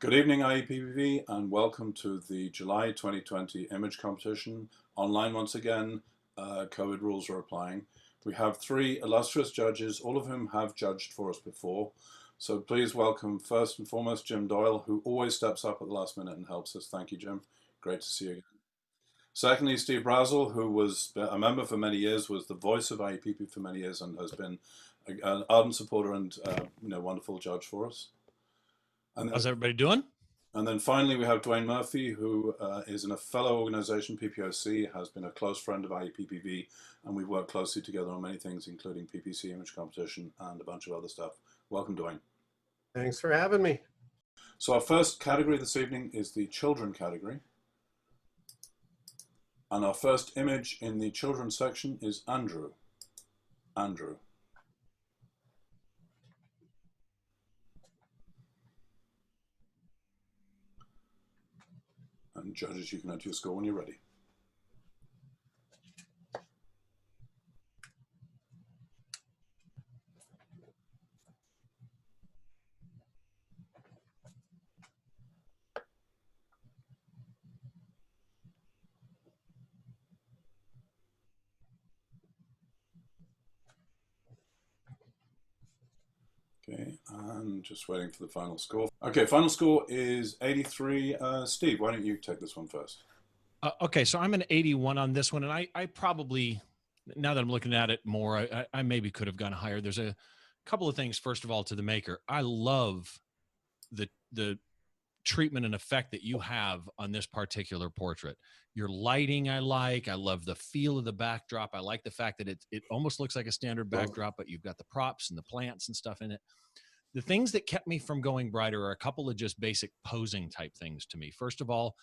Good evening, IEPPV, and welcome to the July 2020 image competition. Online once again, COVID rules are applying. We have three illustrious judges, all of whom have judged for us before. So please welcome first and foremost Jim Doyle, who always steps up at the last minute and helps us. Thank you, Jim. Great to see you again. Secondly, Steve Brazel, who was a member for many years, was the voice of IEPP for many years and has been an ardent supporter and wonderful judge for us. And how's everybody doing? And then finally, we have Dwayne Murphy, who is in a fellow organization, PPOC, has been a close friend of IEPPV, and we've worked closely together on many things, including PPC image competition and a bunch of other stuff. Welcome, Dwayne. Thanks for having me. So our first category this evening is the children category. And our first image in the children section is Andrew. Andrew. And judges, you can enter your score when you're ready. Okay, and just waiting for the final score. Okay, final score is 83. Steve, why don't you take this one first? Okay, so I'm an 81 on this one, and I probably, now that I'm looking at it more, I maybe could have gone higher. There's a couple of things. First of all, to the maker, I love the treatment and effect that you have on this particular portrait. Your lighting, I love the feel of the backdrop. I like the fact that it almost looks like a standard backdrop, but you've got the props and the plants and stuff in it. The things that kept me from going brighter are a couple of just basic posing type things to me. First of all,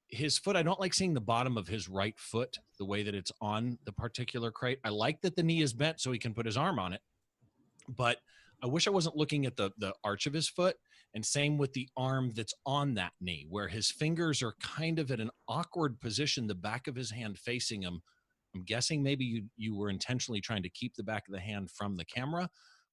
his foot, I don't like seeing the bottom of his right foot, the way that it's on the particular crate. I like that the knee is bent so he can put his arm on it, but I wish I wasn't looking at the arch of his foot. And same with the arm that's on that knee, where his fingers are kind of at an awkward position, the back of his hand facing him. I'm guessing maybe you were intentionally trying to keep the back of the hand from the camera,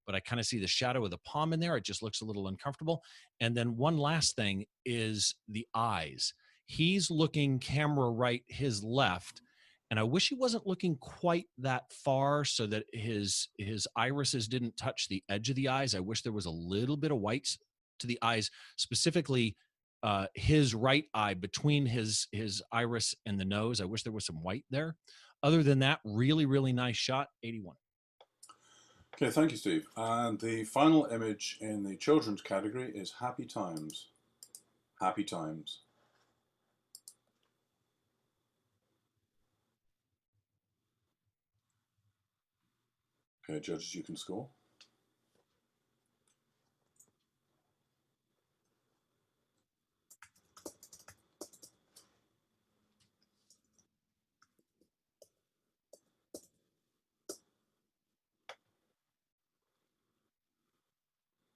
but I kind of see the shadow of the palm in there. It just looks a little uncomfortable. And then one last thing is the eyes. He's looking camera right, his left. And I wish he wasn't looking quite that far so that his irises didn't touch the edge of the eyes. I wish there was a little bit of white to the eyes, specifically his right eye between his iris and the nose. I wish there was some white there. Other than that, really, really nice shot, 81. Okay, thank you, Steve. And the final image in the children's category is Happy Times. Happy Times. Okay, judges, you can score.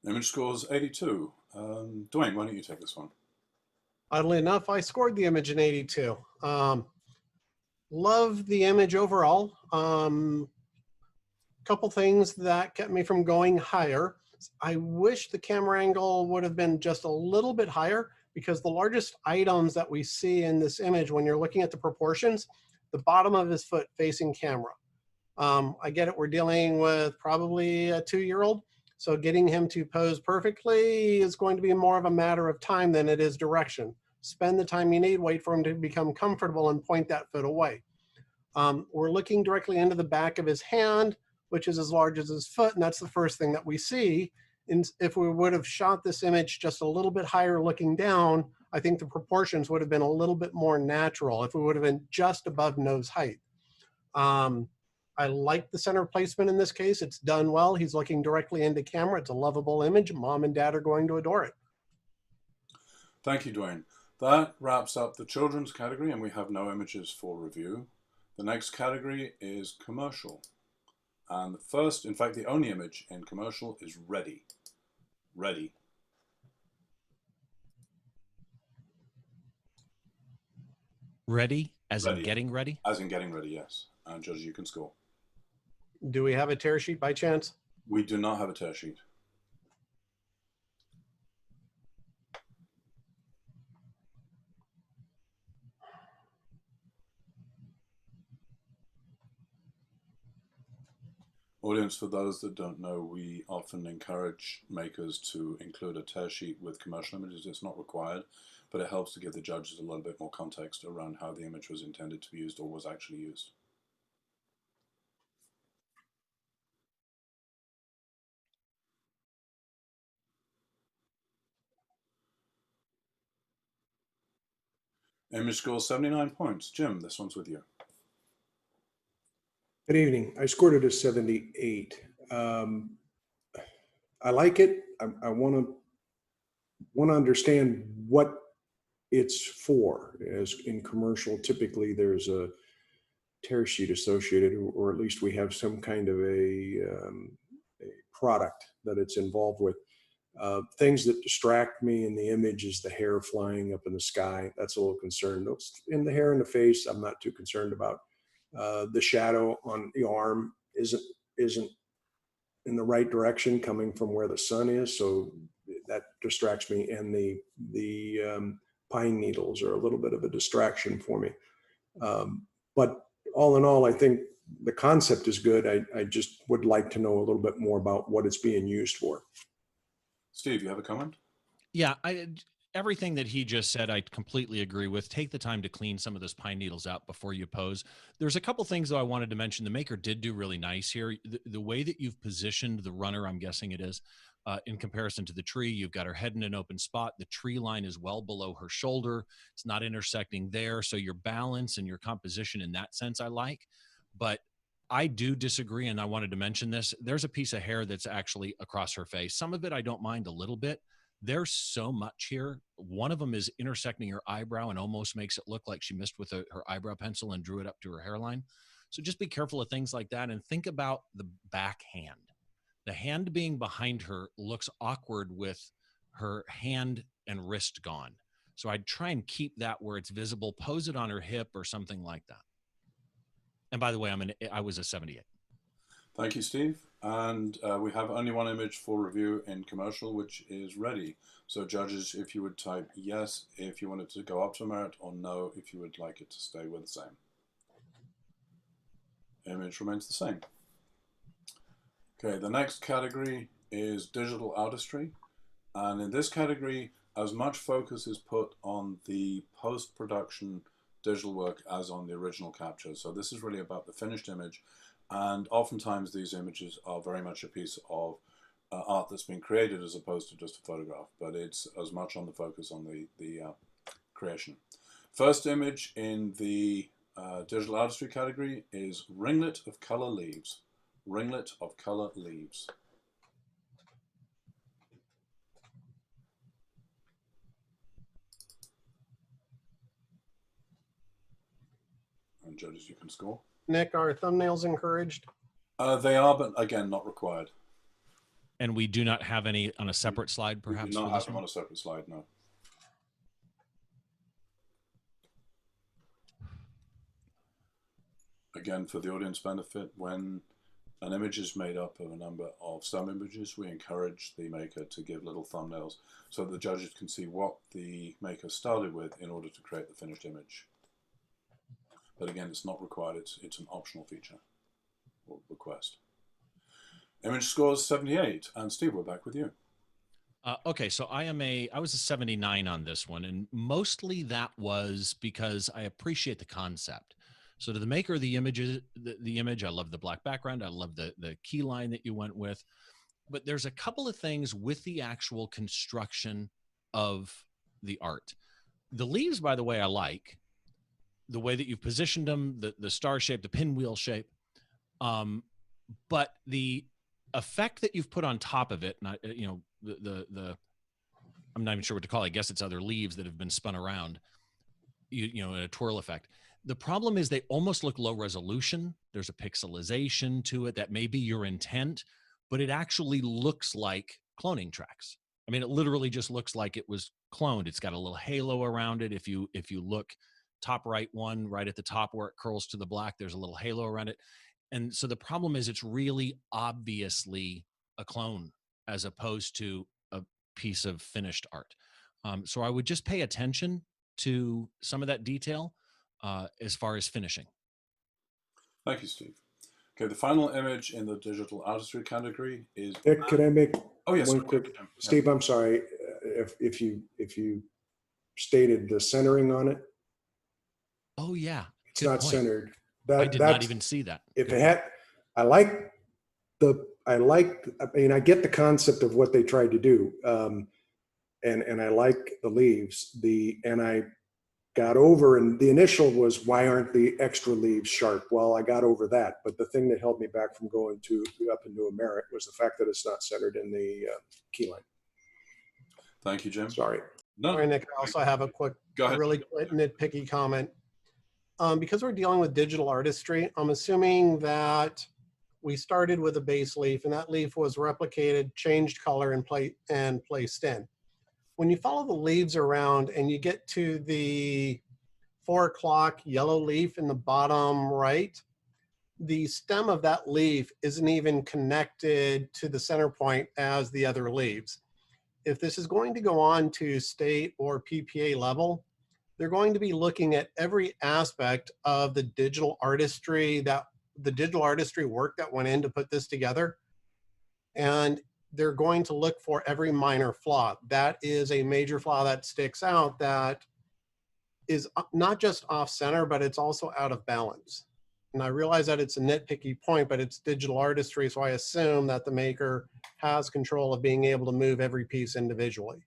Image scores 82. Dwayne, why don't you take this one? Oddly enough, I scored the image in 82. Love the image overall. Couple things that kept me from going higher. I wish the camera angle would have been just a little bit higher, because the largest items that we see in this image, when you're looking at the proportions, the bottom of his foot facing camera. I get it, we're dealing with probably a 2-year-old. So getting him to pose perfectly is going to be more of a matter of time than it is direction. Spend the time you need, wait for him to become comfortable and point that foot away. We're looking directly into the back of his hand, which is as large as his foot, and that's the first thing that we see. And if we would have shot this image just a little bit higher looking down, I think the proportions would have been a little bit more natural if we would have been just above nose height. I like the center placement in this case. It's done well. He's looking directly into camera. It's a lovable image. Mom and dad are going to adore it. Thank you, Dwayne. That wraps up the children's category, and we have no images for review. The next category is commercial. And the first, in fact, the only image in commercial is ready. Ready. Ready, as in getting ready? As in getting ready, yes. And judges, you can score. Do we have a tear sheet by chance? We do not have a tear sheet. Audience, for those that don't know, we often encourage makers to include a tear sheet with commercial images. It's not required, but it helps to give the judges a little bit more context around how the image was intended to be used or was actually used. Image score 79 points. Jim, this one's with you. Good evening. I scored it a 78. I like it. I want to understand what it's for. As in commercial, typically there's a tear sheet associated, or at least we have some kind of a product that it's involved with. Things that distract me in the image is the hair flying up in the sky. That's a little concerned. In the hair in the face, I'm not too concerned about. The shadow on the arm isn't in the right direction coming from where the sun is, so that distracts me. And the pine needles are a little bit of a distraction for me. But all in all, I think the concept is good. I just would like to know a little bit more about what it's being used for. Steve, you have a comment? Yeah, everything that he just said, I completely agree with. Take the time to clean some of those pine needles out before you pose. There's a couple things, though, I wanted to mention. The maker did do really nice here. The way that you've positioned the runner, I'm guessing it is, in comparison to the tree, you've got her head in an open spot. The tree line is well below her shoulder. It's not intersecting there. So your balance and your composition in that sense, I like. But I do disagree, and I wanted to mention this. There's a piece of hair that's actually across her face. Some of it I don't mind a little bit. There's so much here. One of them is intersecting her eyebrow and almost makes it look like she missed with her eyebrow pencil and drew it up to her hairline. So just be careful of things like that, and think about the back hand. The hand being behind her looks awkward with her hand and wrist gone. So I'd try and keep that where it's visible, pose it on her hip or something like that. And by the way, I was a 78. Thank you, Steve. And we have only one image for review in commercial, which is ready. So judges, if you would type yes, if you want it to go up to merit, or no, if you would like it to stay with the same. Image remains the same. Okay, the next category is digital artistry. And in this category, as much focus is put on the post-production digital work as on the original capture. So this is really about the finished image. And oftentimes these images are very much a piece of art that's been created as opposed to just a photograph, but it's as much on the focus on the creation. First image in the digital artistry category is Ringlet of Color Leaves. Ringlet of Color Leaves. And judges, you can score. Nick, are thumbnails encouraged? They are, but again, not required. And we do not have any on a separate slide, perhaps? We do not for have this them one? on a separate slide, no. Again, for the audience benefit, when an image is made up of a number of sub-images, we encourage the maker to give little thumbnails so that the judges can see what the maker started with in order to create the finished image. But again, it's not required, it's an optional feature or request. Image scores 78, and Steve, we're back with you. Okay, so I was a 79 on this one, and mostly that was because I appreciate the concept. So to the maker of the images, the image, I love the black background, I love the key line that you went with, but there's a couple of things with the actual construction of the art. The leaves, by the way, I like the way that you've positioned them, the star shape, the pinwheel shape, but the effect that you've put on top of it, and the I'm not even sure what to call it. I guess it's other leaves that have been spun around, in a twirl effect. The problem is they almost look low resolution. There's a pixelization to it that may be your intent, but it actually looks like cloning tracks. I mean, it literally just looks like it was cloned. It's got a little halo around it. If you look top right one, right at the top where it curls to the black, there's a little halo around it. And so the problem is it's really obviously a clone as opposed to a piece of finished art. So I would just pay attention to some of that detail as far as finishing. Thank you, Steve. Okay, the final image in the digital artistry category is. Nick, can I make Oh yes, one quick? Jim. Steve, I'm sorry if you stated the centering on it. Oh yeah, It's good not point. centered. I did not even see that. If Good it point. had, I mean, I get the concept of what they tried to do, and I like the leaves. And I got over, and the initial was, why aren't the extra leaves sharp? Well, I got over that, but the thing that held me back from going up into a merit was the fact that it's not centered in the key line. Thank you, Jim. Sorry. No. Sorry, Nick, I also have a Go ahead. really quick nitpicky comment. Because we're dealing with digital artistry, I'm assuming that we started with a base leaf and that leaf was replicated, changed color and placed in. When you follow the leaves around and you get to the 4 o'clock yellow leaf in the bottom right, the stem of that leaf isn't even connected to the center point as the other leaves. If this is going to go on to state or PPA level, they're going to be looking at every aspect of the digital artistry work that went in to put this together. And they're going to look for every minor flaw. That is a major flaw that sticks out, that is not just off center, but it's also out of balance. And I realize that it's a nitpicky point, but it's digital artistry. So I assume that the maker has control of being able to move every piece individually.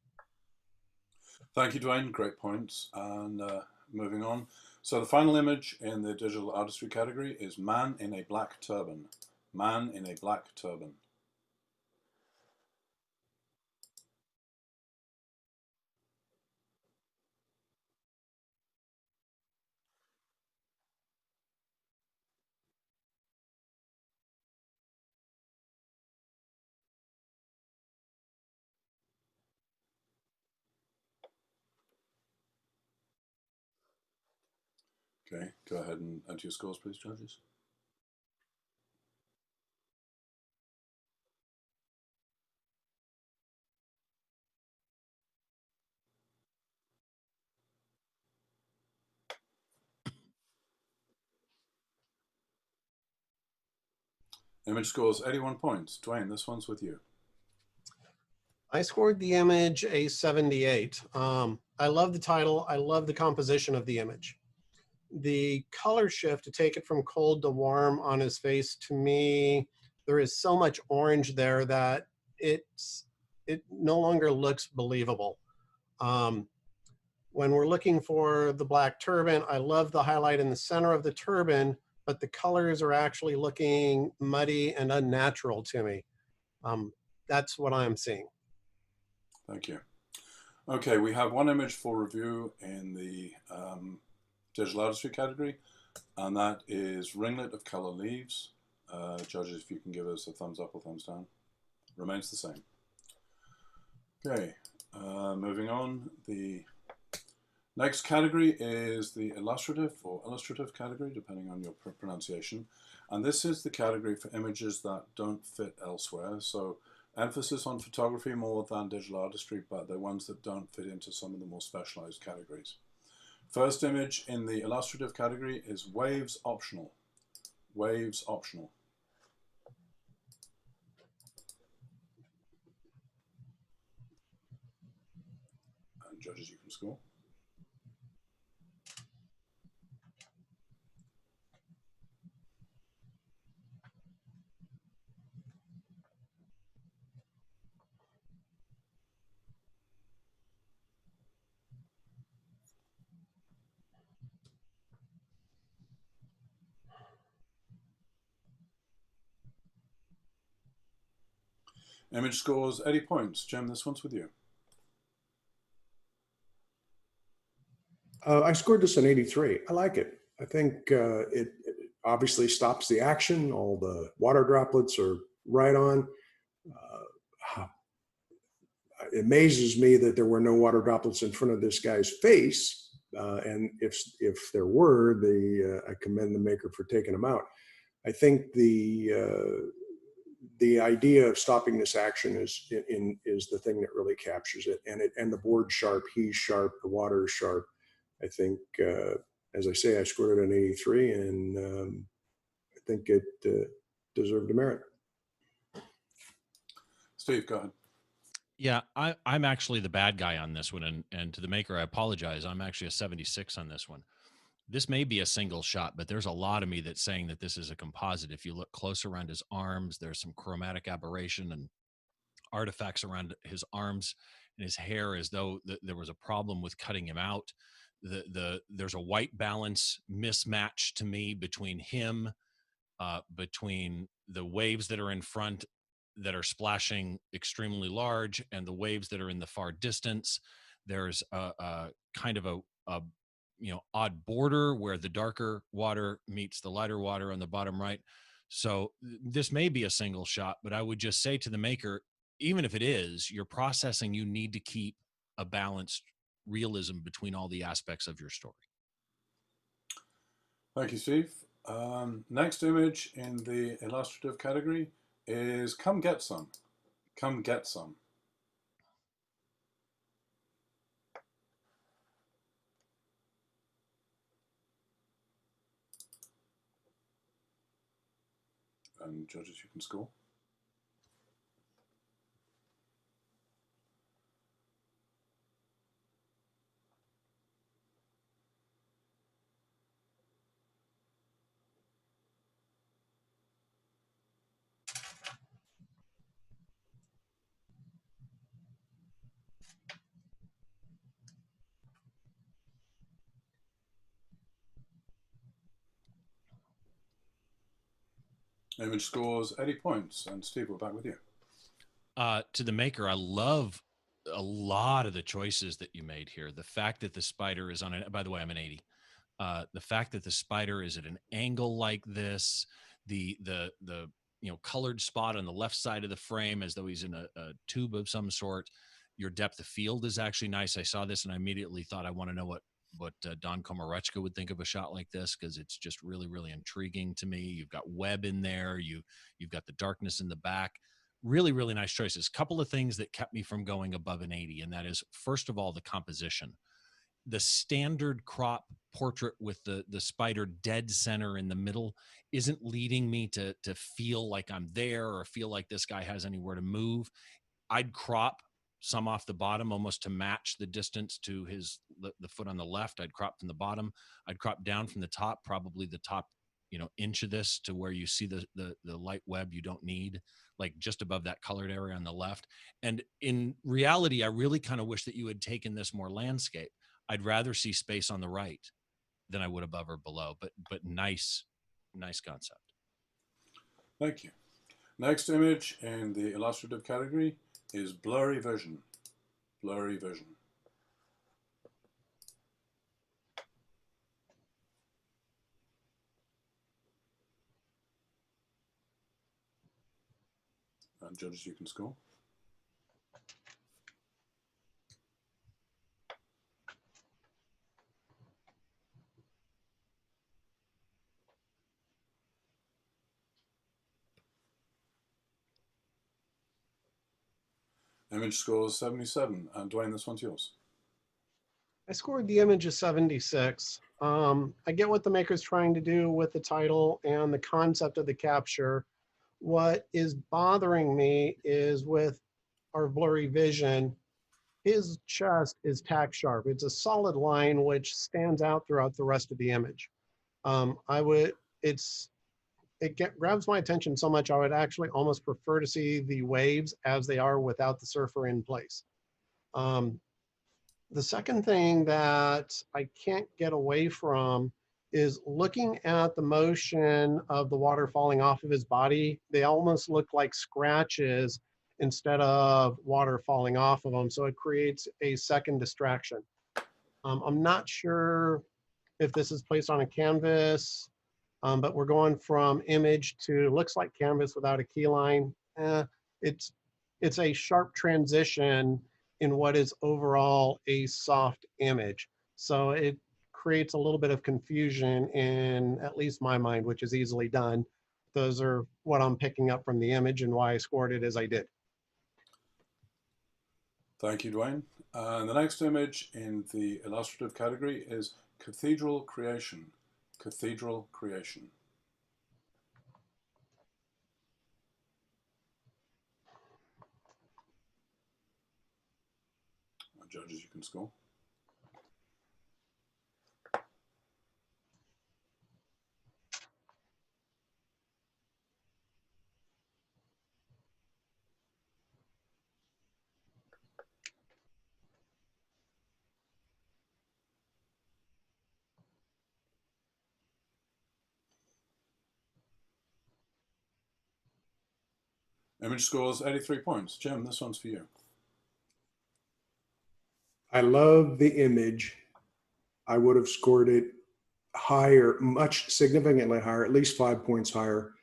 Thank you, Dwayne. Great points. And moving on. So the final image in the digital artistry category is man in a black turban. Man in a black turban. Okay, go ahead and enter your scores, please, judges. Image scores 81 points. Dwayne, this one's with you. I scored the image a 78. I love the title. I love the composition of the image. The color shift to take it from cold to warm on his face, to me, there is so much orange there that it no longer looks believable. When we're looking for the black turban, I love the highlight in the center of the turban, but the colors are actually looking muddy and unnatural to me. That's what I'm seeing. Thank you. Okay, we have one image for review in the digital artistry category, and that is Ringlet of Color Leaves. Judges, if you can give us a thumbs up or thumbs down. Remains the same. Okay, moving on. The next category is the illustrative or illustrative category, depending on your pronunciation. And this is the category for images that don't fit elsewhere. So emphasis on photography more than digital artistry, but they're ones that don't fit into some of the more specialized categories. First image in the illustrative category is Waves Optional. Waves Optional. And judges, you can score. Image scores 80 points. Jim, this one's with you. I scored this an 83. I like it. I think it obviously stops the action. All the water droplets are right on. It amazes me that there were no water droplets in front of this guy's face. And if there were, I commend the maker for taking them out. I think the idea of stopping this action is the thing that really captures it. And the board's sharp, he's sharp, the water is sharp. I think, as I say, I scored it an 83, and I think deserve demerit. Steve, go ahead. Yeah, I'm actually the bad guy on this one, and to the maker, I apologize. I'm actually a 76 on this one. This may be a single shot, but there's a lot of me that's saying that this is a composite. If you look close around his arms, there's some chromatic aberration and artifacts around his arms and his hair, as though there was a problem with cutting him out. There's a white balance mismatch to me between him, between the waves that are in front that are splashing extremely large and the waves that are in the far distance. There's a kind of a odd border where the darker water meets the lighter water on the bottom right. So this may be a single shot, but I would just say to the maker, even if it is, you're processing, you need to keep a balanced realism between all the aspects of your story. Thank you, Steve. Next image in the illustrative category is Come Get Some. Come Get Some. And judges, you can score. Image scores 80 points. And Steve, we're back with you. To the maker, I love a lot of the choices that you made here. The fact that the spider is on by the way, I'm an 80. The fact that the spider is at an angle like this, the colored spot on the left side of the frame as though he's in a tube of some sort. Your depth of field is actually nice. I saw this and I immediately thought I want to know what Don Komarechka would think of a shot like this, because it's just really, really intriguing to me. You've got web in there. You've got the darkness in the back. Really, really nice choices. Couple of things that kept me from going above an 80, and that is, first of all, the composition. The standard crop portrait with the spider dead center in the middle isn't leading me to feel like I'm there or feel like this guy has anywhere to move. I'd crop some off the bottom almost to match the distance to the foot on the left. I'd crop from the bottom. I'd crop down from the top, probably the top inch of this to where you see the light web you don't need, like just above that colored area on the left. And in reality, I really kind of wish that you had taken this more landscape. I'd rather see space on the right than I would above or below, but nice concept. Thank you. Next image in the illustrative category is Blurry Vision. Blurry Vision. And judges, you can score. Image scores 77. And Dwayne, this one's yours. I scored the image of 76. I get what the maker's trying to do with the title and the concept of the capture. What is bothering me is with our blurry vision, his chest is tack sharp. It's a solid line which stands out throughout the rest of the image. Grabs my attention so much, I would actually almost prefer to see the waves as they are without the surfer in place. The second thing that I can't get away from is looking at the motion of the water falling off of his body. They almost look like scratches instead of water falling off of him. So it creates a second distraction. I'm not sure if this is placed on a canvas, but we're going from image to looks like canvas without a key line. It's a sharp transition in what is overall a soft image. So it creates a little bit of confusion in at least my mind, which is easily done. Those are what I'm picking up from the image and why I scored it as I did. Thank you, Dwayne. And the next image in the illustrative category is Cathedral Creation. Cathedral Creation. judges, you can score. Image scores 83 points. Jim, this one's for you. I love the image. I would have scored it higher, much significantly higher, at least 5 points higher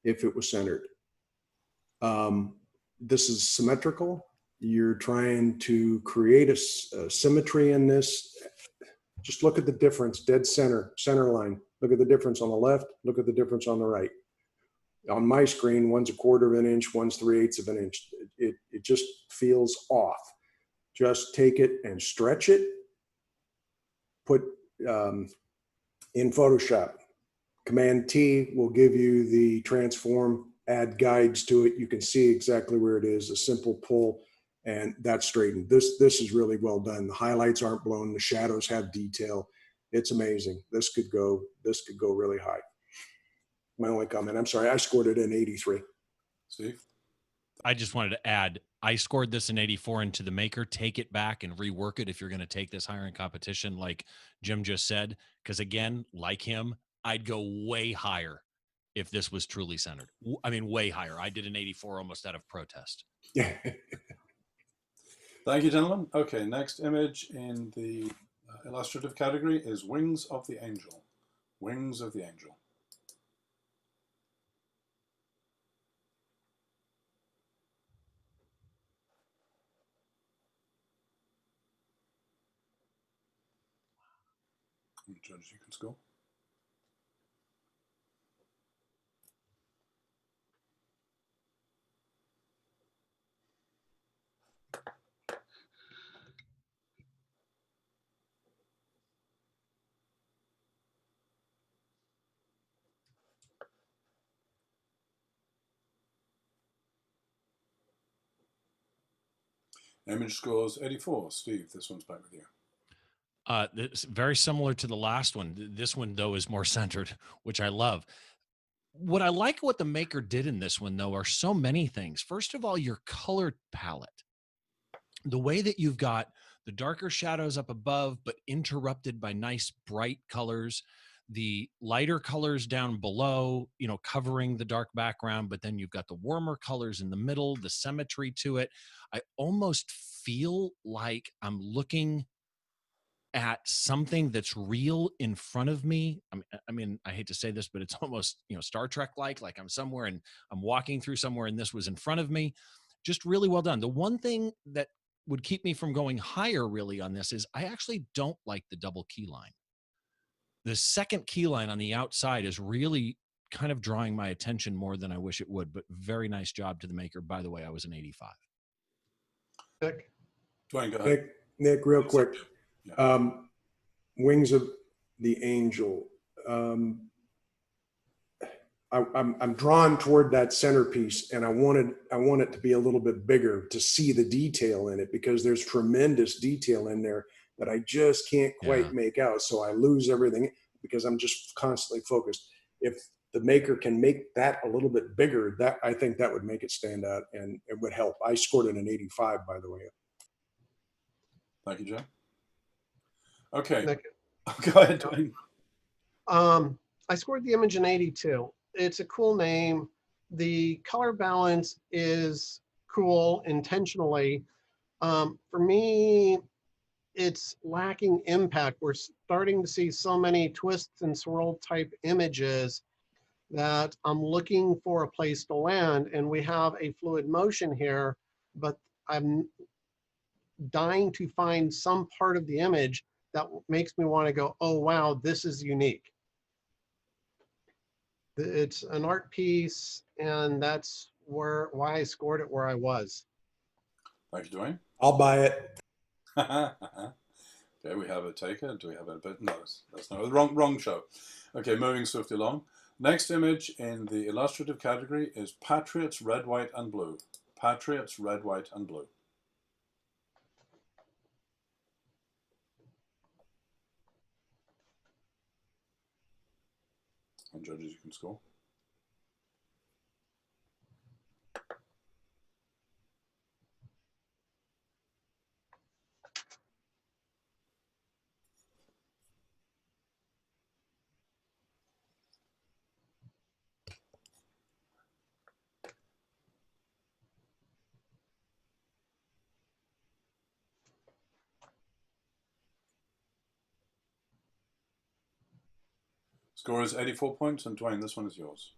if it was centered. This is symmetrical. You're trying to create a symmetry in this. Just look at the difference, dead center line. Look at the difference on the left, look at the difference on the right. On my screen, one's 1/4 of an inch, one's 3/8 of an inch. It just feels off. Just take it and stretch it. Put in Photoshop, Command T will give you the transform, add guides to it. You can see exactly where it is, a simple pull, and that's straightened. This is really well done. The highlights aren't blown, the shadows have detail. It's amazing. This could go really high. My only comment, I'm sorry, I scored it in 83. Steve? I just wanted to add, I scored this in 84 into the maker. Take it back and rework it if you're going to take this higher in competition, like Jim just said. Because again, like him, I'd go way higher if this was truly centered. I mean, way higher. I did an 84 almost out of protest. Yeah. Thank you, gentlemen. Okay, next image in the illustrative category is Wings of the Angel. Wings of the Angel. Judges, you can score. Image scores 84. Steve, this one's back with you. This very similar to the last one. This one, though, is more centered, which I love. What I like what the maker did in this one, though, are so many things. First of all, your color palette. The way that you've got the darker shadows up above, but interrupted by nice bright colors, the lighter colors down below, you know, covering the dark background, but then you've got the warmer colors in the middle, the symmetry to it. I almost feel like I'm looking at something that's real in front of me. I mean, I hate to say this, but it's almost, you know, Star Trek like I'm somewhere and I'm walking through somewhere and this was in front of me. Just really well done. The one thing that would keep me from going higher really on this is I actually don't like the double key line. The second key line on the outside is really kind of drawing my attention more than I wish it would, but very nice job to the maker. By the way, I was an 85. Nick? Dwayne, go ahead. Nick, real quick. Yeah. Wings of the Angel. I'm drawn toward that centerpiece, and I want it to be a little bit bigger to see the detail in it, because there's tremendous detail in there that I just can't quite make out. So I lose everything because I'm just constantly focused. If the maker can make that a little bit bigger, that I think that would make it stand out and it would help. I scored it an 85, by the way. Thank you, Joe. Okay. Nick? Go ahead, Dwayne. I scored the image in 82. It's a cool name. The color balance is cool intentionally. For me, it's lacking impact. We're starting to see so many twists and swirl type images that I'm looking for a place to land, and we have a fluid motion here, but I'm dying to find some part of the image that makes me want to go, oh, wow, this is unique. It's an art piece, and that's why I scored it where I was. Thank you, Dwayne. I'll buy it. Okay, we have a taker. Do we have a bit? No, that's not the wrong show. Okay, moving swiftly along. Next image in the illustrative category is Patriots Red, White, and Blue. Patriots Red, White, and Blue. And judges, you can score. Score is 84 points, and Dwayne, this one is yours.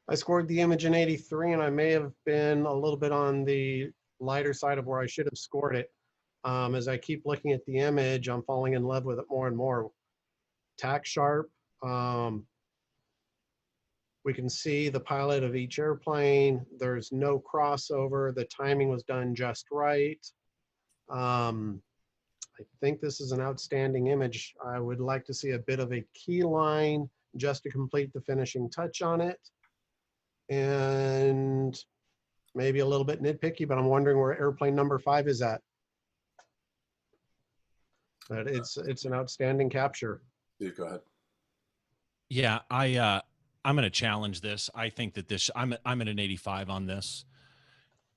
I scored the image in 83, and I may have been a little bit on the lighter side of where I should have scored it. As I keep looking at the image, I'm falling in love with it more and more. Tack sharp. We can see the pilot of each airplane. There's no crossover. The timing was done just right. I think this is an outstanding image. I would like to see a bit of a key line just to complete the finishing touch on it. And maybe a little bit nitpicky, but I'm wondering where airplane number 5 is at. But it's an outstanding capture. Steve, go ahead. Yeah, I'm going to challenge this. I think that this I'm at an 85 on this.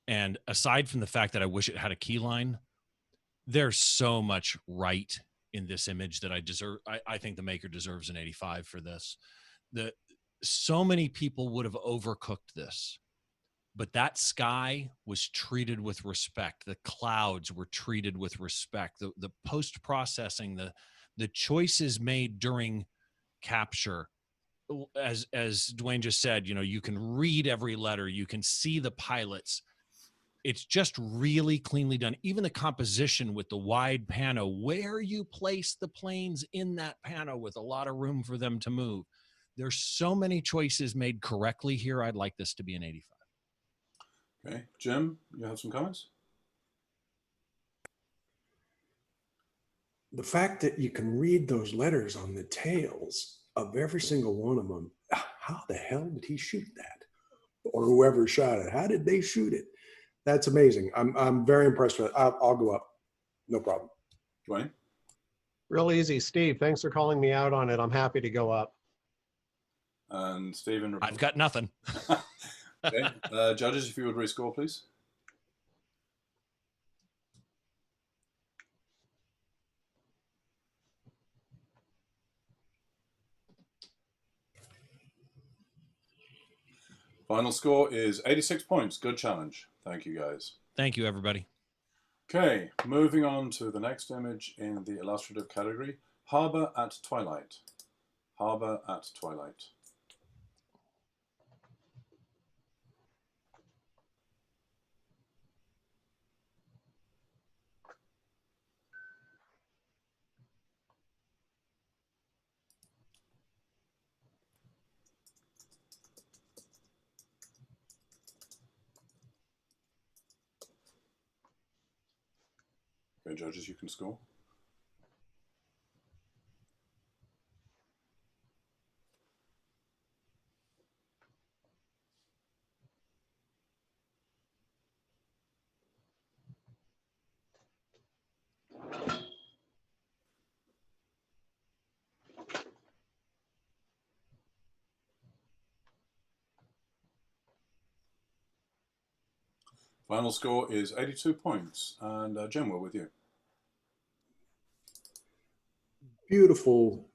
And aside from the fact that I wish it had a key line, there's so much right in this image that I think the maker deserves an 85 for this. So many people would have overcooked this, but that sky was treated with respect. The clouds were treated with respect. The post-processing, the choices made during capture, as Dwayne just said, you can read every letter, you can see the pilots. It's just really cleanly done. Even the composition with the wide pano, where you place the planes in that pano with a lot of room for them to move. There's so many choices made correctly here. I'd like this to be an 85. Okay, Jim, you have some comments? The fact that you can read those letters on the tails of every single one of them, how the hell did he shoot that? Or whoever shot it, how did they shoot it? That's amazing. I'm very impressed with it. I'll go up. No problem. Dwayne? Real easy. Steve, thanks for calling me out on it. I'm happy to go up. And Stephen? I've got nothing. Okay, judges, if you would rescore, please. Final score is 86 points. Good challenge. Thank you, guys. Thank you, everybody. Okay, moving on to the next image in the illustrative category, Harbor at Twilight. Harbor at Twilight. Okay, judges, you can score. Final score is 82 points. And Jim, we're with you. Beautiful,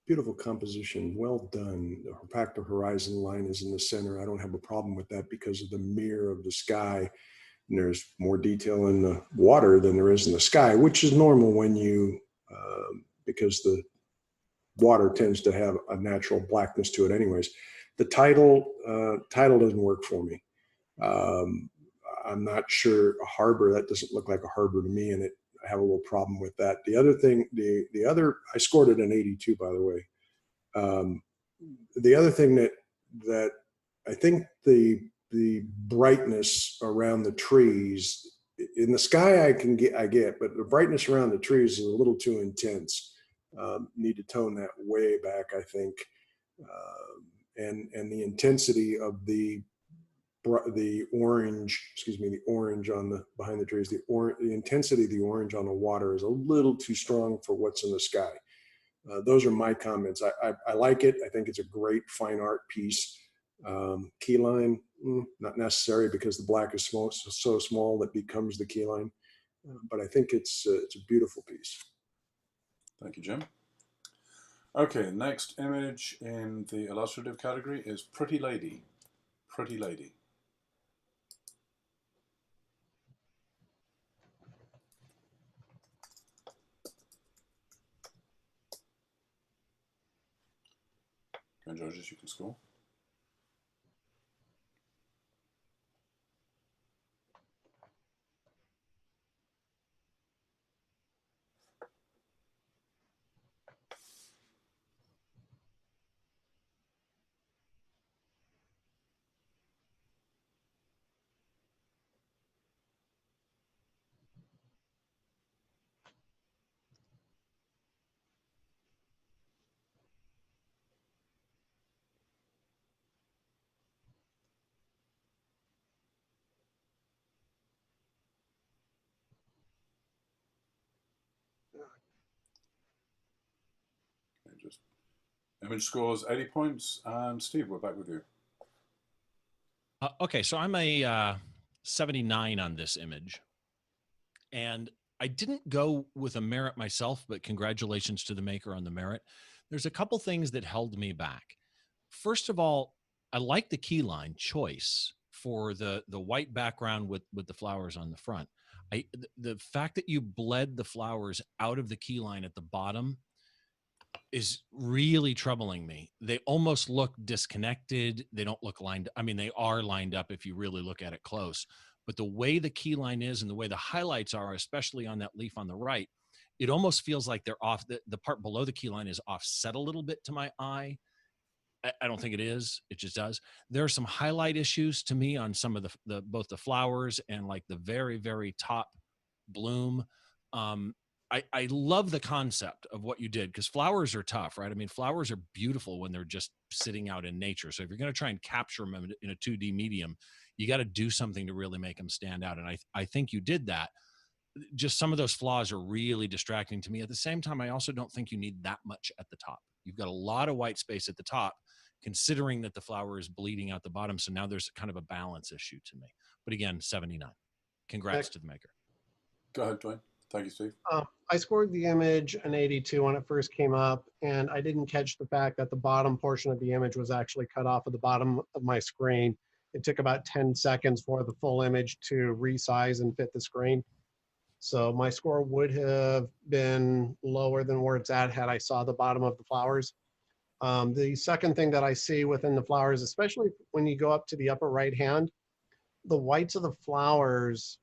beautiful composition. Well done. The Pacto horizon line is in the center. I don't have a problem with that because of the mirror of the sky. And there's more detail in the water than there is in the sky, which is normal when you, because the water tends to have a natural blackness to it anyways. The title doesn't work for me. I'm not sure a harbor, that doesn't look like a harbor to me, and I have a little problem with that. The other thing, I scored it an 82, by the way. The other thing that I think the brightness around the trees in the sky I get, but the brightness around the trees is a little too intense. Need to tone that way back, I think. And the intensity of the orange, the orange on the behind the trees, the intensity of the orange on the water is a little too strong for what's in the sky. Those are my comments. I like it. I think it's a great fine art piece. Key line, not necessary because the black is so small that becomes the key line. But I think it's a beautiful piece. Thank you, Jim. Okay, next image in the illustrative category is Pretty Lady. Pretty Lady. Okay, judges, you can score. Okay, just image scores 80 points, and Steve, we're back with you. Okay, so I'm a 79 on this image. And I didn't go with a merit myself, but congratulations to the maker on the merit. There's a couple things that held me back. First of all, I like the keyline choice for the white background with the flowers on the front. The fact that you bled the flowers out of the keyline at the bottom is really troubling me. They almost look disconnected. They don't look lined. I mean, they are lined up if you really look at it close, but the way the key line is and the way the highlights are, especially on that leaf on the right, it almost feels like they're off. The part below the key line is offset a little bit to my eye. I don't think it is. It just does. There are some highlight issues to me on some of the both the flowers and like the very, very top bloom. I love the concept of what you did because flowers are tough, right? I mean, flowers are beautiful when they're just sitting out in nature. So if you're going to try and capture them in a 2D medium, you got to do something to really make them stand out. And I think you did that. Just some of those flaws are really distracting to me. At the same time, I also don't think you need that much at the top. You've got a lot of white space at the top, considering that the flower is bleeding out the bottom. So now there's kind of a balance issue to me. But again, 79. Congrats to the maker. Go ahead, Dwayne. Thank you, Steve. I scored the image an 82 when it first came up, and I didn't catch the fact that the bottom portion of the image was actually cut off at the bottom of my screen. It took about 10 seconds for the full image to resize and fit the screen. So my score would have been lower than where it's at had I saw the bottom of the flowers. The second thing that I see within the flowers, especially when you go up to the upper right hand, the whites of the flowers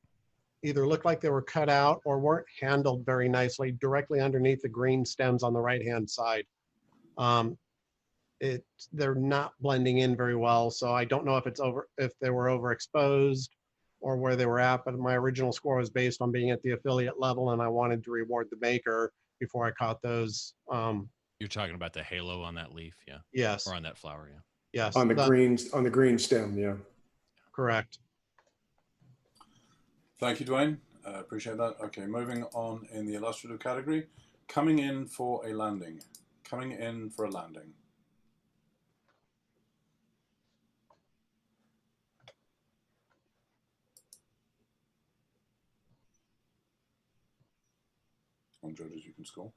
either look like they were cut out or weren't handled very nicely directly underneath the green stems on the right hand side. They're not blending in very well, so I don't know if they were overexposed or where they were at, but my original score was based on being at the affiliate level, and I wanted to reward the maker before I caught those. You're talking about the halo on that leaf, yeah? Yes. Or on that flower, yeah. Yes. On the green stem, yeah. Correct. Thank you, Dwayne. Appreciate that. Okay, moving on in the illustrative category. Coming in for a landing. Coming in for a landing. On judges, you can score.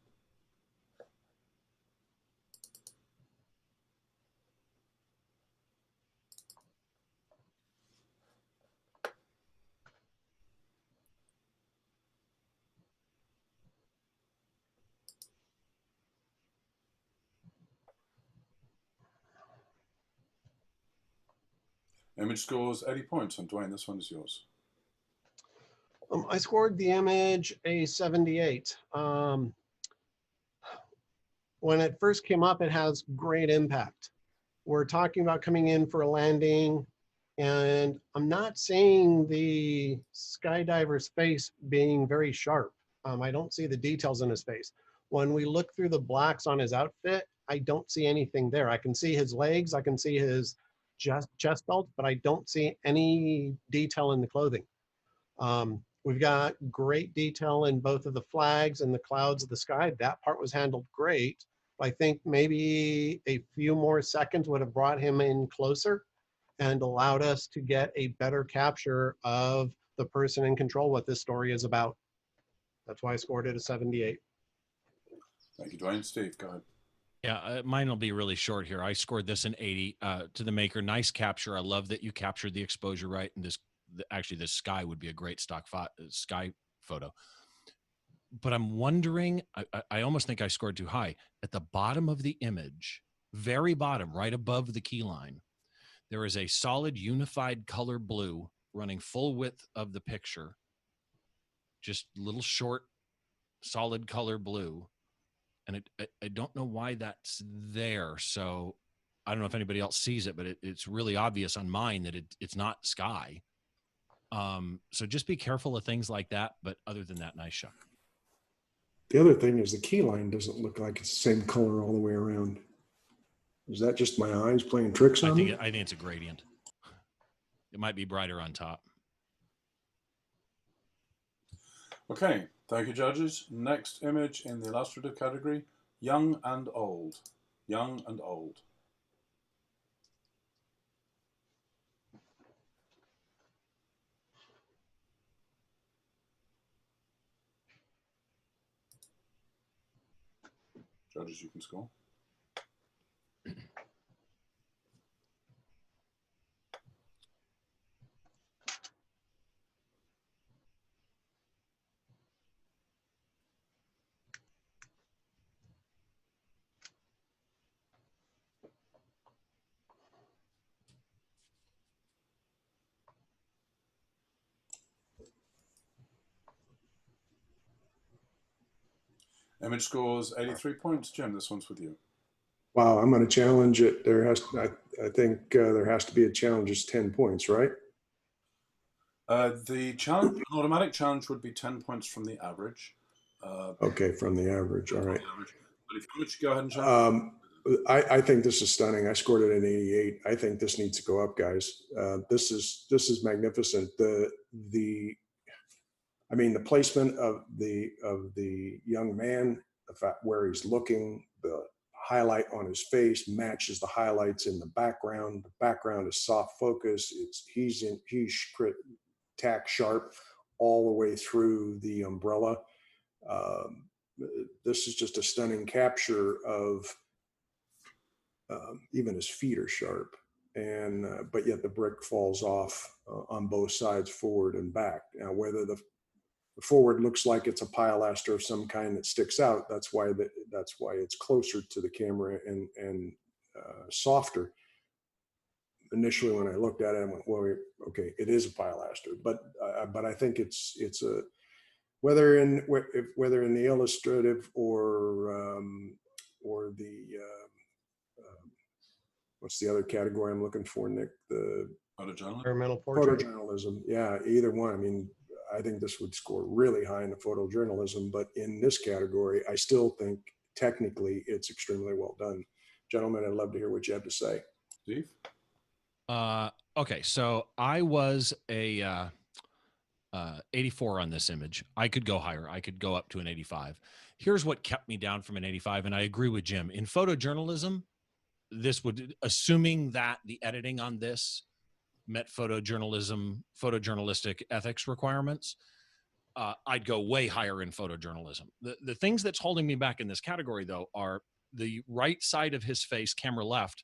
Image scores 80 points, and Dwayne, this one is yours. I scored the image a 78. When it first came up, it has great impact. We're talking about coming in for a landing, and I'm not seeing the skydiver's face being very sharp. I don't see the details in his face. When we look through the blacks on his outfit, I don't see anything there. I can see his legs, I can see his chest belt, but I don't see any detail in the clothing. We've got great detail in both of the flags and the clouds of the sky. That part was handled great. I think maybe a few more seconds would have brought him in closer and allowed us to get a better capture of the person in control, what this story is about. That's why I scored it a 78. Thank you, Dwayne. Steve, go ahead. Yeah, mine will be really short here. I scored this an 80 to the maker. Nice capture. I love that you captured the exposure right. And actually, this sky would be a great stock sky photo. But I'm wondering, I almost think I scored too high. At the bottom of the image, very bottom, right above the key line, there is a solid unified color blue running full width of the picture. Just little short, solid color blue. And I don't know why that's there. So I don't know if anybody else sees it, but it's really obvious on mine that it's not sky. So just be careful of things like that. But other than that, nice shot. The other thing is the key line doesn't look like it's the same color all the way around. Is that just my eyes playing tricks on me? I think it's a gradient. It might be brighter on top. Okay, thank you, judges. Next image in the illustrative category, young and old. Young and old. Judges, you can score. Image scores 83 points. Jim, this one's with you. Wow, I'm going to challenge it. I think there has to be a challenge. It's 10 points, right? The challenge, an automatic challenge would be 10 points from the average. Okay, from the average. All right. But if you want to go ahead and challenge. I think this is stunning. I scored it an 88. I think this needs to go up, guys. This is magnificent. The placement of the young man, the fact where he's looking, the highlight on his face matches the highlights in the background. The background is soft focus. He's tack sharp all the way through the umbrella. This is just a stunning capture of even his feet are sharp, and but yet the brick falls off on both sides, forward and back. Now, whether the forward looks like it's a pilaster of some kind that sticks out, that's why it's closer to the camera and softer. Initially, when I looked at it, I went, "Well, okay, it is a pilaster," but I think it's a whether in the illustrative or the what's the other category I'm looking for, Nick? The Environmental portrait. Photojournalism. Yeah, either one. I mean, I think this would score really high in the photojournalism, but in this category, I still think technically it's extremely well done. Gentlemen, I'd love to hear what you have to say. Steve? Okay, so I was a 84 on this image. I could go higher. I could go up to an 85. Here's what kept me down from an 85, and I agree with Jim. In photojournalism, this would, assuming that the editing on this met photojournalistic ethics requirements, I'd go way higher in photojournalism. The things that's holding me back in this category, though, are the right side of his face, camera left,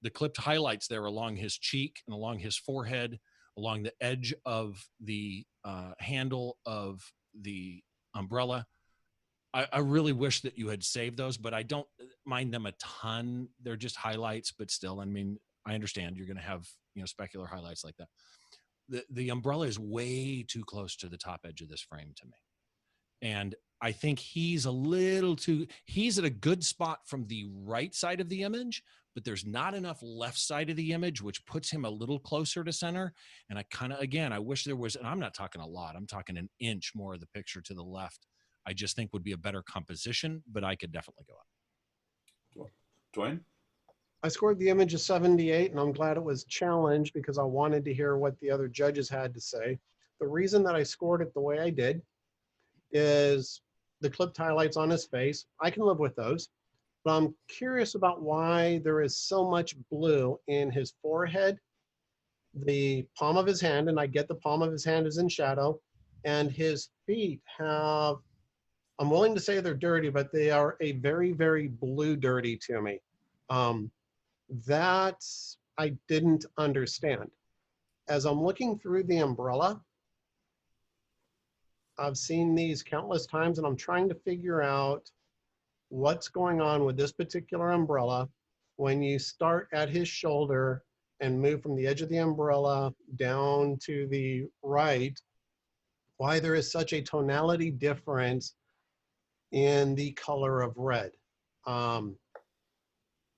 the clipped highlights there along his cheek and along his forehead, along the edge of the handle of the umbrella. I really wish that you had saved those, but I don't mind them a ton. They're just highlights, but still, I mean, I understand you're going to have, specular highlights like that. The umbrella is way too close to the top edge of this frame to me. And I think he's at a good spot from the right side of the image, but there's not enough left side of the image, which puts him a little closer to center. And I wish there was, and I'm not talking a lot, I'm talking an inch more of the picture to the left. I just think would be a better composition, but I could definitely go up. Dwayne? I scored the image a 78, and I'm glad it was challenged because I wanted to hear what the other judges had to say. The reason that I scored it the way I did is the clipped highlights on his face. I can live with those. But I'm curious about why there is so much blue in his forehead, the palm of his hand, and I get the palm of his hand is in shadow, and his feet have, I'm willing to say they're dirty, but they are a very, very blue dirty to me. That I didn't understand. As I'm looking through the umbrella, I've seen these countless times and I'm trying to figure out what's going on with this particular umbrella when you start at his shoulder and move from the edge of the umbrella down to the right, why there is such a tonality difference in the color of red.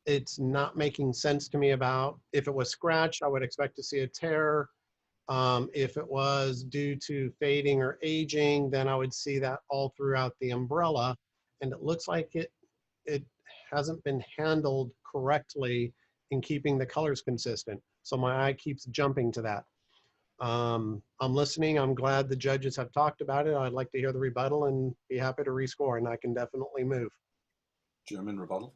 It's not making sense to me. About if it was scratched, I would expect to see a tear. If it was due to fading or aging, then I would see that all throughout the umbrella. And it looks like it hasn't been handled correctly in keeping the colors consistent. So my eye keeps jumping to that. I'm listening. I'm glad the judges have talked about it. I'd like to hear the rebuttal and be happy to rescore, and I can definitely move. Jim, in rebuttal.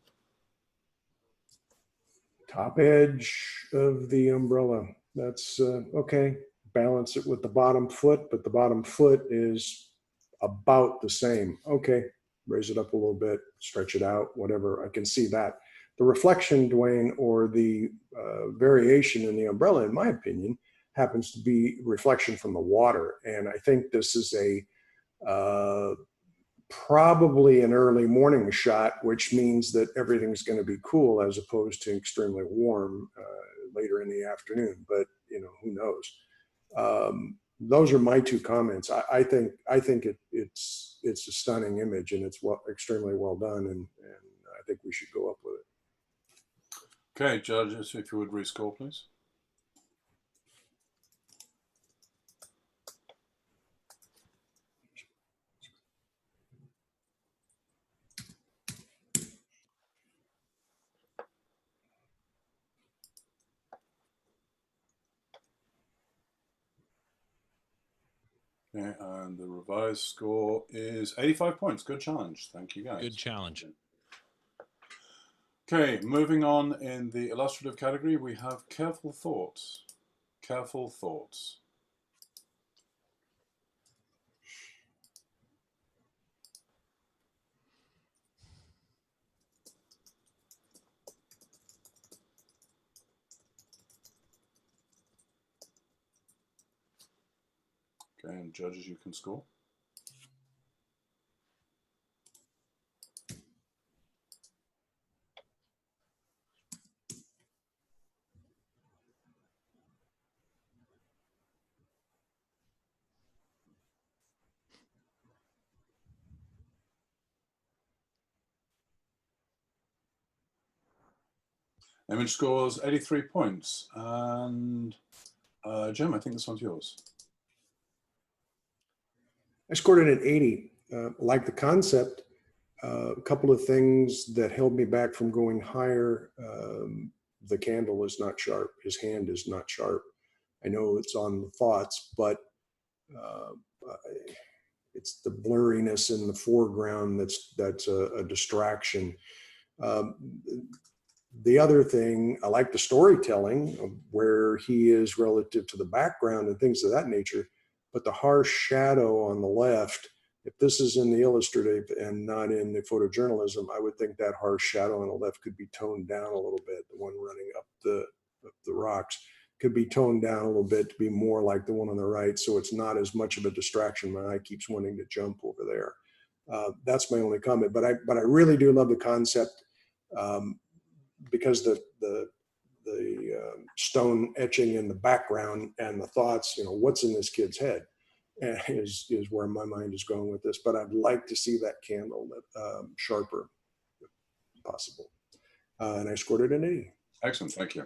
Top edge of the umbrella. That's okay. Balance it with the bottom foot, but the bottom foot is about the same. Okay, raise it up a little bit, stretch it out, whatever. I can see that. The reflection, Dwayne, or the variation in the umbrella, in my opinion, happens to be reflection from the water. And I think this is a probably an early morning shot, which means that everything's going to be cool as opposed to extremely warm later in the afternoon. But you know, who knows? Those are my two comments. I think it's a stunning image, and it's extremely well done, and I think we should go up with it. Okay, judges, if you would rescore, please. Okay, and the revised score is 85 points. Good challenge. Thank you, guys. Good challenge. Okay, moving on in the illustrative category, we have Careful Thoughts. Careful Thoughts. Okay, and judges, you can score. Image scores 83 points. And Jim, I think this one's yours. I scored it at 80. Like the concept, a couple of things that held me back from going higher. The candle is not sharp. His hand is not sharp. I know it's on the thoughts, but it's the blurriness in the foreground that's a distraction. The other thing, I like the storytelling of where he is relative to the background and things of that nature, but the harsh shadow on the left, if this is in the illustrative and not in the photojournalism, I would think that harsh shadow on the left could be toned down a little bit. The one running up the rocks could be toned down a little bit to be more like the one on the right, so it's not as much of a distraction. My eye keeps wanting to jump over there. That's my only comment, but I really do love the concept. Because the stone etching in the background and the thoughts, you know, what's in this kid's head is where my mind is going with this. But I'd like to see that candle sharper if possible. And I scored it an 80. Excellent, thank you.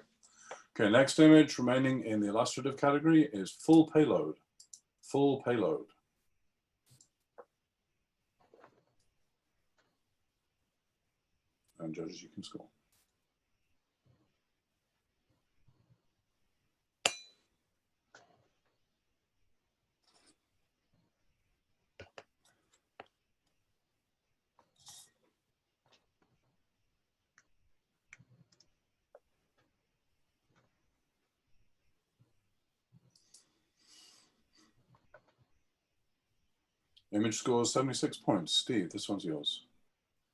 Okay, next image remaining in the illustrative category is Full Payload. Full Payload. And judges, you can score. Image scores 76 points. Steve, this one's yours.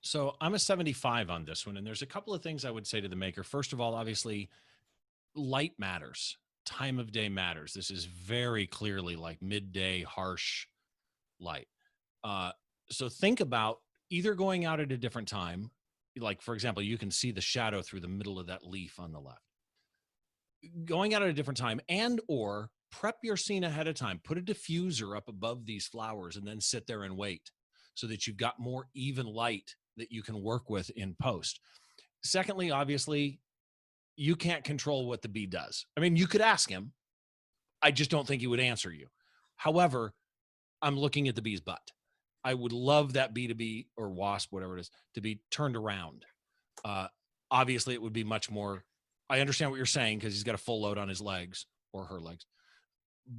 So I'm a 75 on this one. And there's a couple of things I would say to the maker. First of all, obviously, light matters. Time of day matters. This is very clearly like midday, harsh light. So think about either going out at a different time. Like, for example, you can see the shadow through the middle of that leaf on the left. Going out at a different time, and or prep your scene ahead of time. Put a diffuser up above these flowers and then sit there and wait so that you've got more even light that you can work with in post. Secondly, obviously, you can't control what the bee does. I mean, you could ask him. I just don't think he would answer you. However, I'm looking at the bee's butt. I would love that bee to be, or wasp, whatever it is, to be turned around. Obviously, it would be much more. I understand what you're saying because he's got a full load on his legs or her legs.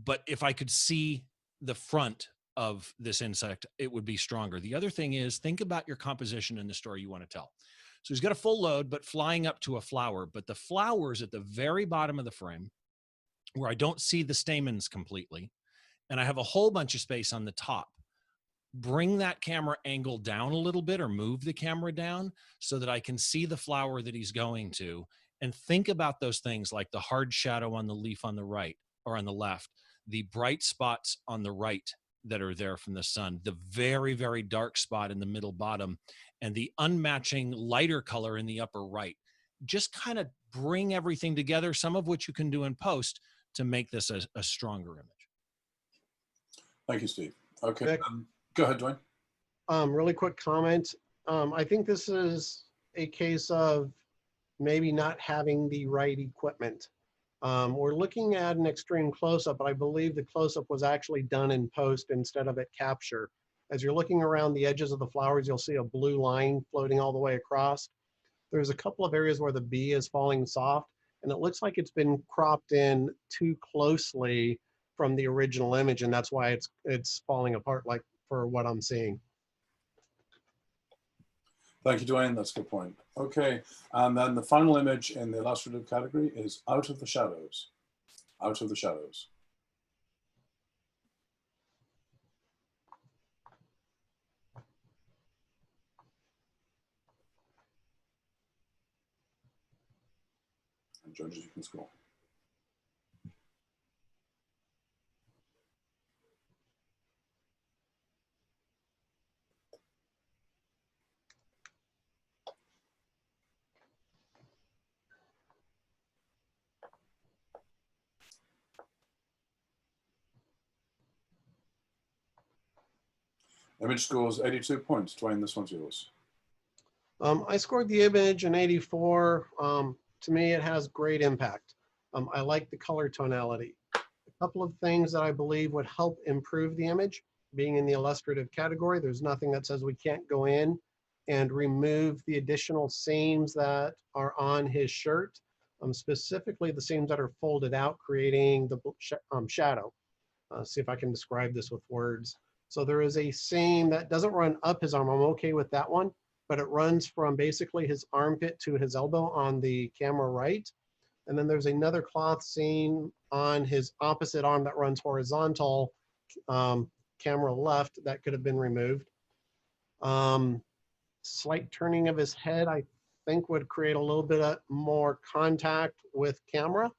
But if I could see the front of this insect, it would be stronger. The other thing is, think about your composition in the story you want to tell. So he's got a full load, but flying up to a flower. But the flower is at the very bottom of the frame where I don't see the stamens completely. And I have a whole bunch of space on the top. Bring that camera angle down a little bit, or move the camera down so that I can see the flower that he's going to. And think about those things like the hard shadow on the leaf on the right or on the left, the bright spots on the right that are there from the sun, the very, very dark spot in the middle bottom, and the unmatching lighter color in the upper right. Just kind of bring everything together, some of which you can do in post to make this a stronger image. Thank you, Steve. Okay, Nick? Go ahead, Dwayne. Really quick comment. I think this is a case of maybe not having the right equipment. We're looking at an extreme close-up, but I believe the close-up was actually done in post instead of at capture. As you're looking around the edges of the flowers, you'll see a blue line floating all the way across. There's a couple of areas where the bee is falling soft, and it looks like it's been cropped in too closely from the original image, and that's why it's falling apart, like for what I'm seeing. Thank you, Dwayne. That's a good point. Okay, and then the final image in the illustrative category is Out of the Shadows. Out of the Shadows. And judges, you can score. Image scores 82 points. Dwayne, this one's yours. I scored the image an 84. To me, it has great impact. I like the color tonality. A couple of things that I believe would help improve the image, being in the illustrative category, there's nothing that says we can't go in and remove the additional seams that are on his shirt, specifically the seams that are folded out, creating the shadow. See if I can describe this with words. So there is a seam that doesn't run up his arm. I'm okay with that one, but it runs from basically his armpit to his elbow on the camera right. And then there's another cloth seam on his opposite arm that runs horizontal, camera left, that could have been removed. Slight turning of his head, I think, would create a little bit of more contact with camera,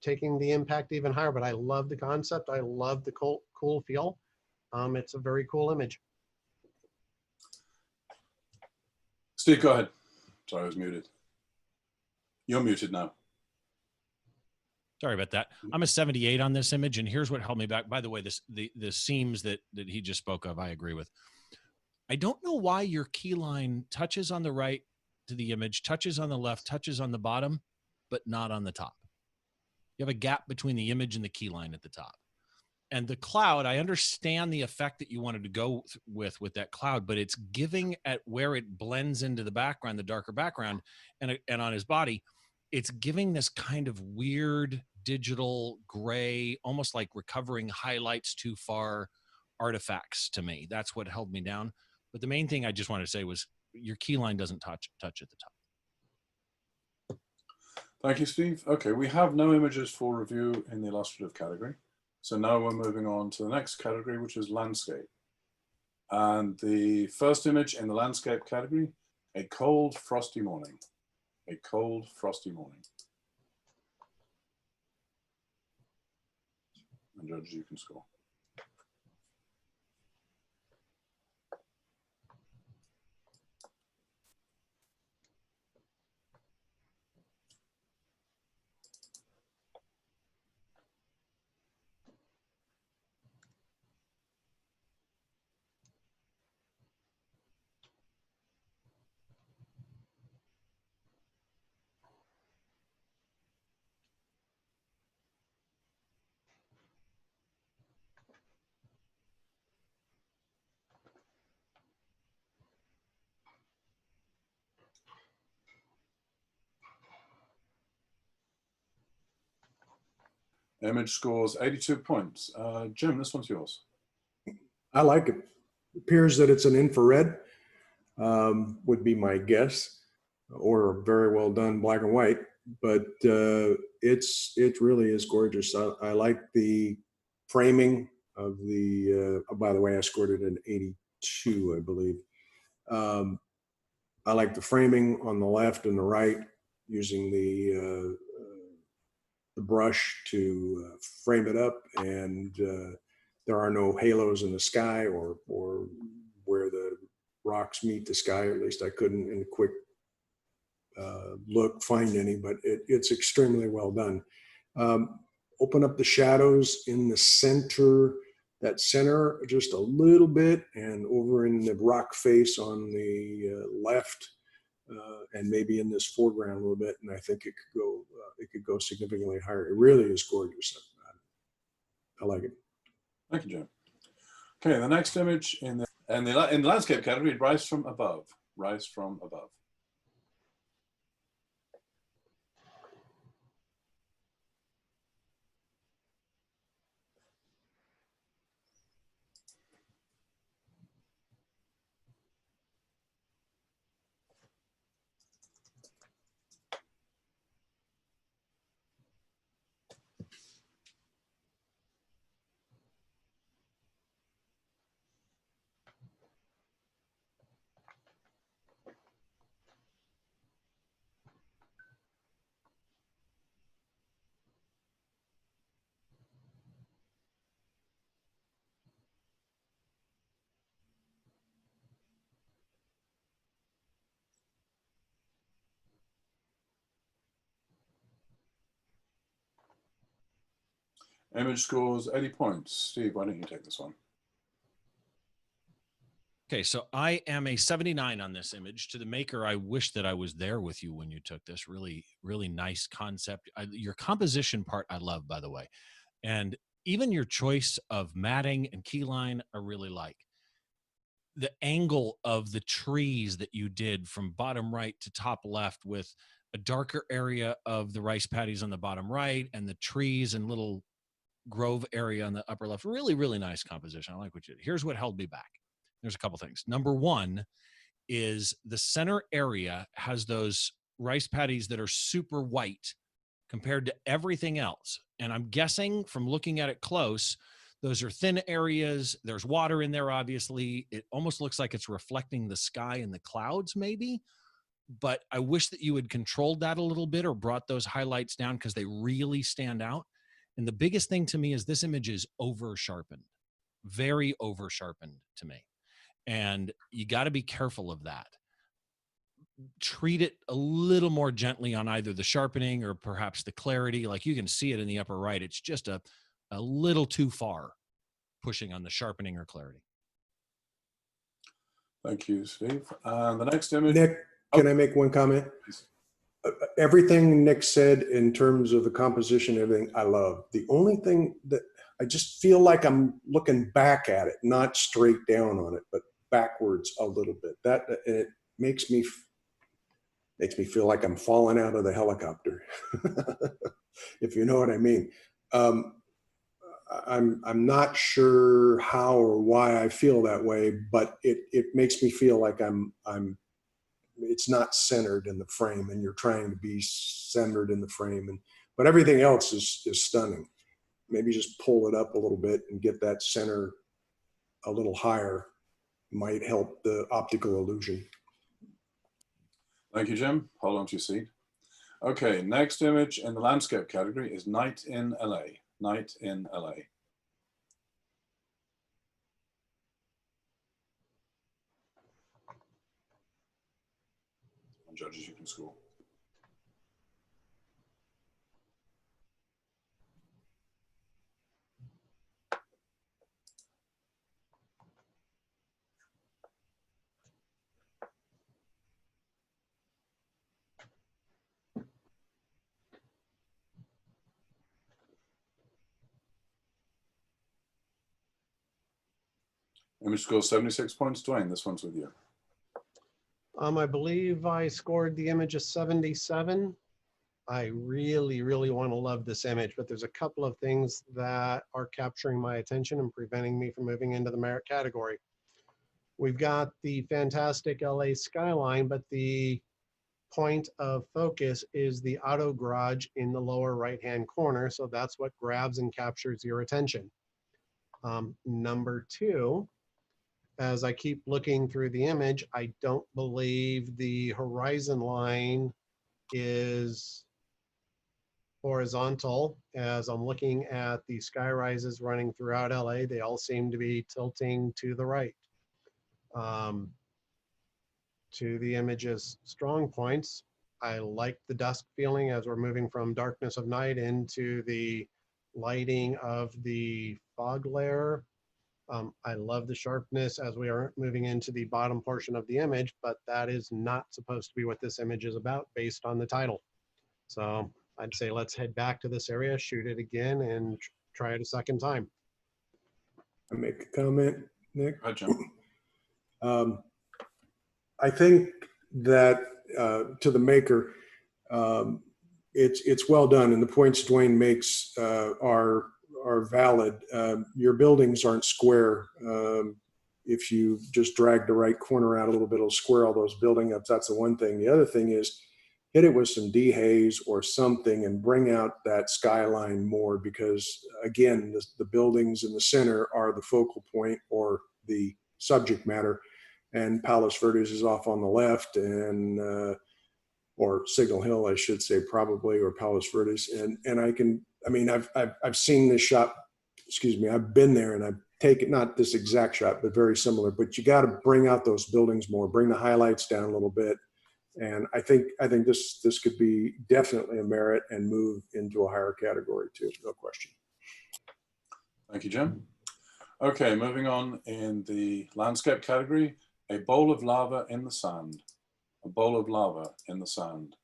taking the impact even higher. But I love the concept. I love the cool feel. It's a very cool image. Steve, go ahead. Sorry, I was muted. You're muted now. Sorry about that. I'm a 78 on this image, and here's what held me back. By the way, the seams that he just spoke of, I agree with. I don't know why your key line touches on the right to the image, touches on the left, touches on the bottom, but not on the top. You have a gap between the image and the key line at the top. And the cloud, I understand the effect that you wanted to go with that cloud, but it's giving at where it blends into the background, the darker background, and on his body, it's giving this kind of weird digital gray, almost like recovering highlights too far artifacts to me. That's what held me down. But the main thing I just wanted to say was your key line doesn't touch at the top. Thank you, Steve. Okay, we have no images for review in the illustrative category. So now we're moving on to the next category, which is landscape. And the first image in the landscape category, a cold, frosty morning. A cold, frosty morning. And judges, you can score. Image scores 82 points. Jim, this one's yours. I like it. It appears that it's an infrared, would be my guess, or very well done black and white, but it really is gorgeous. I like the framing of the, by the way, I scored it an 82, I believe. I like the framing on the left and the right, using the brush to frame it up, and there are no halos in the sky or where the rocks meet the sky. At least I couldn't in a quick look find any, but it's extremely well done. Open up the shadows in the center, that center just a little bit, and over in the rock face on the left, and maybe in this foreground a little bit, and I think it could go significantly higher. It really is gorgeous. I like it. Thank you, Jim. Okay, the next image in the landscape category, Rise from Above. Rise from Above. Image scores 80 points. Steve, why don't you take this one? Okay, so I am a 79 on this image. To the maker, I wish that I was there with you when you took this. Really, really nice concept. Your composition part, I love, by the way. And even your choice of matting and keyline, I really like. The angle of the trees that you did from bottom right to top left, with a darker area of the rice paddies on the bottom right and the trees and little grove area on the upper left. Really, really nice composition. I like what you did. Here's what held me back. There's a couple things. Number one is the center area has those rice paddies that are super white compared to everything else. And I'm guessing from looking at it close, those are thin areas. There's water in there, obviously. It almost looks like it's reflecting the sky and the clouds, maybe. But I wish that you had controlled that a little bit or brought those highlights down, because they really stand out. And the biggest thing to me is this image is over sharpened, very over sharpened to me. And you got to be careful of that. Treat it a little more gently on either the sharpening or perhaps the clarity. Like you can see it in the upper right. It's just a little too far pushing on the sharpening or clarity. Thank you, Steve. The next image. Nick, can I make one comment? Everything Nick said in terms of the composition, everything I love. The only thing that I just feel like I'm looking back at it, not straight down on it, but backwards a little bit. That it makes me feel like I'm falling out of the helicopter, if you know what I mean. I'm not sure how or why I feel that way, but it makes me feel like it's not centered in the frame, and you're trying to be centered in the frame, but everything else is stunning. maybe just pull it up a little bit and get that center a little higher might help the optical illusion. Thank you, Jim. Hold on to your seat. Okay, next image in the landscape category is Night in LA. Night in LA. Judges, you can score. Image score 76 points. Dwayne, this one's with you. I believe I scored the image a 77. I really, really want to love this image, but there's a couple of things that are capturing my attention and preventing me from moving into the merit category. We've got the fantastic LA skyline, but the point of focus is the auto garage in the lower right-hand corner. So that's what grabs and captures your attention. Number two, as I keep looking through the image, I don't believe the horizon line is horizontal. As I'm looking at the sky rises running throughout LA, they all seem to be tilting to the right. To the image's strong points, I like the dusk feeling as we're moving from darkness of night into the lighting of the fog layer. I love the sharpness as we are moving into the bottom portion of the image, but that is not supposed to be what this image is about based on the title. So I'd say let's head back to this area, shoot it again, and try it a second time. I make a comment, Nick. Hi, Jim. I think that to the maker, it's well done, and the points Dwayne makes are valid. Your buildings aren't square. If you just drag the right corner out a little bit, it'll square all those building ups. That's the one thing. The other thing is hit it with some dehaze or something and bring out that skyline more, because again, the buildings in the center are the focal point or the subject matter, and Palos Verdes is off on the left, and or Signal Hill, I should say, probably, or Palos Verdes. And I've seen this shot, excuse me, I've been there, and I've taken, not this exact shot, but very similar, but you got to bring out those buildings more, bring the highlights down a little bit. And I think this could be definitely a merit and move into a higher category too, no question. Thank you, Jim. Okay, moving on in the landscape category, a bowl of lava in the sand. A bowl of lava in the sand.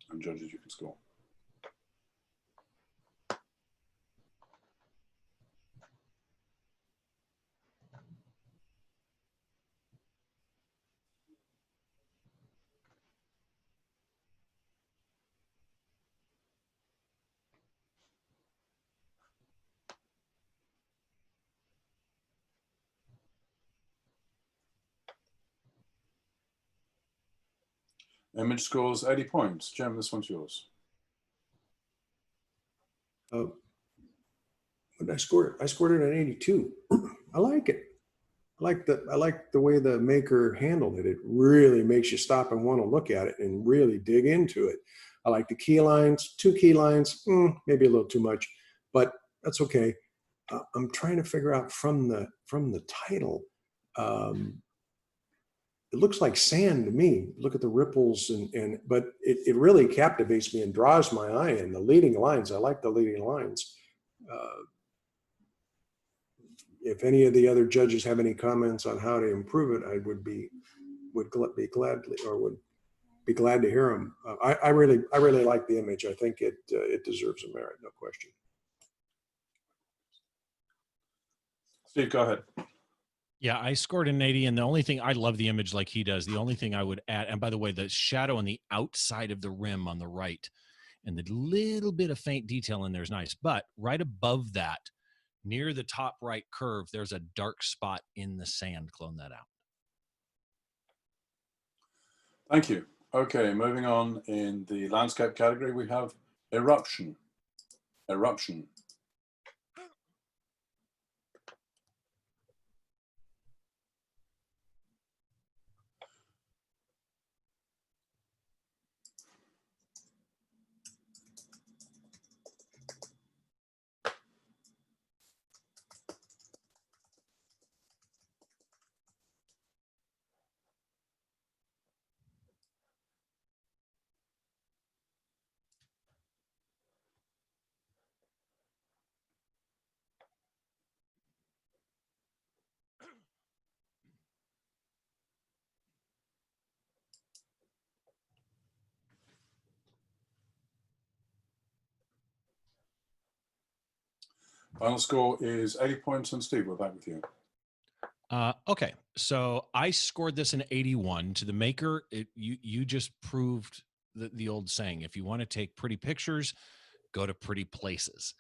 And judges, you can score. Image scores 80 points. Jim, this one's yours. What did I score it? I scored it at 82. I like it. I like the way the maker handled it. It really makes you stop and want to look at it and really dig into it. I like the key lines, 2 key lines, maybe a little too much, but that's okay. I'm trying to figure out from the title. It looks like sand to me. Look at the ripples, but it really captivates me and draws my eye in. The leading lines, I like the leading lines. If any of the other judges have any comments on how to improve it, I would be glad to hear them. I really like the image. I think it deserves a merit, no question. Steve, go ahead. Yeah, I scored an 80, and the only thing, I love the image like he does. The only thing I would add, and by the way, the shadow on the outside of the rim on the right and the little bit of faint detail in there is nice. But right above that, near the top right curve, there's a dark spot in the sand. Clone that out. Thank you. Okay, moving on in the landscape category, we have eruption. Eruption. Final score is 80 points, and Steve, we're back with you. Okay, so I scored this an 81. To the maker, you just proved the old saying: if you want to take pretty pictures, go to pretty places.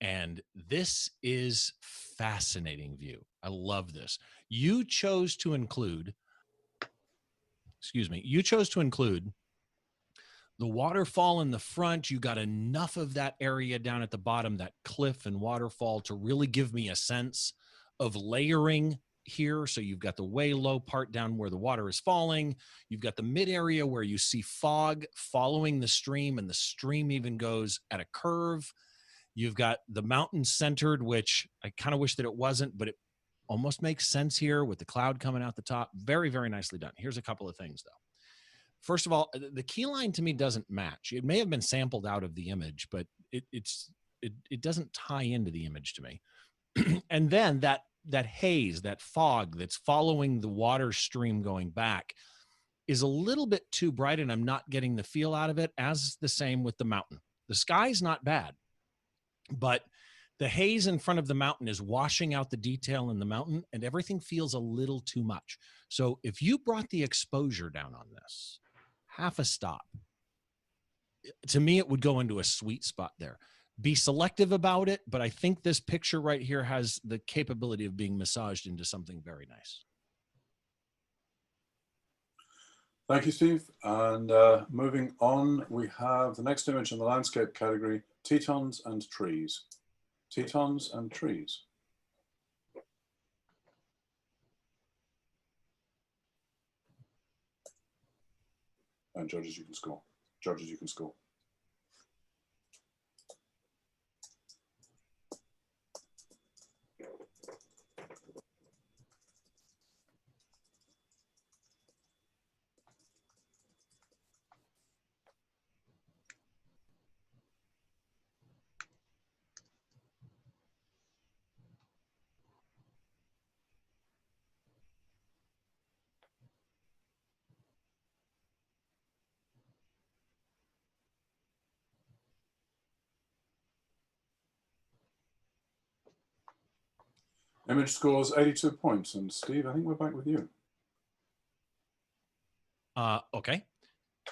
And this is fascinating view. I love this. You chose to include, excuse me, you chose to include the waterfall in the front. You got enough of that area down at the bottom, that cliff and waterfall, to really give me a sense of layering here. So you've got the way low part down where the water is falling. You've got the mid area where you see fog following the stream, and the stream even goes at a curve. You've got the mountain centered, which I kind of wish that it wasn't, but it almost makes sense here with the cloud coming out the top. Very, very nicely done. Here's a couple of things, though. First of all, the key line to me doesn't match. It may have been sampled out of the image, but it doesn't tie into the image to me. And then that haze, that fog that's following the water stream going back is a little bit too bright, and I'm not getting the feel out of it, as the same with the mountain. The sky's not bad, but the haze in front of the mountain is washing out the detail in the mountain, and everything feels a little too much. So if you brought the exposure down on this half a stop, to me, it would go into a sweet spot there. Be selective about it, but I think this picture right here has the capability of being massaged into something very nice. Thank you, Steve. And moving on, we have the next image in the landscape category, Tetons and trees. Tetons and trees. And judges, you can score. Judges, you can score. Image scores 82 points. And Steve, I think we're back with you. Okay.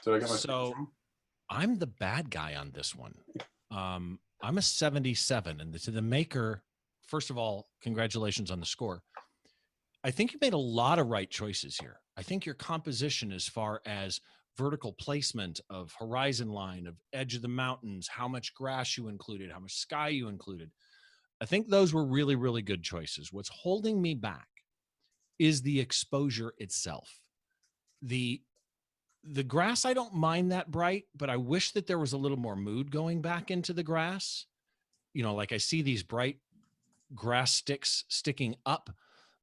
Did I get my figures wrong? I'm the bad guy on this one. I'm a 77, and to the maker, first of all, congratulations on the score. I think you made a lot of right choices here. I think your composition, as far as vertical placement of horizon line, of edge of the mountains, how much grass you included, how much sky you included, I think those were really, really good choices. What's holding me back is the exposure itself. The grass, I don't mind that bright, but I wish that there was a little more mood going back into the grass. You know, like I see these bright grass sticks sticking up,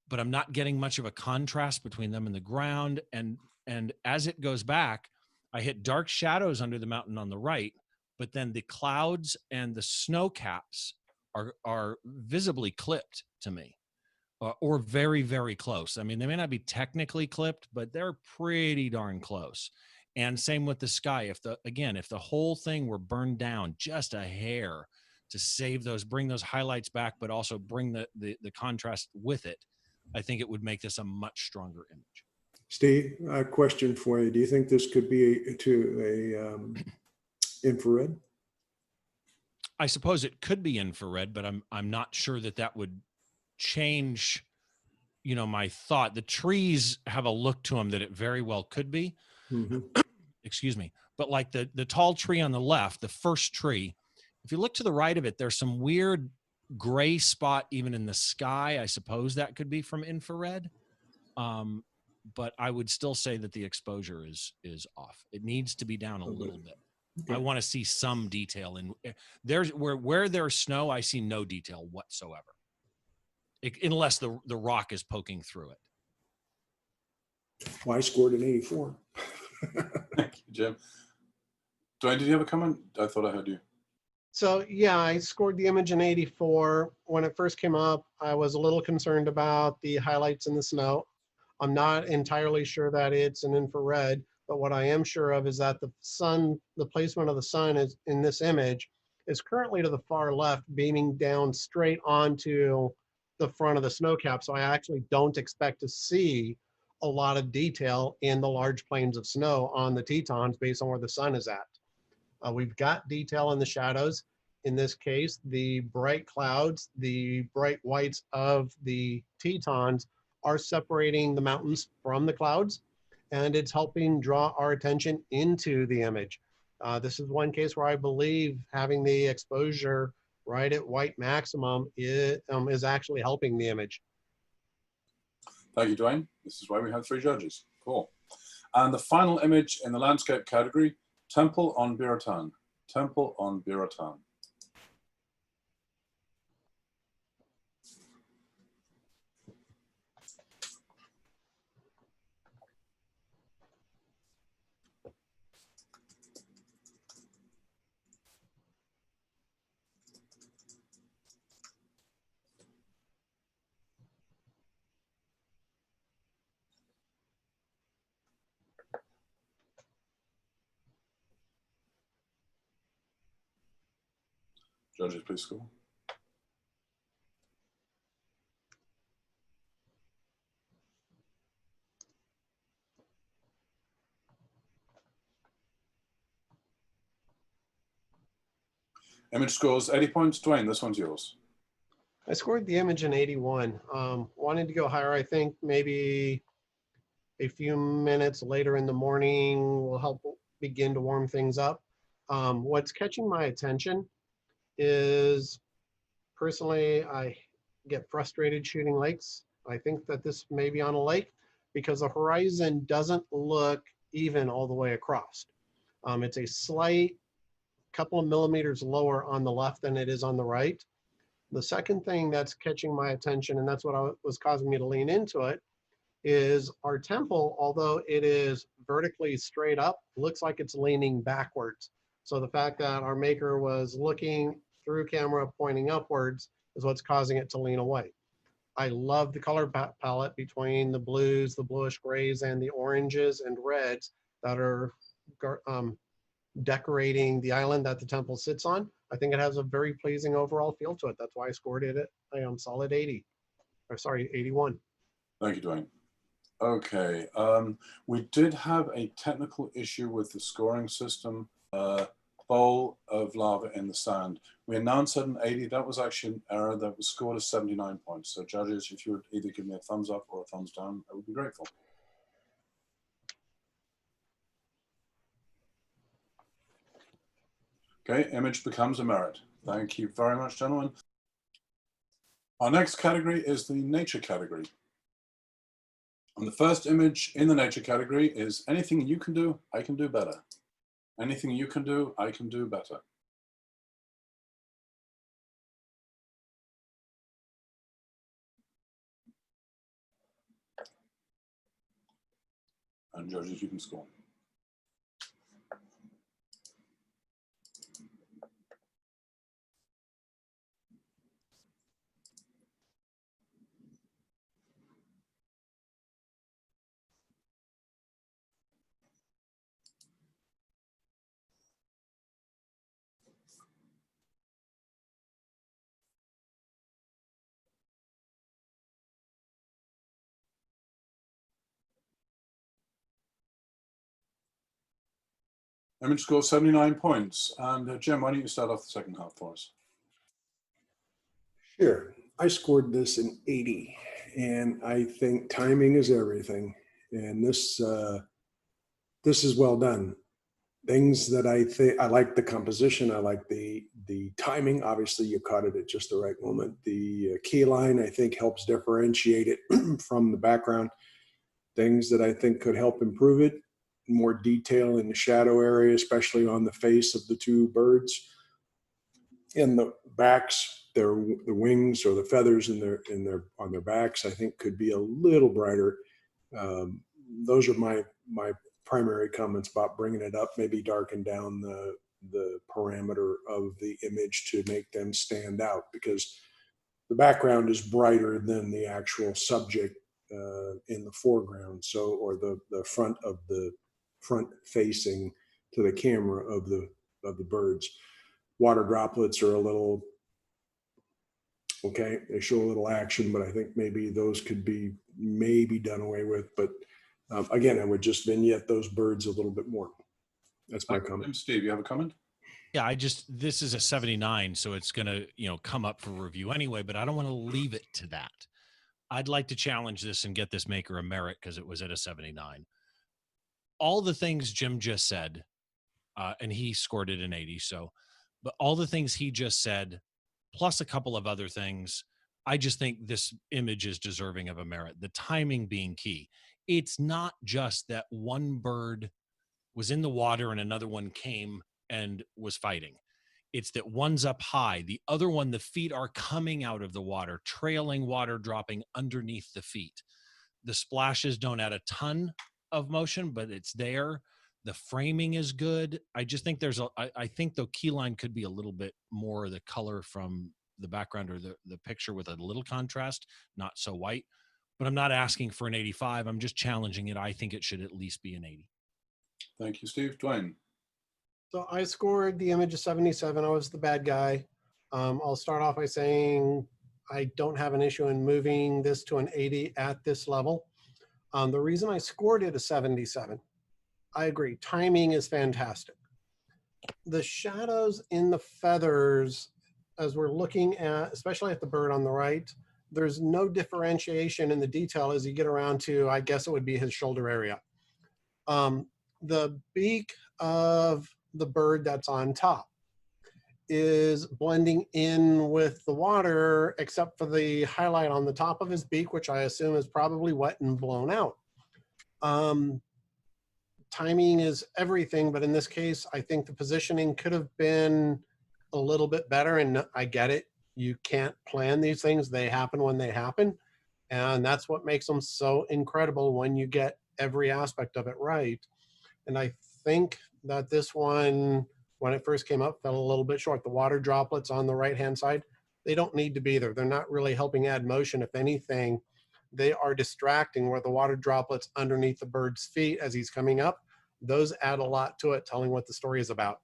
but I'm not getting much of a contrast between them and the ground. And as it goes back, I hit dark shadows under the mountain on the right, but then the clouds and the snow caps are visibly clipped to me, or very, very close. I mean, they may not be technically clipped, but they're pretty darn close. And same with the sky. If the whole thing were burned down just a hair to save those, bring those highlights back, but also bring the contrast with it, I think it would make this a much stronger image. Steve, a question for you. Do you think this could be infrared? I suppose it could be infrared, but I'm not sure that would change, my thought. The trees have a look to them that it very well could be, Mhm. Excuse me. But like the tall tree on the left, the first tree, if you look to the right of it, there's some weird gray spot even in the sky. I suppose that could be from infrared. But I would still say that the exposure is off. It needs to be down a little bit. I want to see some detail in there's where there's snow. I see no detail whatsoever, unless the rock is poking through it. Well, I scored an 84. Thank you, Jim. Dwayne, did you have a comment? I thought I heard you. So yeah, I scored the image in 84. When it first came up, I was a little concerned about the highlights in the snow. I'm not entirely sure that it's an infrared, but what I am sure of is that the sun, the placement of the sun is in this image is currently to the far left, beaming down straight onto the front of the snow cap. So I actually don't expect to see a lot of detail in the large plains of snow on the Tetons based on where the sun is at. We've got detail in the shadows. In this case, the bright clouds, the bright whites of the Tetons are separating the mountains from the clouds, and it's helping draw our attention into the image. This is one case where I believe having the exposure right at white maximum is actually helping the image. Thank you, Dwayne. This is why we have 3 judges. Cool. And the final image in the landscape category, Temple on Biratan. Temple on Biratan. Judges, please score. Image scores 80 points. Dwayne, this one's yours. I scored the image in 81. Wanted to go higher. I think maybe a few minutes later in the morning will help begin to warm things up. What's catching my attention is, personally, I get frustrated shooting lakes. I think that this may be on a lake because the horizon doesn't look even all the way across. It's a slight couple of millimeters lower on the left than it is on the right. The second thing that's catching my attention, and that's what was causing me to lean into it, is our temple, although it is vertically straight up, looks like it's leaning backwards. So the fact that our maker was looking through camera pointing upwards is what's causing it to lean away. I love the color palette between the blues, the bluish grays, and the oranges and reds that are decorating the island that the temple sits on. I think it has a very pleasing overall feel to it. That's why I scored it at solid 80, or sorry, 81. Thank you, Dwayne. Okay, we did have a technical issue with the scoring system. Bowl of lava in the sand. We announced at an 80. That was actually an error. That was scored as 79 points. So judges, if you would either give me a thumbs up or a thumbs down, I would be grateful. Okay, image becomes a merit. Thank you very much, gentlemen. Our next category is the nature category. And the first image in the nature category is anything you can do, I can do better. Anything you can do, I can do better. And judges, you can score. Image score 79 points. And Jim, why don't you start off the second half for us? Sure. I scored this in 80, and I think timing is everything. And this this is well done. Things that I think, I like the composition. I like the timing. Obviously you caught it at just the right moment. The key line, I think, helps differentiate it from the background. Things that I think could help improve it: more detail in the shadow area, especially on the face of the two birds. In the backs, the wings or the feathers on their backs, I think could be a little brighter. Those are my primary comments about bringing it up, maybe darken down the parameter of the image to make them stand out, because the background is brighter than the actual subject in the foreground. So, or the front facing to the camera of the birds. Water droplets are a little, okay, they show a little action, but I think maybe those could be maybe done away with. But again, I would just vignette those birds a little bit more. That's my comment. Steve, you have a comment? Yeah, this is a 79, so it's going to, come up for review anyway, but I don't want to leave it to that. I'd like to challenge this and get this maker a merit because it was at a 79. All the things Jim just said, and he scored it an 80. So, but all the things he just said, plus a couple of other things, I just think this image is deserving of a merit. The timing being key. It's not just that one bird was in the water and another one came and was fighting. It's that one's up high. The other one, the feet are coming out of the water, trailing water dropping underneath the feet. The splashes don't add a ton of motion, but it's there. The framing is good. I just think I think the key line could be a little bit more the color from the background or the picture with a little contrast, not so white. But I'm not asking for an 85. I'm just challenging it. I think it should at least be an 80. Thank you, Steve. Dwayne. So I scored the image a 77. I was the bad guy. I'll start off by saying I don't have an issue in moving this to an 80 at this level. The reason I scored it a 77, I agree, timing is fantastic. The shadows in the feathers, as we're looking at, especially at the bird on the right, there's no differentiation in the detail as you get around to, I guess it would be his shoulder area. The beak of the bird that's on top is blending in with the water, except for the highlight on the top of his beak, which I assume is probably wet and blown out. Timing is everything, but in this case, I think the positioning could have been a little bit better, and I get it. You can't plan these things. They happen when they happen, and that's what makes them so incredible when you get every aspect of it right. And I think that this one, when it first came up, fell a little bit short. The water droplets on the right-hand side, they don't need to be there. They're not really helping add motion. If anything, they are distracting, where the water droplets underneath the bird's feet as he's coming up, those add a lot to it, telling what the story is about.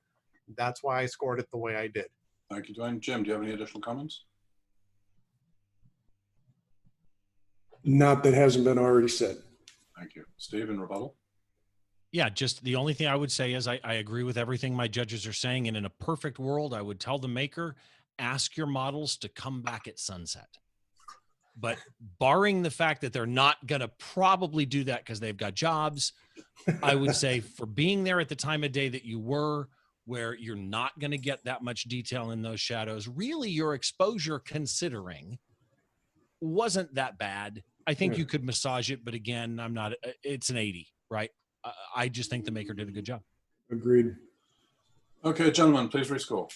That's why I scored it the way I did. Thank you, Dwayne. Jim, do you have any additional comments? Not that hasn't been already said. Thank you. Steve, in rebuttal? Yeah, just the only thing I would say is I agree with everything my judges are saying. And in a perfect world, I would tell the maker, ask your models to come back at sunset. But barring the fact that they're not going to probably do that because they've got jobs, I would say for being there at the time of day that you were, where you're not going to get that much detail in those shadows, really your exposure considering wasn't that bad. I think you could massage it, but again, it's an 80, right? I just think the maker did a good job. Agreed. Okay, gentlemen, please rescore.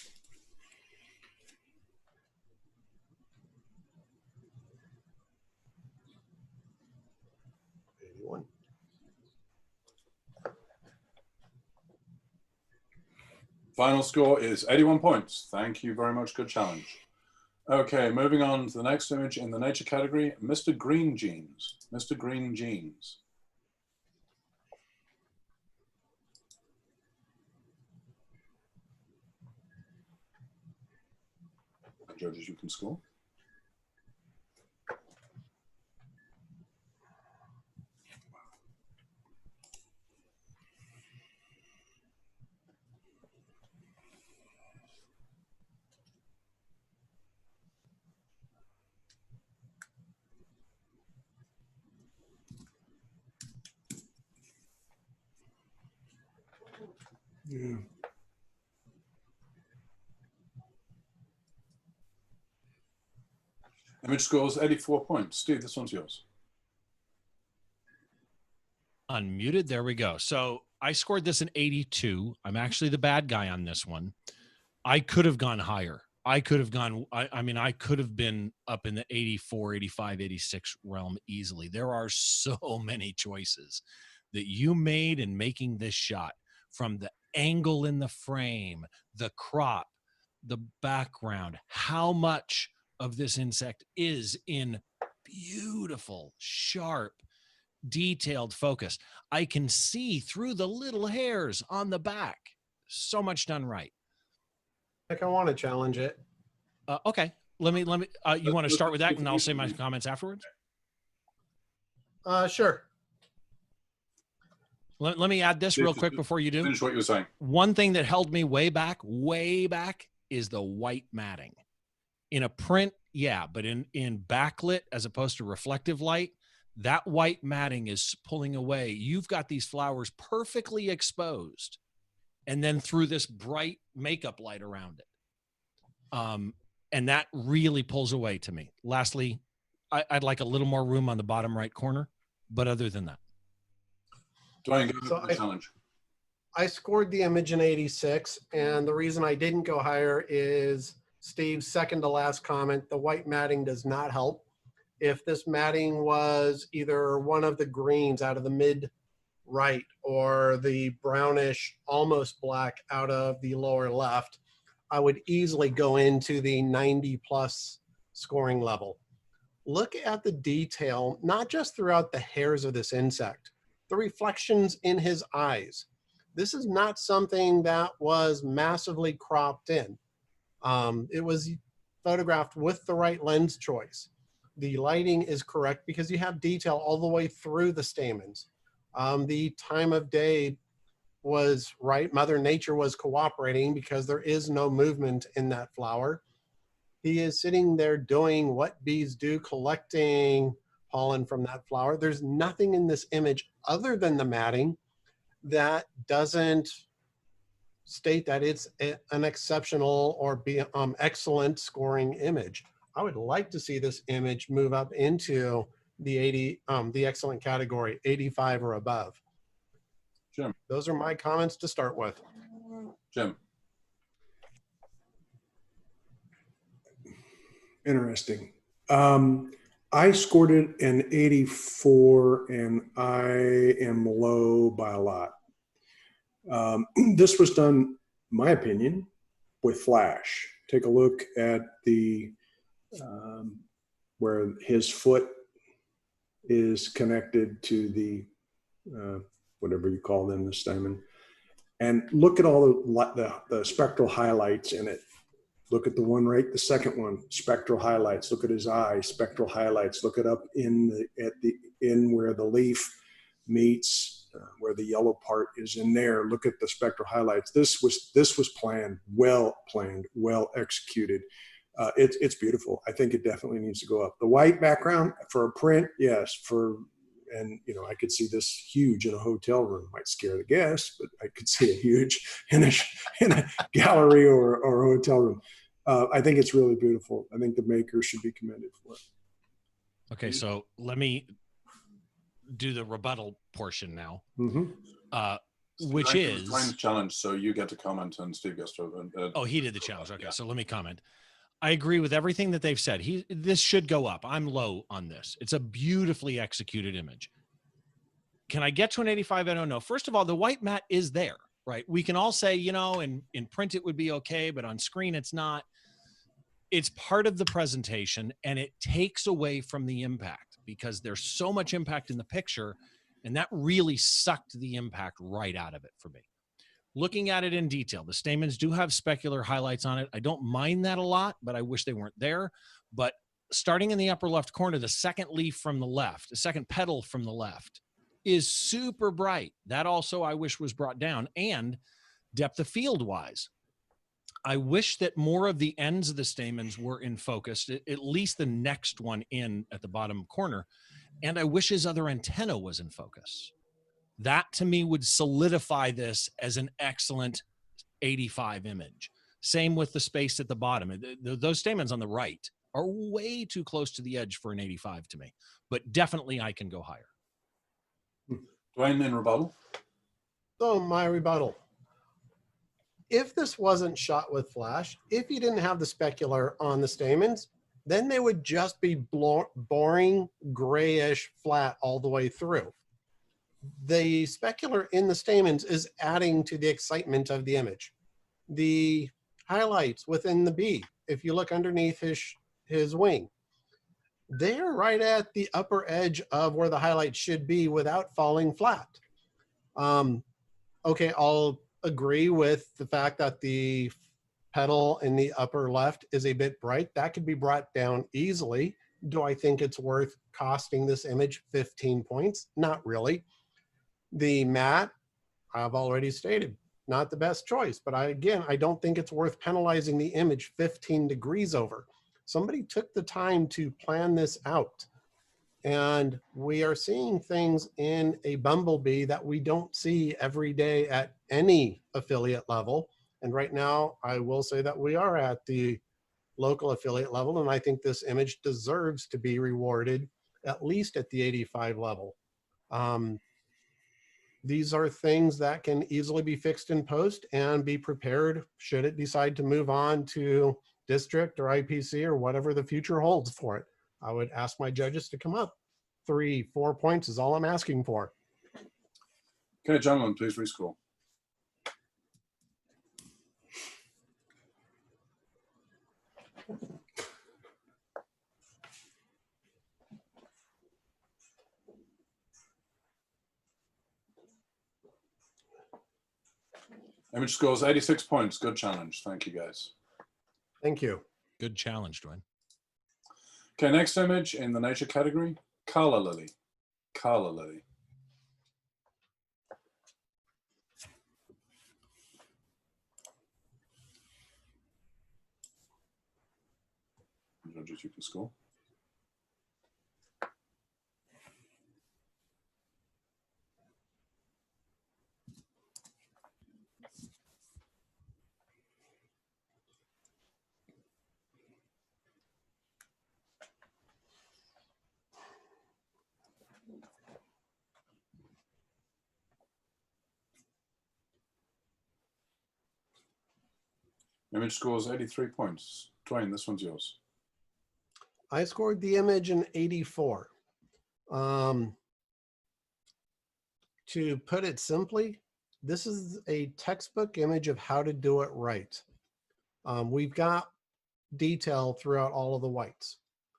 Final score is 81 points. Thank you very much. Good challenge. Okay, moving on to the next image in the nature category, Mr. Green Jeans. Mr. Green Jeans. Judges, you can score. Yeah. Image scores 84 points. Steve, this one's yours. Unmuted. There we go. So I scored this an 82. I'm actually the bad guy on this one. I could have gone higher. I could have gone, I mean, I could have been up in the 84, 85, 86 realm easily. There are so many choices that you made in making this shot, from the angle in the frame, the crop, the background, how much of this insect is in beautiful, sharp, detailed focus. I can see through the little hairs on the back. So much done right. Like, I want to challenge it. Okay. Let me, you want to start with that and I'll say my comments afterwards? Sure. Let me add this real quick before you do. Finish what you were saying. One thing that held me way back, is the white matting. In a print, yeah, but in backlit as opposed to reflective light, that white matting is pulling away. You've got these flowers perfectly exposed, and then through this bright makeup light around it. And that really pulls away to me. Lastly, I'd like a little more room on the bottom right corner, but other than that. Dwayne, go ahead with the challenge. I scored the image in 86, and the reason I didn't go higher is Steve's second to last comment. The white matting does not help. If this matting was either one of the greens out of the mid right or the brownish, almost black out of the lower left, I would easily go into the 90 plus scoring level. Look at the detail, not just throughout the hairs of this insect, the reflections in his eyes. This is not something that was massively cropped in. It was photographed with the right lens choice. The lighting is correct because you have detail all the way through the stamens. The time of day was right. Mother Nature was cooperating because there is no movement in that flower. He is sitting there doing what bees do, collecting pollen from that flower. There's nothing in this image other than the matting that doesn't state that it's an exceptional or excellent scoring image. I would like to see this image move up into the the excellent category, 85 or above. Jim. Those are my comments to start with. Jim. Interesting. I scored it an 84, and I am low by a lot. This was done, in my opinion, with flash. Take a look at the where his foot is connected to the whatever you call them, the stamen, and look at all the spectral highlights in it. Look at the one right, the second one, spectral highlights. Look at his eye, spectral highlights. Look it up in where the leaf meets, where the yellow part is in there. Look at the spectral highlights. This was planned, well executed. It's beautiful. I think it definitely needs to go up. The white background for a print, yes. And you know, I could see this huge in a hotel room. Might scare the guests, but I could see it huge in a gallery or a hotel room. I think it's really beautiful. I think the maker should be commended for it. Okay, so let me do the rebuttal portion now, which is Dwayne's challenge. So you get to comment and Steve gets to. Oh, he did the challenge. Okay, yeah. So let me comment. I agree with everything that they've said. This should go up. I'm low on this. It's a beautifully executed image. Can I get to an 85? I don't know. First of all, the white matte is there, right? We can all say, you know, in print it would be okay, but on screen it's not. It's part of the presentation, and it takes away from the impact because there's so much impact in the picture, and that really sucked the impact right out of it for me. Looking at it in detail, the stamens do have specular highlights on it. I don't mind that a lot, but I wish they weren't there. But starting in the upper left corner, the second leaf from the left, the second petal from the left is super bright. That also I wish was brought down, and depth of field wise. I wish that more of the ends of the stamens were in focus, at least the next one in at the bottom corner. And I wish his other antenna was in focus. That to me would solidify this as an excellent 85 image. Same with the space at the bottom. Those stamens on the right are way too close to the edge for an 85 to me, but definitely I can go higher. Dwayne, in rebuttal. So my rebuttal. If this wasn't shot with flash, if you didn't have the specular on the stamens, then they would just be boring, grayish, flat all the way through. The specular in the stamens is adding to the excitement of the image. The highlights within the bee, if you look underneath his wing, they're right at the upper edge of where the highlight should be without falling flat. Okay, I'll agree with the fact that the petal in the upper left is a bit bright. That could be brought down easily. Do I think it's worth costing this image 15 points? Not really. The matte, I've already stated, not the best choice, but I don't think it's worth penalizing the image 15 degrees over. Somebody took the time to plan this out. And we are seeing things in a Bumblebee that we don't see every day at any affiliate level. And right now, I will say that we are at the local affiliate level, and I think this image deserves to be rewarded at least at the 85 level. These are things that can easily be fixed in post and be prepared should it decide to move on to district or IPC or whatever the future holds for it. I would ask my judges to come up. 3-4 points is all I'm asking for. Okay, gentlemen, please rescore. Image scores 86 points. Good challenge. Thank you, guys. Thank you. Good challenge, Dwayne. Okay, next image in the nature category, Calla lily. Calla lily. Judges, you can score. Image scores 83 points. Dwayne, this one's yours. I scored the image an 84. To put it simply, this is a textbook image of how to do it right. We've got detail throughout all of the whites.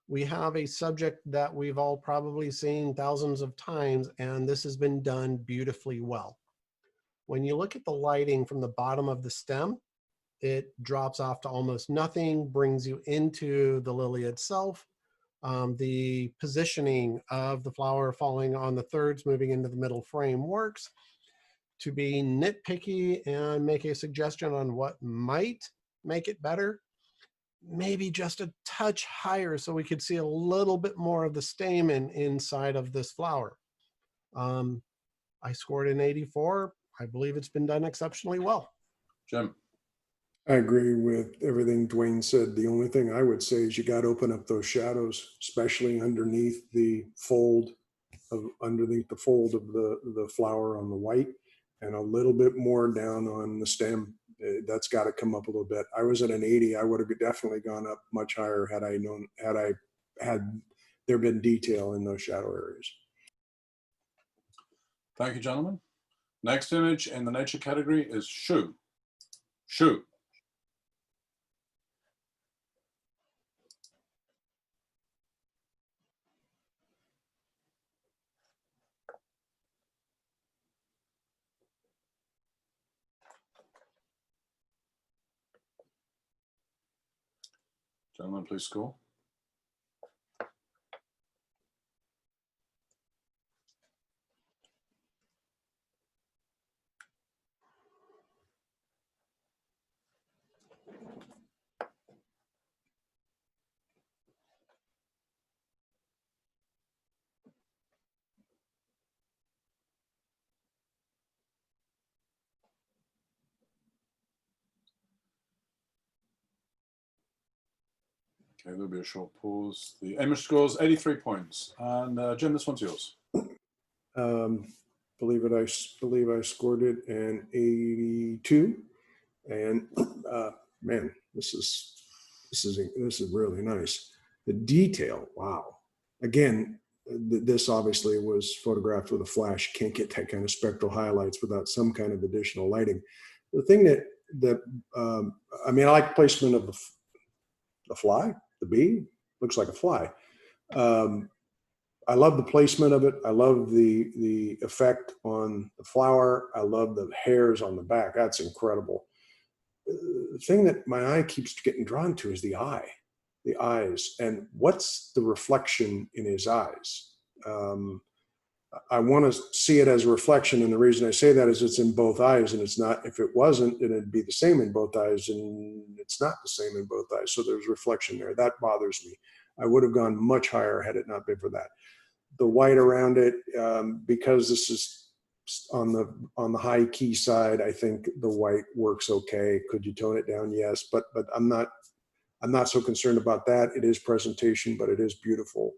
We have a subject that we've all probably seen thousands of times, and this has been done beautifully well. When you look at the lighting from the bottom of the stem, it drops off to almost nothing, brings you into the lily itself. The positioning of the flower falling on the thirds, moving into the middle frame works. To be nitpicky and make a suggestion on what might make it better, maybe just a touch higher so we could see a little bit more of the stamen inside of this flower. I scored an 84. I believe it's been done exceptionally well. Jim. I agree with everything Dwayne said. The only thing I would say is you got to open up those shadows, especially underneath the fold of the flower on the white, and a little bit more down on the stem. That's got to come up a little bit. I was at an 80. I would have definitely gone up much higher had there been detail in those shadow areas. Thank you, gentlemen. Next image in the nature category is shoe. Shoe. Gentlemen, please score. Okay, there'll be a short pause. The image scores 83 points. And Jim, this one's yours. Believe I scored it an 82. And man, this is really nice. The detail, wow. Again, this obviously was photographed with a flash. Can't get that kind of spectral highlights without some kind of additional lighting. The thing I mean, I like placement of the fly, the bee, looks like a fly. I love the placement of it. I love the effect on the flower. I love the hairs on the back. That's incredible. The thing that my eye keeps getting drawn to is the eyes, and what's the reflection in his eyes. I want to see it as a reflection, and the reason I say that is it's in both eyes, and it's not. If it wasn't, then it'd be the same in both eyes, and it's not the same in both eyes. So there's reflection there. That bothers me. I would have gone much higher had it not been for that. The white around it, because this is on the high key side, I think the white works okay. Could you tone it down? Yes, but I'm not so concerned about that. It is presentation, but it is beautiful.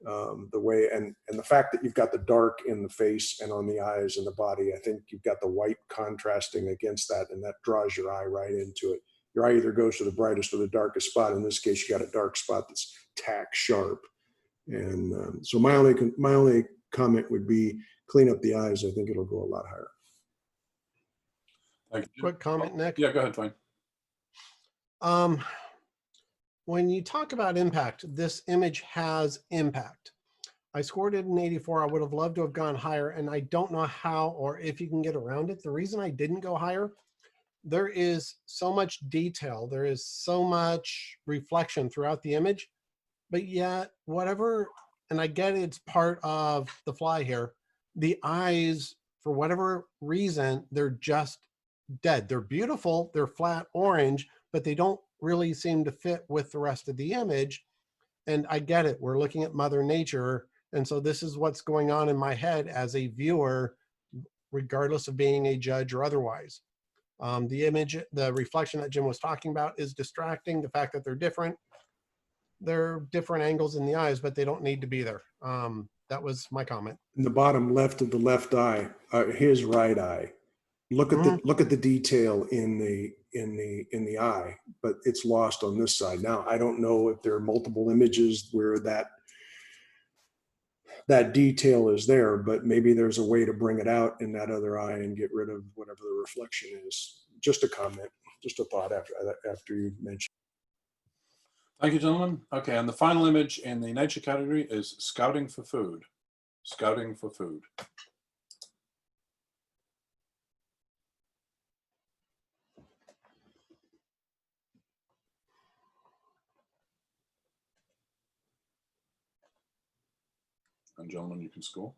The way and the fact that you've got the dark in the face and on the eyes and the body, I think you've got the white contrasting against that, and that draws your eye right into it. Your eye either goes to the brightest or the darkest spot. In this case, you got a dark spot that's tack sharp. And so my only comment would be clean up the eyes. I think it'll go a lot higher. Thank you. Quick comment, Nick. Yeah, go ahead, Dwayne. When you talk about impact, this image has impact. I scored it an 84. I would have loved to have gone higher, and I don't know how or if you can get around it. The reason I didn't go higher, there is so much detail. There is so much reflection throughout the image, but yet whatever, and I get it's part of the fly here, the eyes, for whatever reason, they're just dead. They're beautiful. They're flat orange, but they don't really seem to fit with the rest of the image. And I get it. We're looking at Mother Nature. And so this is what's going on in my head as a viewer, regardless of being a judge or otherwise. The image, the reflection that Jim was talking about is distracting. The fact that they're different angles in the eyes, but they don't need to be there. That was my comment. In the bottom left of the left eye, his right eye. Look at the detail in the eye, but it's lost on this side. Now, I don't know if there are multiple images where that detail is there, but maybe there's a way to bring it out in that other eye and get rid of whatever the reflection is. Just a comment, just a thought after you mentioned. Thank you, gentlemen. Okay, and the final image in the nature category is scouting for food. Scouting for food. And gentlemen, you can score.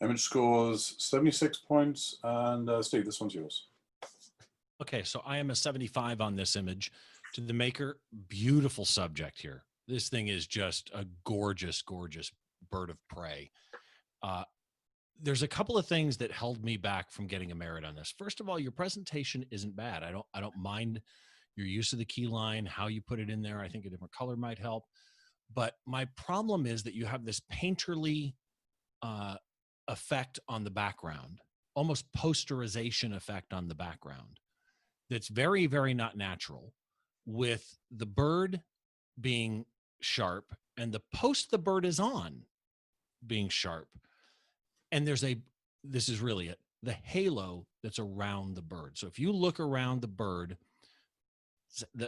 Image scores 76 points. And Steve, this one's yours. Okay, so I am a 75 on this image. To the maker, beautiful subject here. This thing is just a gorgeous, gorgeous bird of prey. There's a couple of things that held me back from getting a merit on this. First of all, your presentation isn't bad. I don't mind your use of the key line, how you put it in there. I think a different color might help. But my problem is that you have this painterly effect on the background, almost posterization effect on the background. That's very, very not natural, with the bird being sharp and the post the bird is on being sharp. And this is really it, the halo that's around the bird. So if you look around the bird,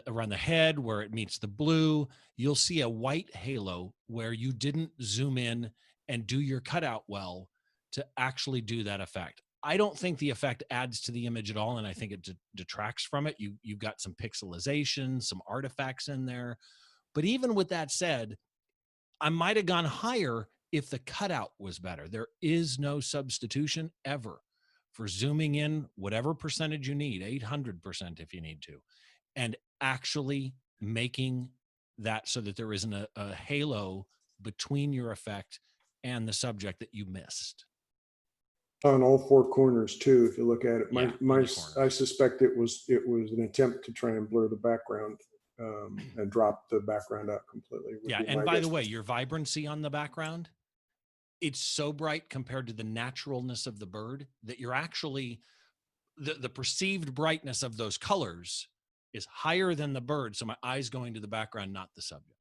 around the head where it meets the blue, you'll see a white halo where you didn't zoom in and do your cutout well to actually do that effect. I don't think the effect adds to the image at all, and I think it detracts from it. You've got some pixelization, some artifacts in there. But even with that said, I might have gone higher if the cutout was better. There is no substitution ever for zooming in whatever percentage you need, 800% if you need to, and actually making that so that there isn't a halo between your effect and the subject that you missed. On all four corners too, if you look at it. Yeah, on the corners. I suspect it was an attempt to try and blur the background and drop the background out completely. Yeah, and by the way, your vibrancy on the background, it's so bright compared to the naturalness of the bird that you're actually, the perceived brightness of those colors is higher than the bird. So my eye's going to the background, not the subject.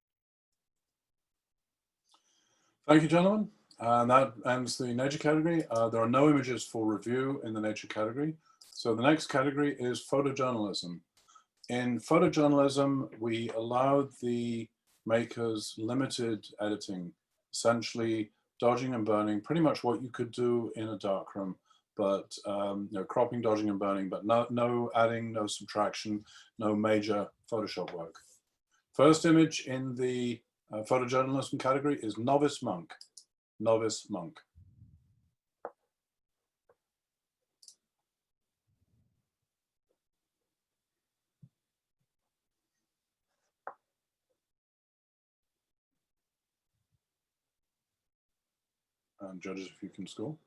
Thank you, gentlemen. And that ends the nature category. There are no images for review in the nature category. So the next category is photojournalism. In photojournalism, we allowed the makers limited editing, essentially dodging and burning, pretty much what you could do in a darkroom, but cropping, dodging, and burning, but no adding, no subtraction, no major Photoshop work. First image in the photojournalism category is Novice Monk. Novice Monk. And judges, if you can score.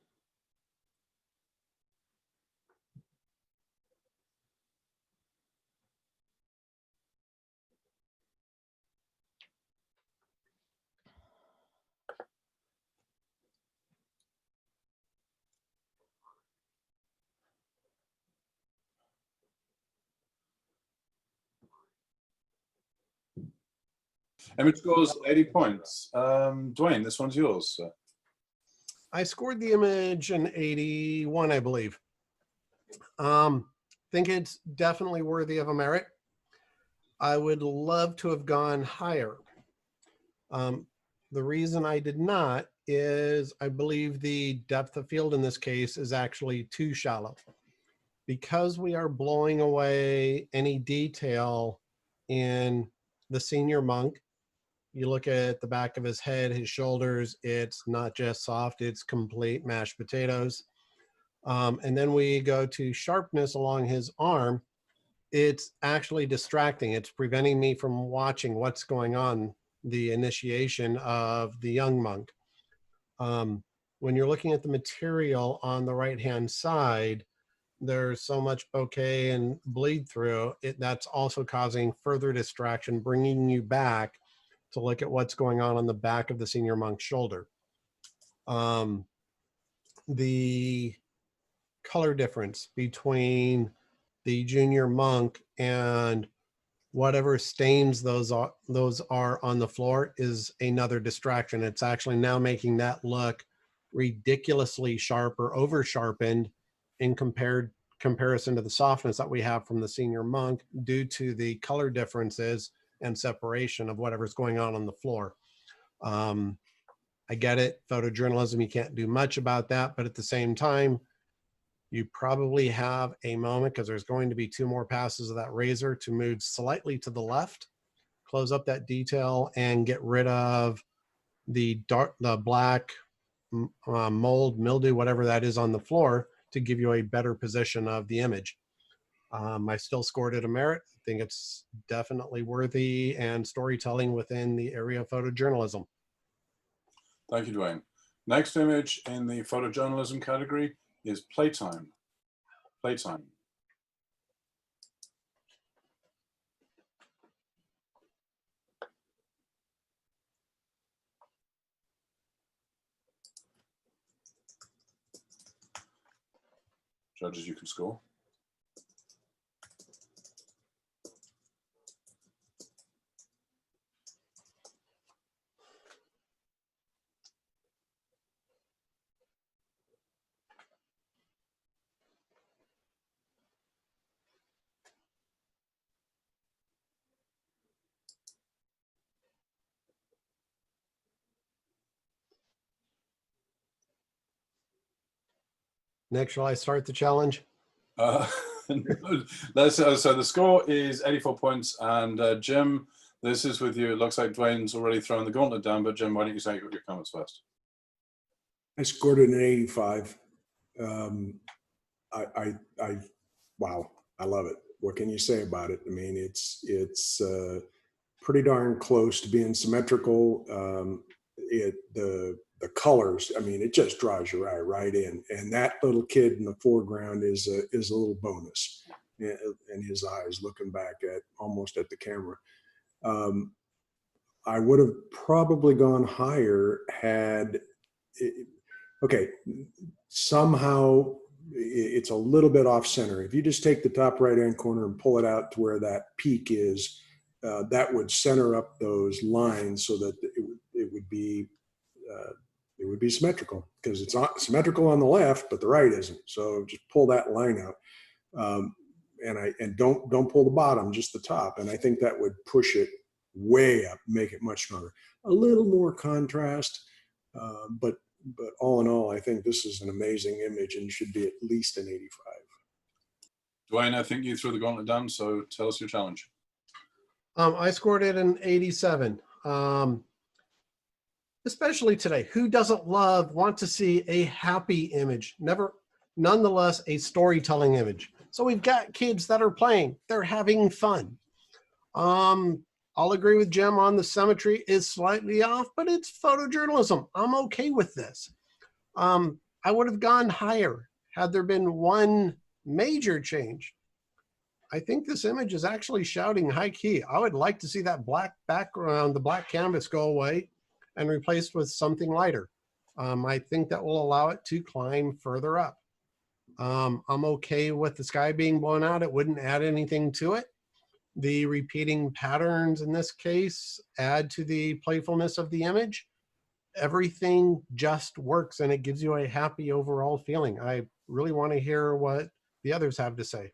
Image scores 80 points. Dwayne, this one's yours, sir. I scored the image an 81, I believe. Think it's definitely worthy of a merit. I would love to have gone higher. The reason I did not is I believe the depth of field in this case is actually too shallow. Because we are blowing away any detail in the senior monk, you look at the back of his head, his shoulders, it's not just soft, it's complete mashed potatoes. And then we go to sharpness along his arm. It's actually distracting. It's preventing me from watching what's going on, the initiation of the young monk. When you're looking at the material on the right-hand side, there's so much bokeh and bleed through, that's also causing further distraction, bringing you back to look at what's going on the back of the senior monk's shoulder. The color difference between the junior monk and whatever stains those are on the floor is another distraction. It's actually now making that look ridiculously sharp or over sharpened in comparison to the softness that we have from the senior monk due to the color differences and separation of whatever's going on the floor. I get it, photojournalism, you can't do much about that, but at the same time, you probably have a moment, because there's going to be 2 more passes of that razor, to move slightly to the left, close up that detail, and get rid of the black mold, mildew, whatever that is on the floor, to give you a better position of the image. I still scored it a merit. I think it's definitely worthy and storytelling within the area of photojournalism. Thank you, Dwayne. Next image in the photojournalism category is Playtime. Playtime. Judges, you can score. Next, shall I start the challenge? So the score is 84 points, and Jim, this is with you. It looks like Dwayne's already thrown the gauntlet down, but Jim, why don't you say your comments first? I scored it an 85. Wow, I love it. what can you say about it? I mean, it's pretty darn close to being symmetrical. The colors, I mean, it just draws your eye right in. And that little kid in the foreground is a little bonus, and his eyes looking back almost at the camera. I would have probably gone higher had, okay, somehow it's a little bit off center. If you just take the top right-hand corner and pull it out to where that peak is, that would center up those lines so that it would be symmetrical, because it's symmetrical on the left, but the right isn't. So just pull that line out, and don't pull the bottom, just the top. And I think that would push it way up, make it much stronger. A little more contrast, but all in all, I think this is an amazing image and should be at least an 85. Dwayne, I think you threw the gauntlet down, so tell us your challenge. I scored it an 87. Especially today, who doesn't want to see a happy image? Nonetheless, a storytelling image. So we've got kids that are playing, they're having fun. I'll agree with Jim on the symmetry is slightly off, but it's photojournalism. I'm okay with this. I would have gone higher had there been one major change. I think this image is actually shouting high key. I would like to see that black background, the black canvas, go away and replaced with something lighter. I think that will allow it to climb further up. I'm okay with the sky being blown out. It wouldn't add anything to it. The repeating patterns in this case add to the playfulness of the image. Everything just works and it gives you a happy overall feeling. I really want to hear what the others have to say.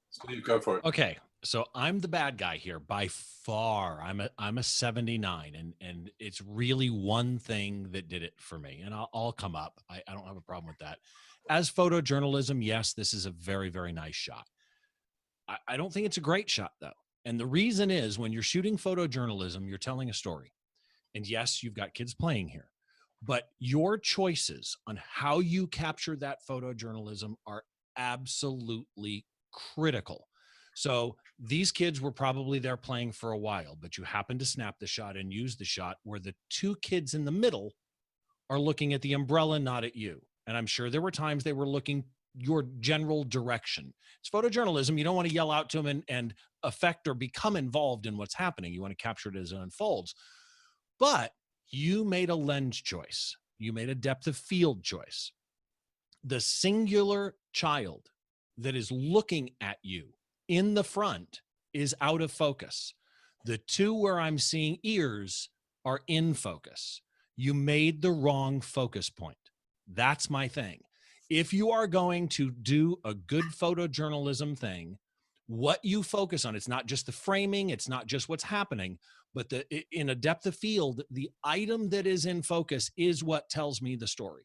Steve, go for it. Okay, so I'm the bad guy here by far. I'm a 79, and it's really one thing that did it for me, and I'll come up. I don't have a problem with that. As photojournalism, yes, this is a very, very nice shot. I don't think it's a great shot, though. And the reason is, when you're shooting photojournalism, you're telling a story. And yes, you've got kids playing here. But your choices on how you capture that photojournalism are absolutely critical. So these kids were probably there playing for a while, but you happen to snap the shot and use the shot where the two kids in the middle are looking at the umbrella, not at you. And I'm sure there were times they were looking your general direction. It's photojournalism. You don't want to yell out to them and affect or become involved in what's happening. You want to capture it as it unfolds. But you made a lens choice. You made a depth of field choice. The singular child that is looking at you in the front is out of focus. The two where I'm seeing ears are in focus. You made the wrong focus point. That's my thing. If you are going to do a good photojournalism thing, what you focus on, it's not just the framing, it's not just what's happening, but in a depth of field, the item that is in focus is what tells me the story.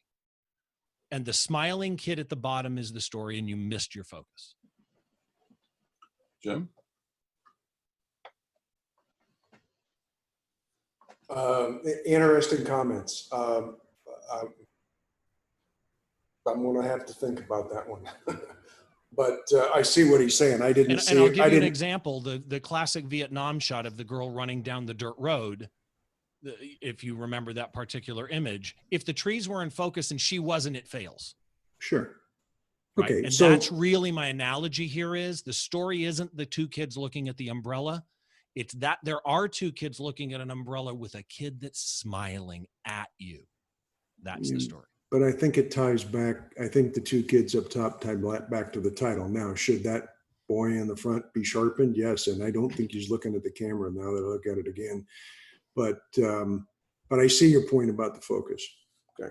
And the smiling kid at the bottom is the story, and you missed your focus. Jim? Interesting comments. I'm going to have to think about that one. But I see what he's saying. I didn't see. And I'll give you an example. The classic Vietnam shot of the girl running down the dirt road, if you remember that particular image, if the trees were in focus and she wasn't, it fails. Sure. Right? Okay. And So that's really my analogy here is the story isn't the two kids looking at the umbrella. It's that there are two kids looking at an umbrella with a kid that's smiling at you. That's the story. But I think it ties back. I think the two kids up top tie back to the title. Now, should that boy in the front be sharpened? Yes. And I don't think he's looking at the camera now that I look at it again. But I see your point about the focus. Okay.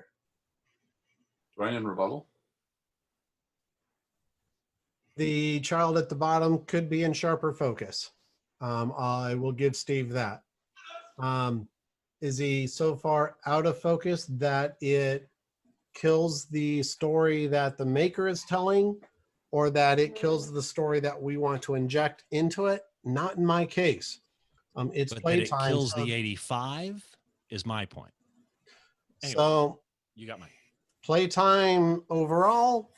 Dwayne, in rebuttal? The child at the bottom could be in sharper focus. I will give Steve that. Is he so far out of focus that it kills the story that the maker is telling, or that it kills the story that we want to inject into it? Not in my case. It's playtime. It kills the 85 is my point. Anyway, so you got mine. Playtime overall,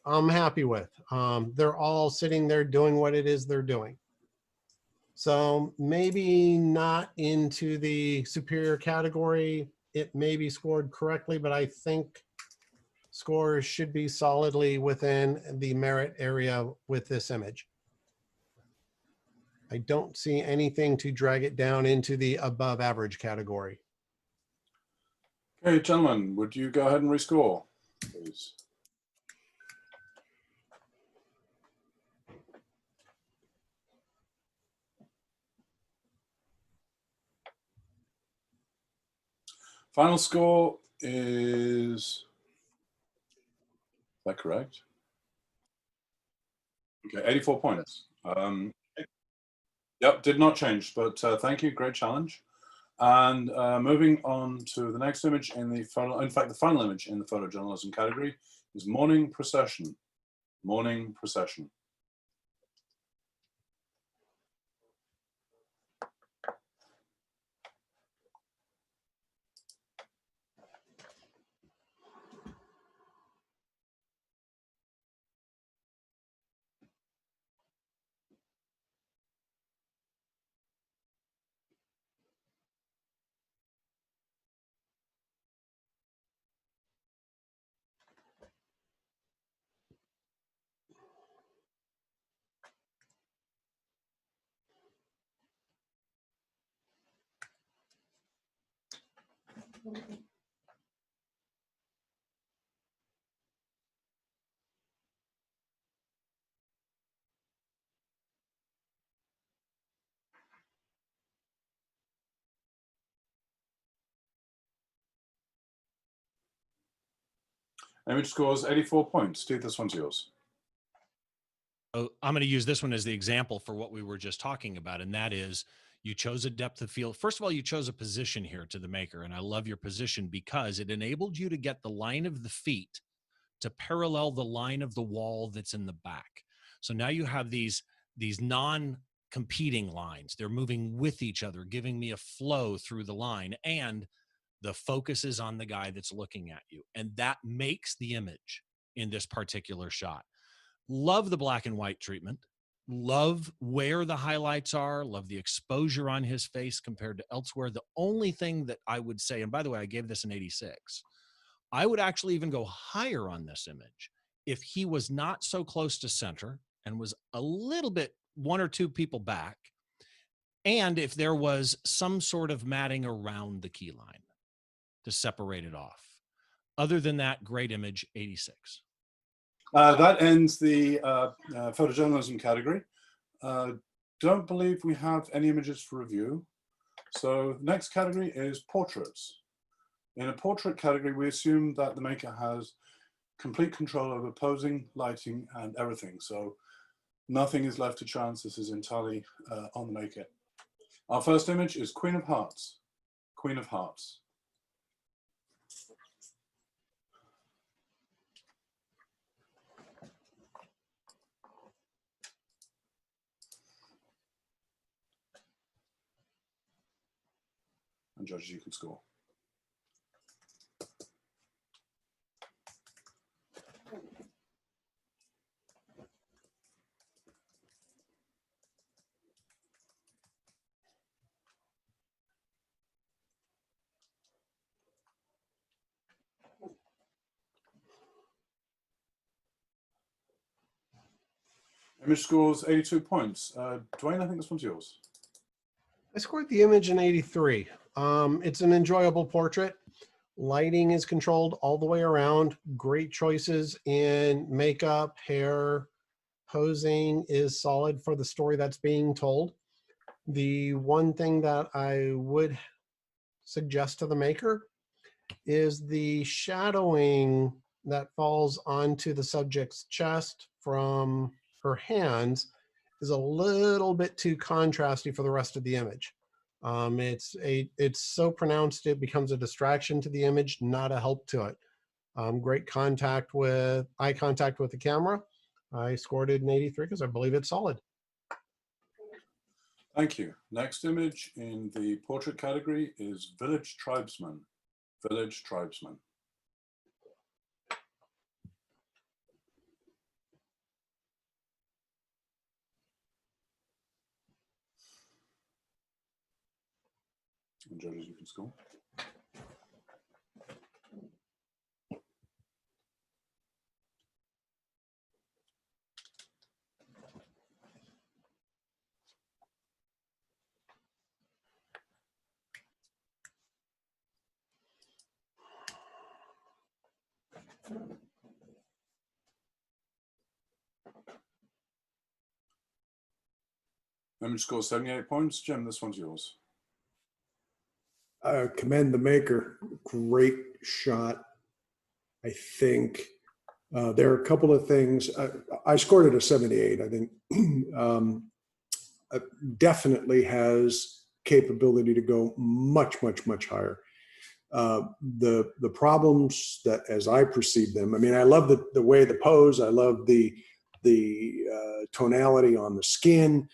I'm happy with. They're all sitting there doing what it is they're doing. So maybe not into the superior category. It may be scored correctly, but I think scores should be solidly within the merit area with this image. I don't see anything to drag it down into the above average category. Okay, gentlemen, would you go ahead and rescore, please? Final score is that correct? Okay, 84 points. Yep, did not change, but thank you, great challenge. And moving on to the next image in the photo, in fact, the final image in the photojournalism category is morning procession. Morning procession. Image scores 84 points. Steve, this one's yours. So I'm going to use this one as the example for what we were just talking about, and that is you chose a depth of field. First of all, you chose a position here to the maker, and I love your position because it enabled you to get the line of the feet to parallel the line of the wall that's in the back. So now you have these non-competing lines. They're moving with each other, giving me a flow through the line, and the focus is on the guy that's looking at you. And that makes the image in this particular shot. Love the black and white treatment. Love where the highlights are. Love the exposure on his face compared to elsewhere. The only thing that I would say, and by the way, I gave this an 86. I would actually even go higher on this image if he was not so close to center and was a little bit one or two people back, and if there was some sort of matting around the key line to separate it off. Other than that, great image, 86. That ends the photojournalism category. Don't believe we have any images for review. So the next category is portraits. In a portrait category, we assume that the maker has complete control over posing, lighting, and everything. So nothing is left to chance. This is entirely on the maker. Our first image is Queen of Hearts. Queen of Hearts. And judges, you can score. Image scores 82 points. Dwayne, I think this one's yours. I scored the image an 83. It's an enjoyable portrait. Lighting is controlled all the way around. Great choices in makeup, hair, posing is solid for the story that's being told. The one thing that I would suggest to the maker is the shadowing that falls onto the subject's chest from her hands is a little bit too contrasty for the rest of the image. It's so pronounced it becomes a distraction to the image, not a help to it. Great eye contact with the camera. I scored it an 83 because I believe it's solid. Thank you. Next image in the portrait category is Village Tribesman. Village Tribesman. And judges, you can score. Image score 78 points. Jim, this one's yours. I commend the maker. Great shot. I think there are a couple of things. I scored it a 78. I think definitely has capability to go much, much, much higher. The problems that, as I perceive them, I mean, I love the way the pose. I love the tonality on the skin,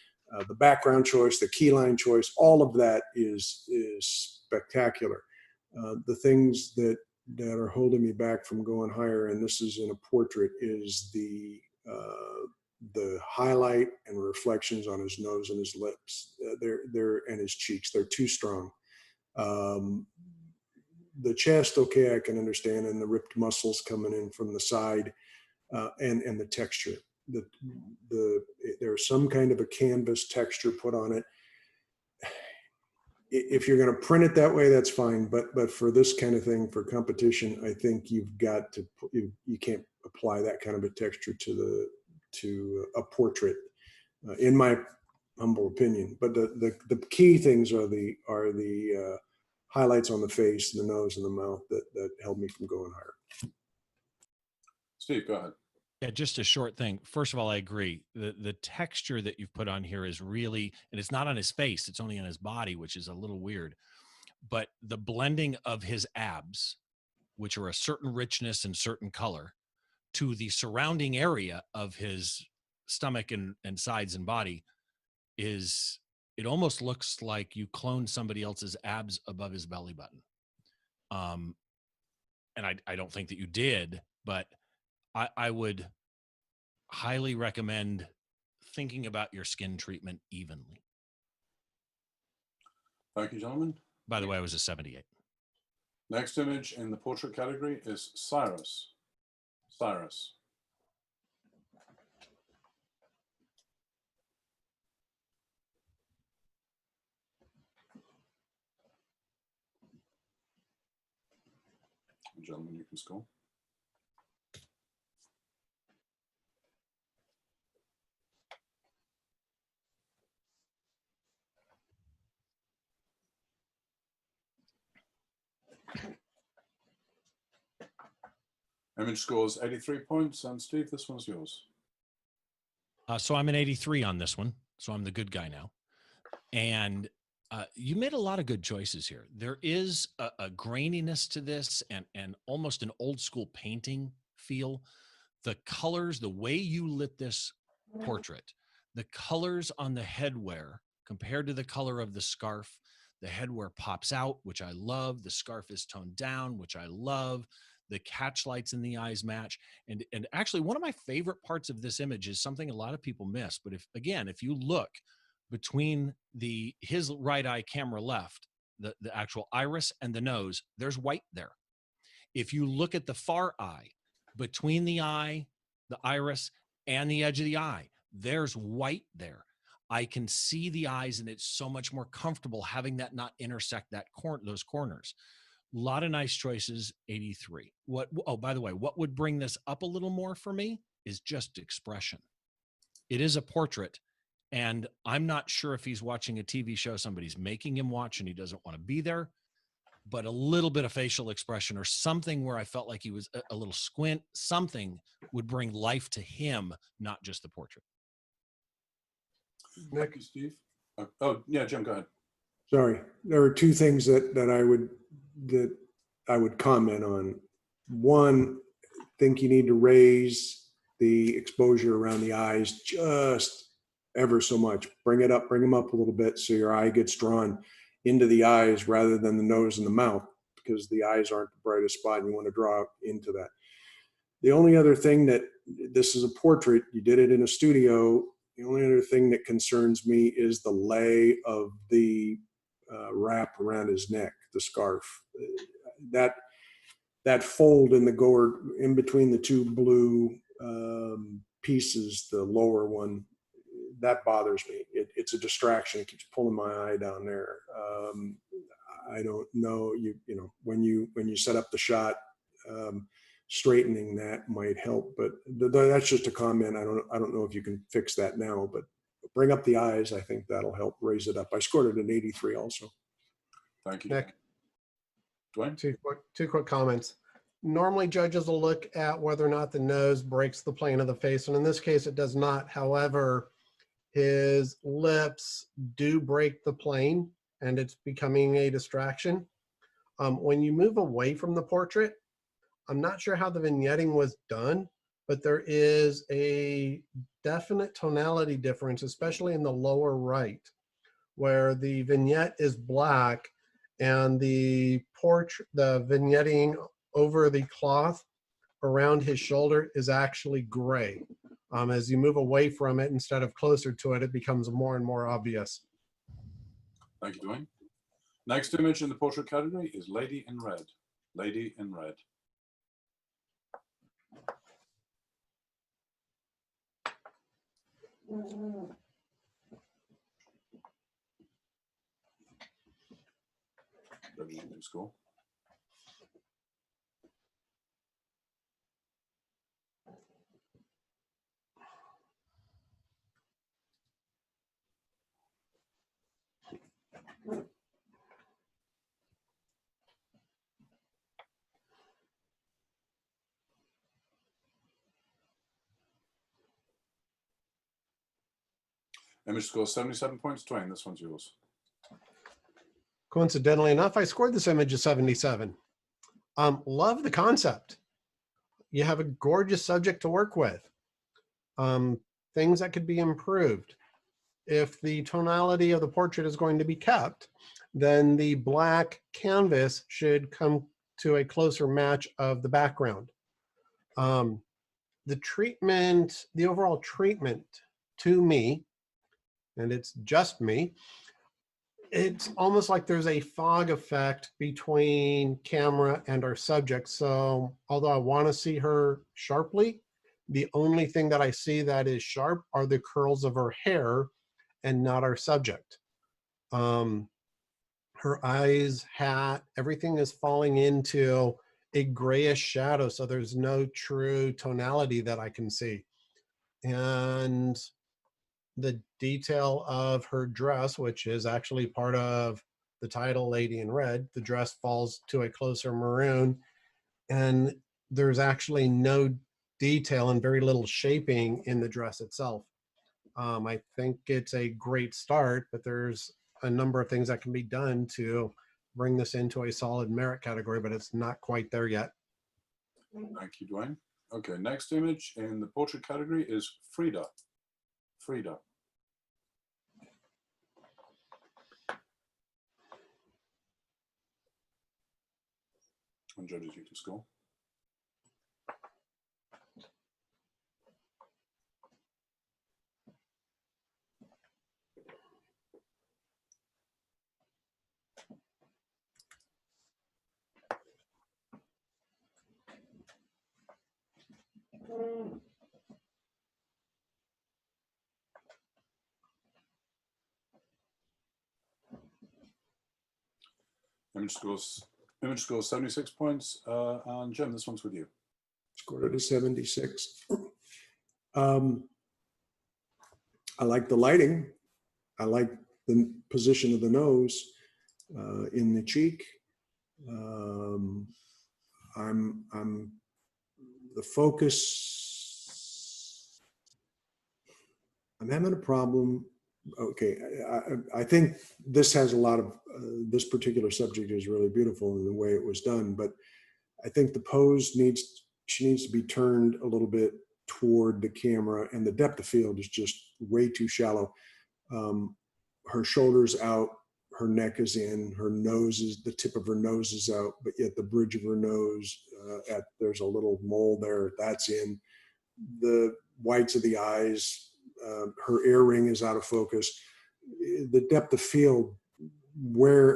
the background choice, the keyline choice. All of that is spectacular. The things that are holding me back from going higher, and this is in a portrait, is the highlight and reflections on his nose and his lips. They're and his cheeks. They're too strong. The chest, okay, I can understand, and the ripped muscles coming in from the side, and the texture. There's some kind of a canvas texture put on it. If you're going to print it that way, that's fine. But for this kind of thing, for competition, I think you've got to you can't apply that kind of a texture to a portrait, in my humble opinion. But the key things are the highlights on the face, the nose, and the mouth that held me from going higher. Steve, go ahead. Yeah, just a short thing. First of all, I agree. The texture that you've put on here is really, and it's not on his face, it's only on his body, which is a little weird. But the blending of his abs, which are a certain richness and certain color, to the surrounding area of his stomach and sides and body is, it almost looks like you cloned somebody else's abs above his belly button. And I don't think that you did, but I would highly recommend thinking about your skin treatment evenly. Thank you, gentlemen. By the way, I was a 78. Next image in the portrait category is Cyrus. Cyrus. Gentlemen, you can score. Image scores 83 points, and Steve, this one's yours. So I'm an 83 on this one. So I'm the good guy now. And you made a lot of good choices here. There is a graininess to this and almost an old school painting feel. The colors, the way you lit this portrait, the colors on the headwear compared to the color of the scarf, the headwear pops out, which I love. The scarf is toned down, which I love. The catch lights in the eyes match. And actually, one of my favorite parts of this image is something a lot of people miss. But if you look between his right eye, camera left, the actual iris and the nose, there's white there. If you look at the far eye, between the eye, the iris, and the edge of the eye, there's white there. I can see the eyes, and it's so much more comfortable having that not intersect those corners. A lot of nice choices, 83. Oh, by the way, what would bring this up a little more for me is just expression. It is a portrait, and I'm not sure if he's watching a TV show somebody's making him watch and he doesn't want to be there, but a little bit of facial expression or something where I felt like he was a little squint, something would bring life to him, not just the portrait. Thank you, Steve. Oh, yeah, Jim, go ahead. Sorry, there are two things that I would comment on. One, I think you need to raise the exposure around the eyes just ever so much. Bring them up a little bit so your eye gets drawn into the eyes rather than the nose and the mouth, because the eyes aren't the brightest spot and you want to draw into that. The only other thing this is a portrait, you did it in a studio. The only other thing that concerns me is the lay of the wrap around his neck, the scarf. That fold in the gourd in between the two blue pieces, the lower one, that bothers me. It's a distraction. It keeps pulling my eye down there. I don't know, you know, when you set up the shot, straightening that might help, but that's just a comment. I don't know if you can fix that now, but bring up the eyes. I think that'll help raise it up. I scored it an 83 also. Thank you, Nick. Dwayne. Two quick comments. Normally judges will look at whether or not the nose breaks the plane of the face, and in this case it does not. However, his lips do break the plane and it's becoming a distraction. When you move away from the portrait, I'm not sure how the vignetting was done, but there is a definite tonality difference, especially in the lower right, where the vignette is black and the vignetting over the cloth around his shoulder is actually gray. As you move away from it instead of closer to it, it becomes more and more obvious. Thank you, Dwayne. Next image in the portrait category is Lady in Red. Lady in Red. Ready to score. Image score 77 points. Dwayne, this one's yours. Coincidentally enough, I scored this image a 77. Love the concept. You have a gorgeous subject to work with. Things that could be improved. If the tonality of the portrait is going to be kept, then the black canvas should come to a closer match of the background. The treatment, the overall treatment to me, and it's just me, it's almost like there's a fog effect between camera and our subject. So although I want to see her sharply, the only thing that I see that is sharp are the curls of her hair and not our subject. Her eyes, hat, everything is falling into a grayish shadow. So there's no true tonality that I can see. And the detail of her dress, which is actually part of the title, Lady in Red, the dress falls to a closer maroon, and there's actually no detail and very little shaping in the dress itself. I think it's a great start, but there's a number of things that can be done to bring this into a solid merit category, but it's not quite there yet. Thank you, Dwayne. Okay, next image in the portrait category is Frida. Frida. And judges, you can score. Image scores 76 points. And Jim, this one's with you. Scored it a 76. I like the lighting. I like the position of the nose in the cheek. I'm the focus. I'm having a problem. Okay, I think this has a lot of, this particular subject is really beautiful in the way it was done, but I think the pose she needs to be turned a little bit toward the camera, and the depth of field is just way too shallow. Her shoulders out, her neck is in, her nose is, the tip of her nose is out, but yet the bridge of her nose, there's a little mole there, that's in. The whites of the eyes, her earring is out of focus. The depth of field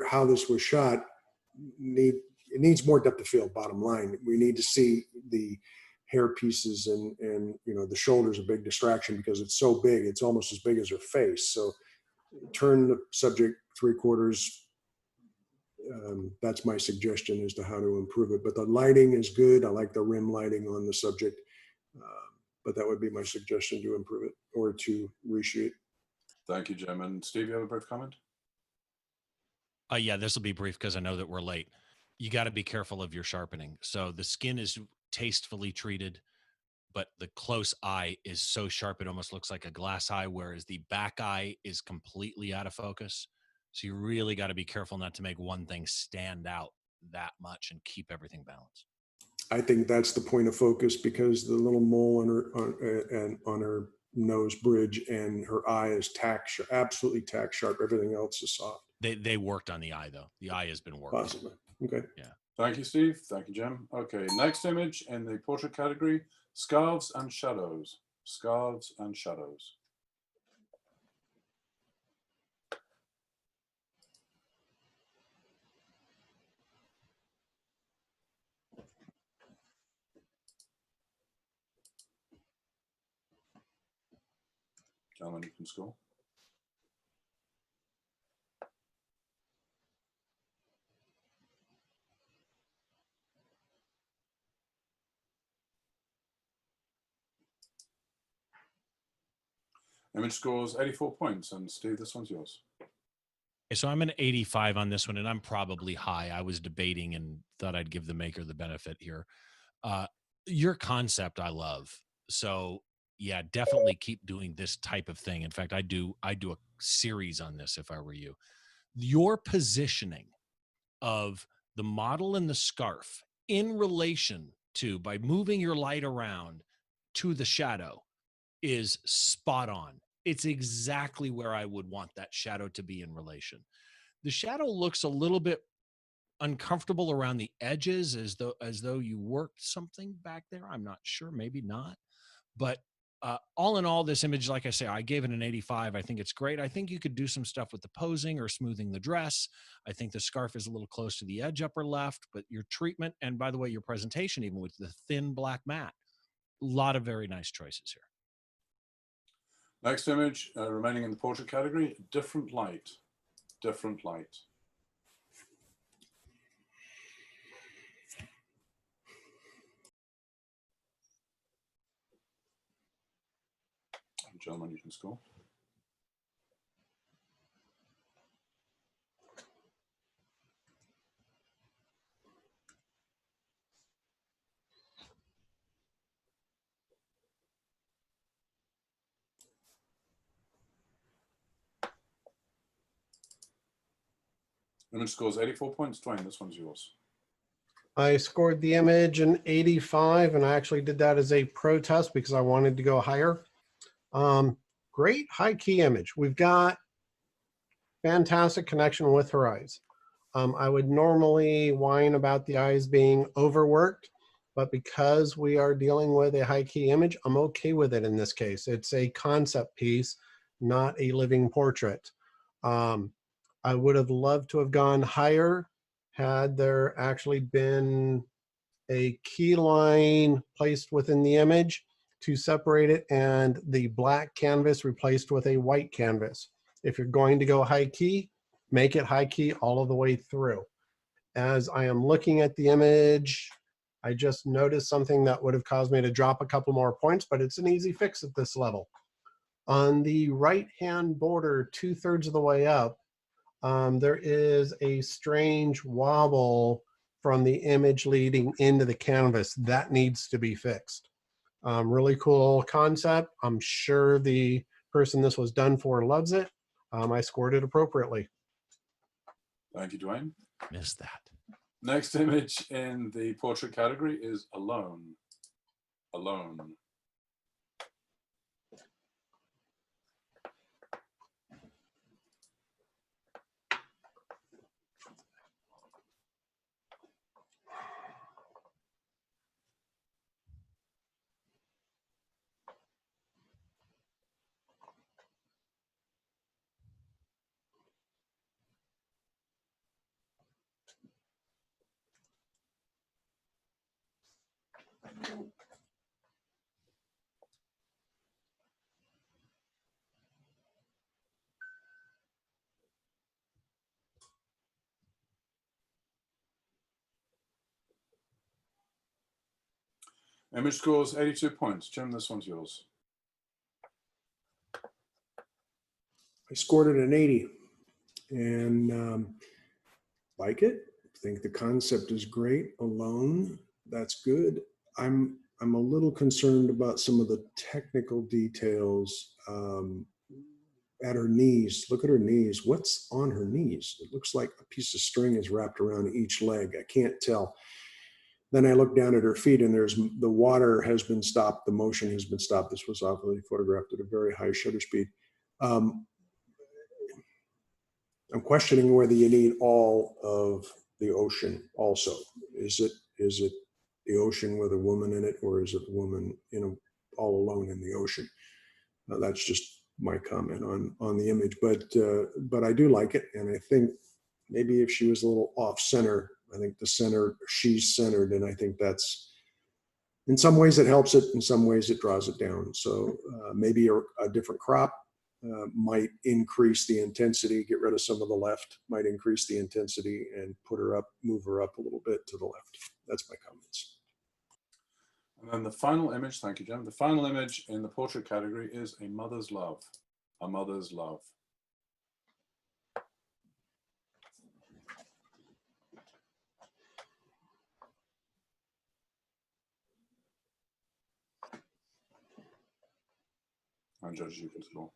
how this was shot, it needs more depth of field. Bottom line, we need to see the hair pieces, and the shoulder's a big distraction because it's so big. It's almost as big as her face. So turn the subject 3/4. That's my suggestion as to how to improve it. But the lighting is good. I like the rim lighting on the subject. But that would be my suggestion to improve it or to reshoot. Thank you, Jim. And Steve, you have a brief comment? Yeah, this will be brief because I know that we're late. You got to be careful of your sharpening. So the skin is tastefully treated, but the close eye is so sharp it almost looks like a glass eye, whereas the back eye is completely out of focus. So you really got to be careful not to make one thing stand out that much and keep everything balanced. I think that's the point of focus, because the little mole on her nose bridge and her eye is absolutely tack sharp. Everything else is soft. They worked on the eye though. The eye has been worked. Possibly. Okay. Yeah. Thank you, Steve. Thank you, Jim. Okay, next image in the portrait category, scarves and shadows. Scarves and shadows. Gentlemen, you can score. Image scores 84 points. And Steve, this one's yours. So I'm an 85 on this one, and I'm probably high. I was debating and thought I'd give the maker the benefit here. Your concept I love. So yeah, definitely keep doing this type of thing. In fact, I do a series on this if I were you. Your positioning of the model and the scarf in relation to, by moving your light around to the shadow, is spot on. It's exactly where I would want that shadow to be in relation. The shadow looks a little bit uncomfortable around the edges, as though you worked something back there. I'm not sure, maybe not. But all in all, this image, like I say, I gave it an 85. I think it's great. I think you could do some stuff with the posing or smoothing the dress. I think the scarf is a little close to the edge upper left, but your treatment, and by the way, your presentation, even with the thin black mat, a lot of very nice choices here. Next image, remaining in the portrait category, different light. Different light. Gentlemen, you can score. Image scores 84 points. Dwayne, this one's yours. I scored the image an 85, and I actually did that as a protest because I wanted to go higher. Great high key image. We've got fantastic connection with her eyes. I would normally whine about the eyes being overworked, but because we are dealing with a high key image, I'm okay with it in this case. It's a concept piece, not a living portrait. I would have loved to have gone higher had there actually been a key line placed within the image to separate it and the black canvas replaced with a white canvas. If you're going to go high key, make it high key all of the way through. As I am looking at the image, I just noticed something that would have caused me to drop a couple more points, but it's an easy fix at this level. On the right-hand border, 2/3 of the way up, there is a strange wobble from the image leading into the canvas. That needs to be fixed. Really cool concept. I'm sure the person this was done for loves it. I scored it appropriately. Thank you, Dwayne. Missed that. Next image in the portrait category is alone. Alone. Image scores 82 points. Jim, this one's yours. I scored it an 80 and like it. Think the concept is great alone. That's good. I'm a little concerned about some of the technical details at her knees. Look at her knees. What's on her knees? It looks like a piece of string is wrapped around each leg. I can't tell. Then I look down at her feet and there's the water has been stopped. The motion has been stopped. This was obviously photographed at a very high shutter speed. I'm questioning whether you need all of the ocean also. Is it the ocean with a woman in it, or is it a woman, all alone in the ocean? That's just my comment on the image, but I do like it, and I think maybe if she was a little off center, I think the center, she's centered, and I think that's, in some ways it helps it, in some ways it draws it down. So maybe a different crop might increase the intensity, get rid of some of the left, might increase the intensity and put her up, move her up a little bit to the left. That's my comments. And then the final image, thank you, Jim. The final image in the portrait category is A Mother's Love. A Mother's Love. And judges, you can score.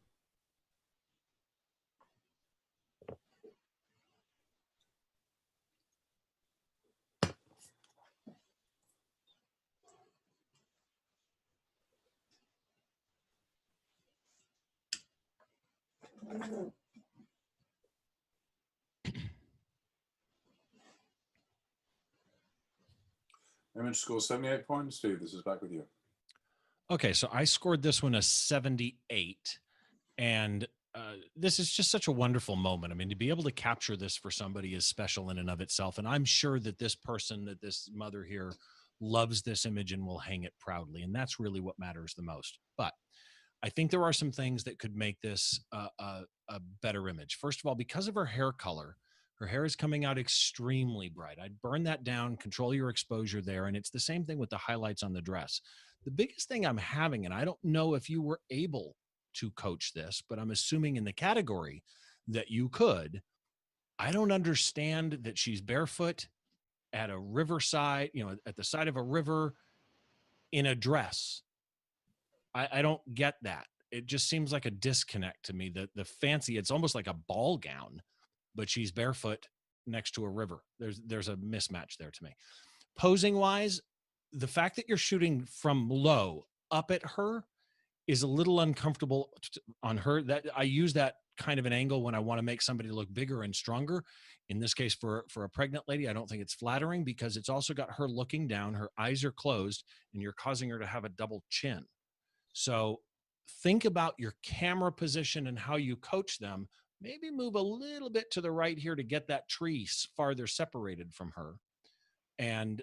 Image scores 78 points. Steve, this is back with you. Okay, so I scored this one a 78, and this is just such a wonderful moment. I mean, to be able to capture this for somebody is special in and of itself, and I'm sure that this person, that this mother here, loves this image and will hang it proudly, and that's really what matters the most. But I think there are some things that could make this a better image. First of all, because of her hair color, her hair is coming out extremely bright. I'd burn that down, control your exposure there. And it's the same thing with the highlights on the dress. The biggest thing I'm having, and I don't know if you were able to coach this, but I'm assuming in the category that you could, I don't understand that she's barefoot at a riverside, at the side of a river in a dress. I don't get that. It just seems like a disconnect to me. The fancy, it's almost like a ball gown, but she's barefoot next to a river. There's a mismatch there to me. Posing wise, the fact that you're shooting from low up at her is a little uncomfortable on her. That I use that kind of an angle when I want to make somebody look bigger and stronger. In this case, for a pregnant lady, I don't think it's flattering because it's also got her looking down, her eyes are closed, and you're causing her to have a double chin. So think about your camera position and how you coach them. Maybe move a little bit to the right here to get that tree farther separated from her. And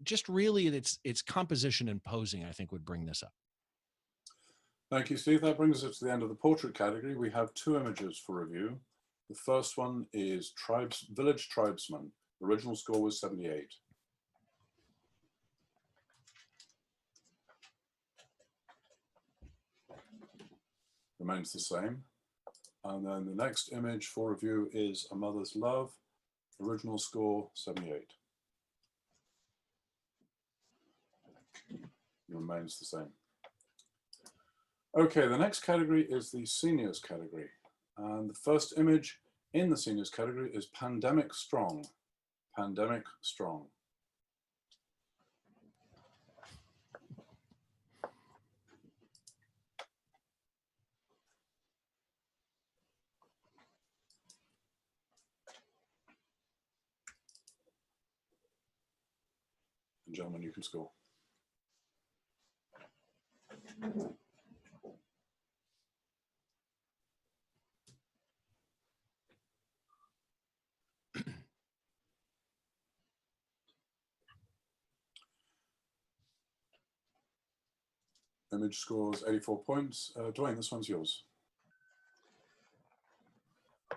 just really it's composition and posing, I think, would bring this up. Thank you, Steve. That brings us to the end of the portrait category. We have two images for review. The first one is Village Tribesman. The original score was 78. Remains the same. And then the next image for review is A Mother's Love. Original score 78. Remains the same. Okay, the next category is the seniors category. And the first image in the seniors category is Pandemic Strong. Pandemic Strong. And gentlemen, you can score. Image scores 84 points. Dwayne, this one's yours.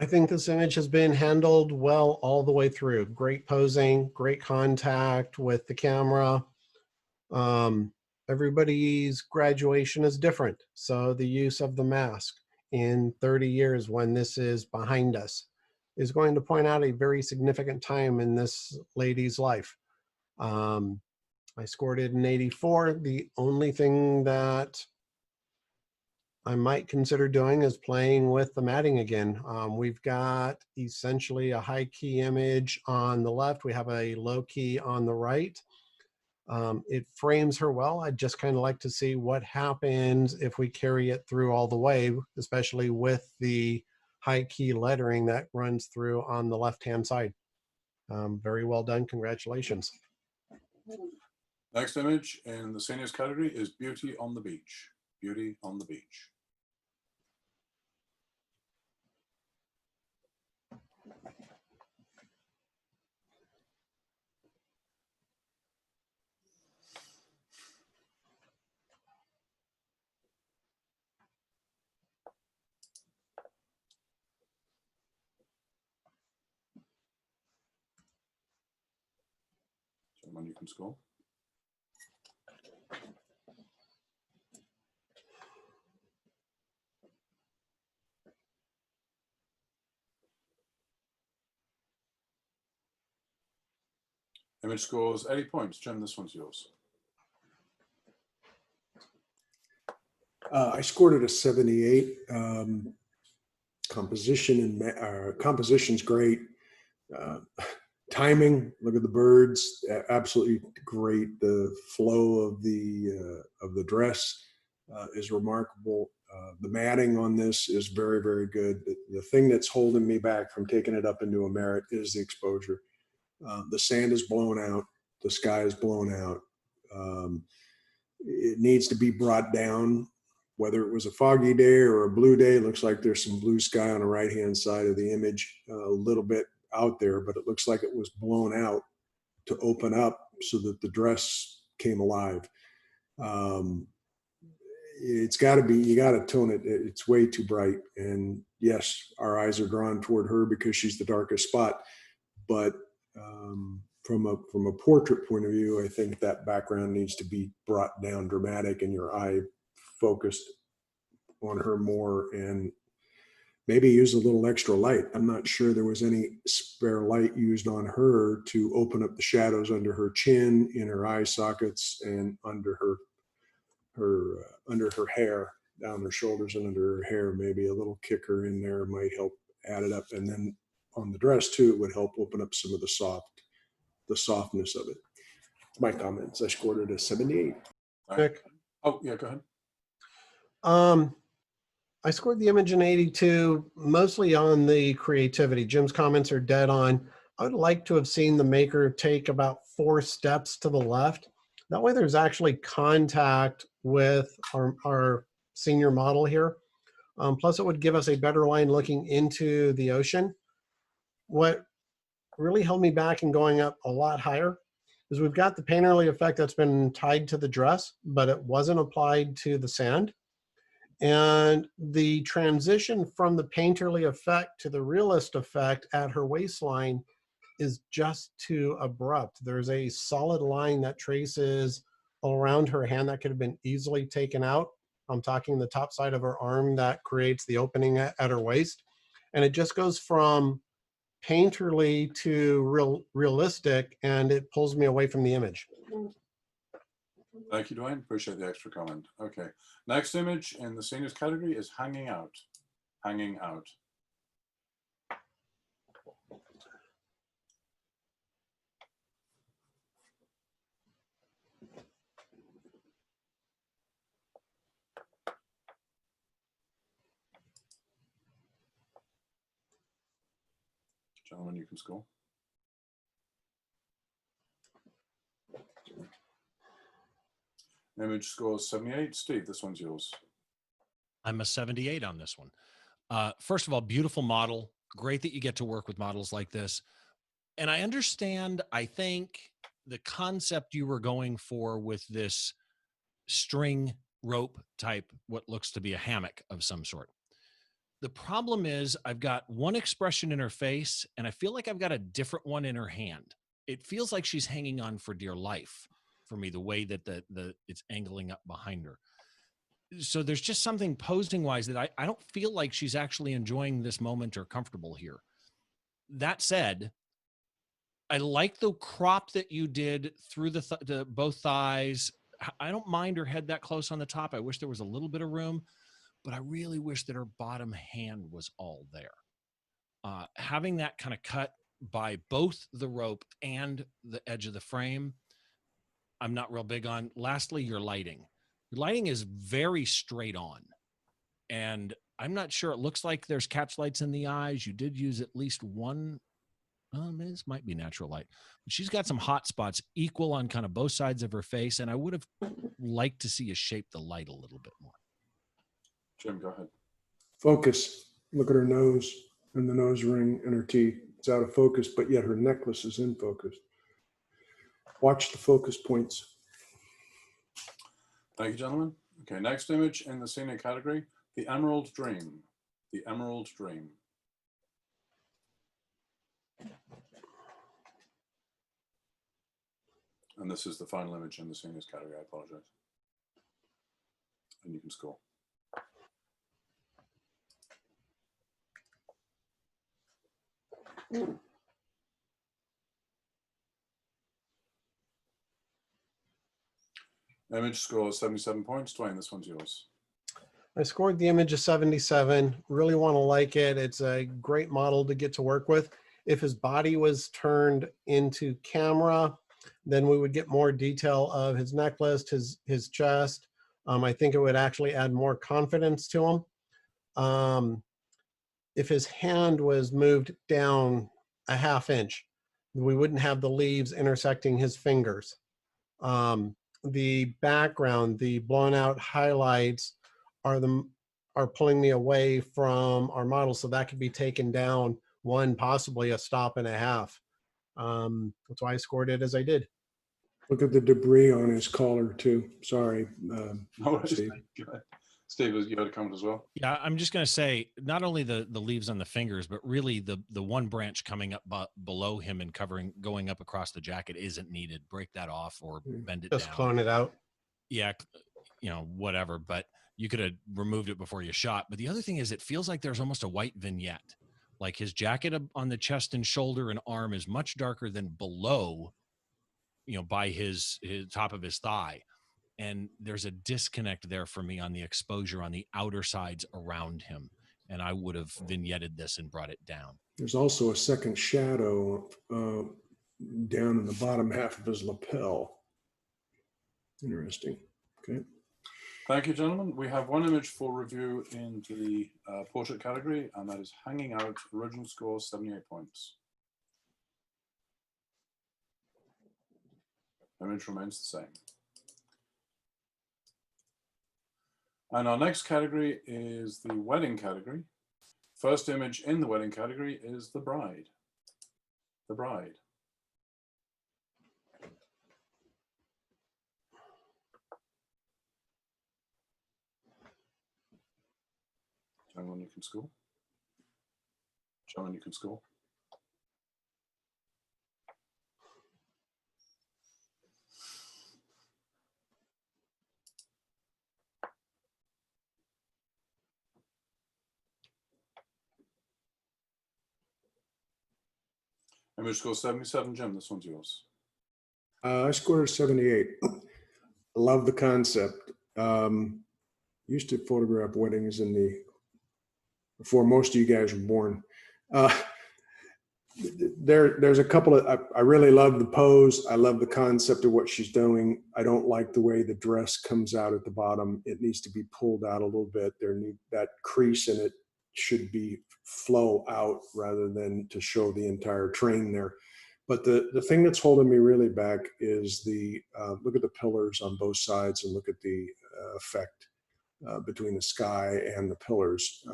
I think this image has been handled well all the way through. Great posing, great contact with the camera. Everybody's graduation is different. So the use of the mask in 30 years when this is behind us is going to point out a very significant time in this lady's life. I scored it an 84. The only thing that I might consider doing is playing with the matting again. We've got essentially a high key image on the left. We have a low key on the right. It frames her well. I'd just kind of like to see what happens if we carry it through all the way, especially with the high key lettering that runs through on the left-hand side. Very well done. Congratulations. Next image in the seniors category is Beauty on the Beach. Beauty on the Beach. Gentlemen, you can score. Image scores 80 points. Jim, this one's yours. I scored it a 78. Composition's great. Timing, look at the birds, absolutely great. The flow of the dress is remarkable. The matting on this is very, very good. The thing that's holding me back from taking it up into a merit is the exposure. The sand is blown out. The sky is blown out. It needs to be brought down. Whether it was a foggy day or a blue day, it looks like there's some blue sky on the right-hand side of the image, a little bit out there, but it looks like it was blown out to open up so that the dress came alive. It's got to be, you got to tone it. It's way too bright. And yes, our eyes are drawn toward her because she's the darkest spot. But from a portrait point of view, I think that background needs to be brought down dramatic and your eye focused on her more, and maybe use a little extra light. I'm not sure there was any spare light used on her to open up the shadows under her chin, in her eye sockets, and under her hair, down her shoulders and under her hair. Maybe a little kicker in there might help add it up. And then on the dress too, it would help open up some of the softness of it. My comments. I scored it a 78. Nick? Oh, yeah, go ahead. I scored the image an 82, mostly on the creativity. Jim's comments are dead on. I would like to have seen the maker take about 4 steps to the left. That way there's actually contact with our senior model here. Plus it would give us a better line looking into the ocean. What really held me back in going up a lot higher is we've got the painterly effect that's been tied to the dress, but it wasn't applied to the sand. And the transition from the painterly effect to the realist effect at her waistline is just too abrupt. There's a solid line that traces around her hand that could have been easily taken out. I'm talking the top side of her arm that creates the opening at her waist. And it just goes from painterly to realistic, and it pulls me away from the image. Thank you, Dwayne. Appreciate the extra comment. Okay. Next image in the seniors category is Hanging Out. Hanging Out. Gentlemen, you can score. Image scores 78. Steve, this one's yours. I'm a 78 on this one. First of all, beautiful model. Great that you get to work with models like this. And I understand, I think, the concept you were going for with this string rope type, what looks to be a hammock of some sort. The problem is I've got one expression in her face and I feel like I've got a different one in her hand. It feels like she's hanging on for dear life for me, the way that it's angling up behind her. So there's just something posing wise that I don't feel like she's actually enjoying this moment or comfortable here. That said, I like the crop that you did through the both thighs. I don't mind her head that close on the top. I wish there was a little bit of room, but I really wish that her bottom hand was all there. Having that kind of cut by both the rope and the edge of the frame, I'm not real big on. Lastly, your lighting. Your lighting is very straight on. And I'm not sure. It looks like there's catch lights in the eyes. You did use at least one. This might be natural light. But she's got some hot spots equal on kind of both sides of her face. And I would have liked to see you shape the light a little bit more. Jim, go ahead. Focus. Look at her nose and the nose ring and her teeth. It's out of focus, but yet her necklace is in focus. Watch the focus points. Thank you, gentlemen. Okay, next image in the senior category, the Emerald Dream. The Emerald Dream. And this is the final image in the seniors category. I apologize. And you can score. Image score 77 points. Dwayne, this one's yours. I scored the image of 77. Really want to like it. It's a great model to get to work with. If his body was turned into camera, then we would get more detail of his necklace, his chest. I think it would actually add more confidence to him. If his hand was moved down a ½ inch, we wouldn't have the leaves intersecting his fingers. The background, the blown out highlights are pulling me away from our model, so that could be taken down one, possibly a stop and a half. That's why I scored it as I did. Look at the debris on his collar too. Sorry, Steve. Steve, you had a comment as well? Yeah, I'm just going to say not only the leaves on the fingers, but really the one branch coming up below him and going up across the jacket isn't needed. Break that off or bend it down. Just clone it out. Yeah, whatever. But you could have removed it before you shot. But the other thing is, it feels like there's almost a white vignette. Like his jacket on the chest and shoulder and arm is much darker than below, by his top of his thigh. And there's a disconnect there for me on the exposure on the outer sides around him. And I would have vignetted this and brought it down. There's also a second shadow down in the bottom half of his lapel. Interesting. Okay. Thank you, gentlemen. We have one image for review in the portrait category, and that is Hanging Out, original score 78 points. Image remains the same. And our next category is the wedding category. First image in the wedding category is the bride. The bride. Gentlemen, you can score. Gentlemen, you can score. Image score 77. Jim, this one's yours. I scored a 78. I love the concept. Used to photograph weddings before most of you guys were born. There's a couple of, I really love the pose. I love the concept of what she's doing. I don't like the way the dress comes out at the bottom. It needs to be pulled out a little bit. That crease in it should be flow out rather than to show the entire train there. But the thing that's holding me really back is look at the pillars on both sides and look at the effect between the sky and the pillars.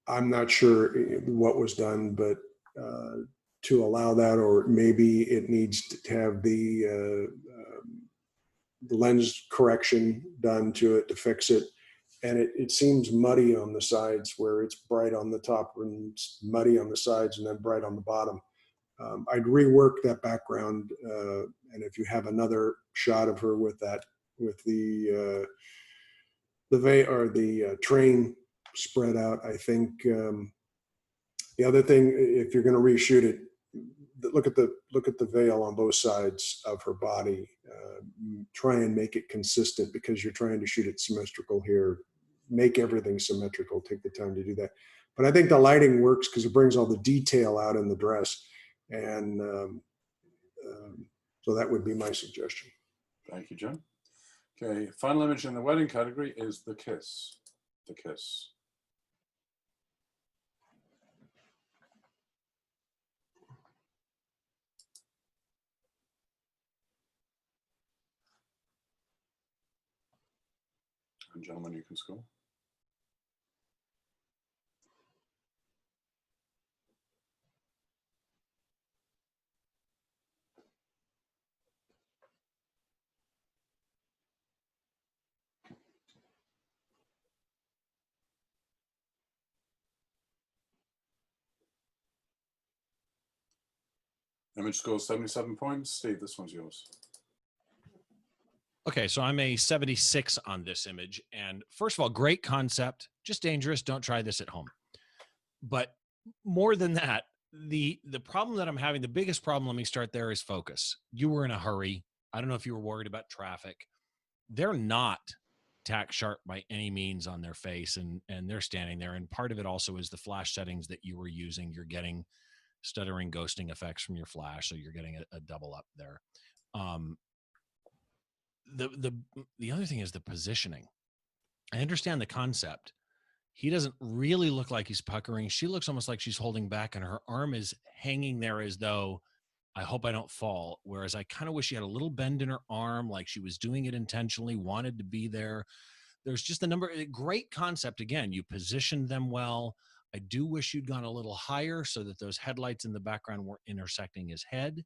I'm not sure what was done, but to allow that, or maybe it needs to have the lens correction done to it to fix it. And it seems muddy on the sides where it's bright on the top and muddy on the sides and then bright on the bottom. I'd rework that background. And if you have another shot of her with that, with the train spread out, I think the other thing, if you're going to reshoot it, look at the veil on both sides of her body. Try and make it consistent because you're trying to shoot it symmetrical here. Make everything symmetrical. Take the time to do that. But I think the lighting works because it brings all the detail out in the dress, and so that would be my suggestion. Thank you, Jim. Okay, final image in the wedding category is the kiss. The kiss. And gentlemen, you can score. Image scores 77 points. Steve, this one's yours. Okay, so I'm a 76 on this image. And first of all, great concept, just dangerous. Don't try this at home. But more than that, the problem that I'm having, the biggest problem, let me start there, is focus. You were in a hurry. I don't know if you were worried about traffic. They're not tack sharp by any means on their face, and they're standing there. And part of it also is the flash settings that you were using. You're getting stuttering, ghosting effects from your flash, so you're getting a double up there. The other thing is the positioning. I understand the concept. He doesn't really look like he's puckering. She looks almost like she's holding back, and her arm is hanging there as though, I hope I don't fall. Whereas I kind of wish she had a little bend in her arm, like she was doing it intentionally, wanted to be there. There's just a great concept. Again, you positioned them well. I do wish you'd gone a little higher so that those headlights in the background weren't intersecting his head.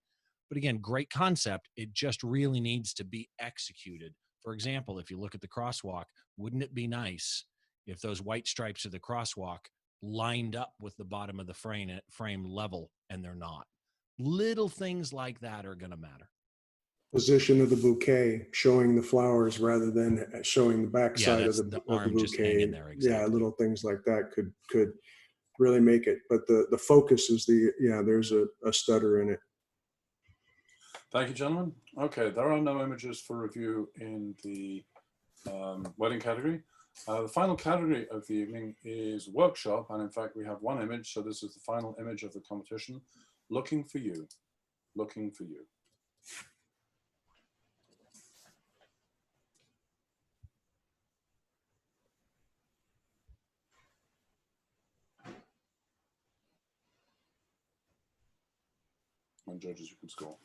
But again, great concept. It just really needs to be executed. For example, if you look at the crosswalk, wouldn't it be nice if those white stripes of the crosswalk lined up with the bottom of the frame level, and they're not? Little things like that are going to matter. Position of the bouquet, showing the flowers rather than showing the backside of the arm bouquet. just hanging there. Exactly. Yeah, little things like that could really make it. But the focus is there's a stutter in it. Thank you, gentlemen. Okay, there are no images for review in the wedding category. The final category of the evening is workshop, and in fact we have one image, so this is the final image of the competition. Looking for you. Looking for you. And judges, you can score.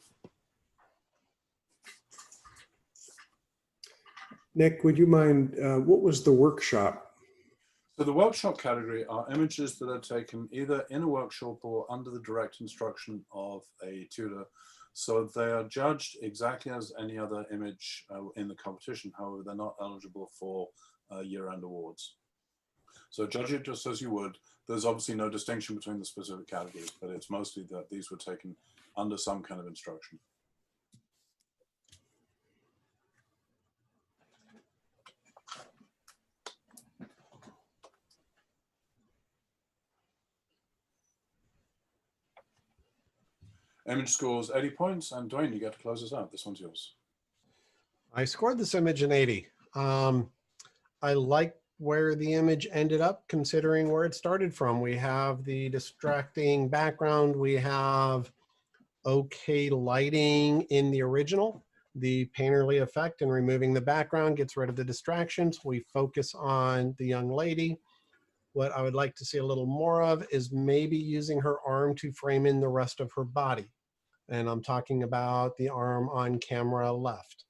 Nick, would you mind, what was the workshop? So the workshop category are images that are taken either in a workshop or under the direct instruction of a tutor. So they are judged exactly as any other image in the competition. However, they're not eligible for year-end awards. So judge it just as you would. There's obviously no distinction between the specific categories, but it's mostly that these were taken under some kind of instruction. Image scores 80 points, and Dwayne, you get to close us out. This one's yours. I scored this image an 80. I like where the image ended up considering where it started from. We have the distracting background. We have okay lighting in the original. The painterly effect and removing the background gets rid of the distractions. We focus on the young lady. What I would like to see a little more of is maybe using her arm to frame in the rest of her body. And I'm talking about the arm on camera left.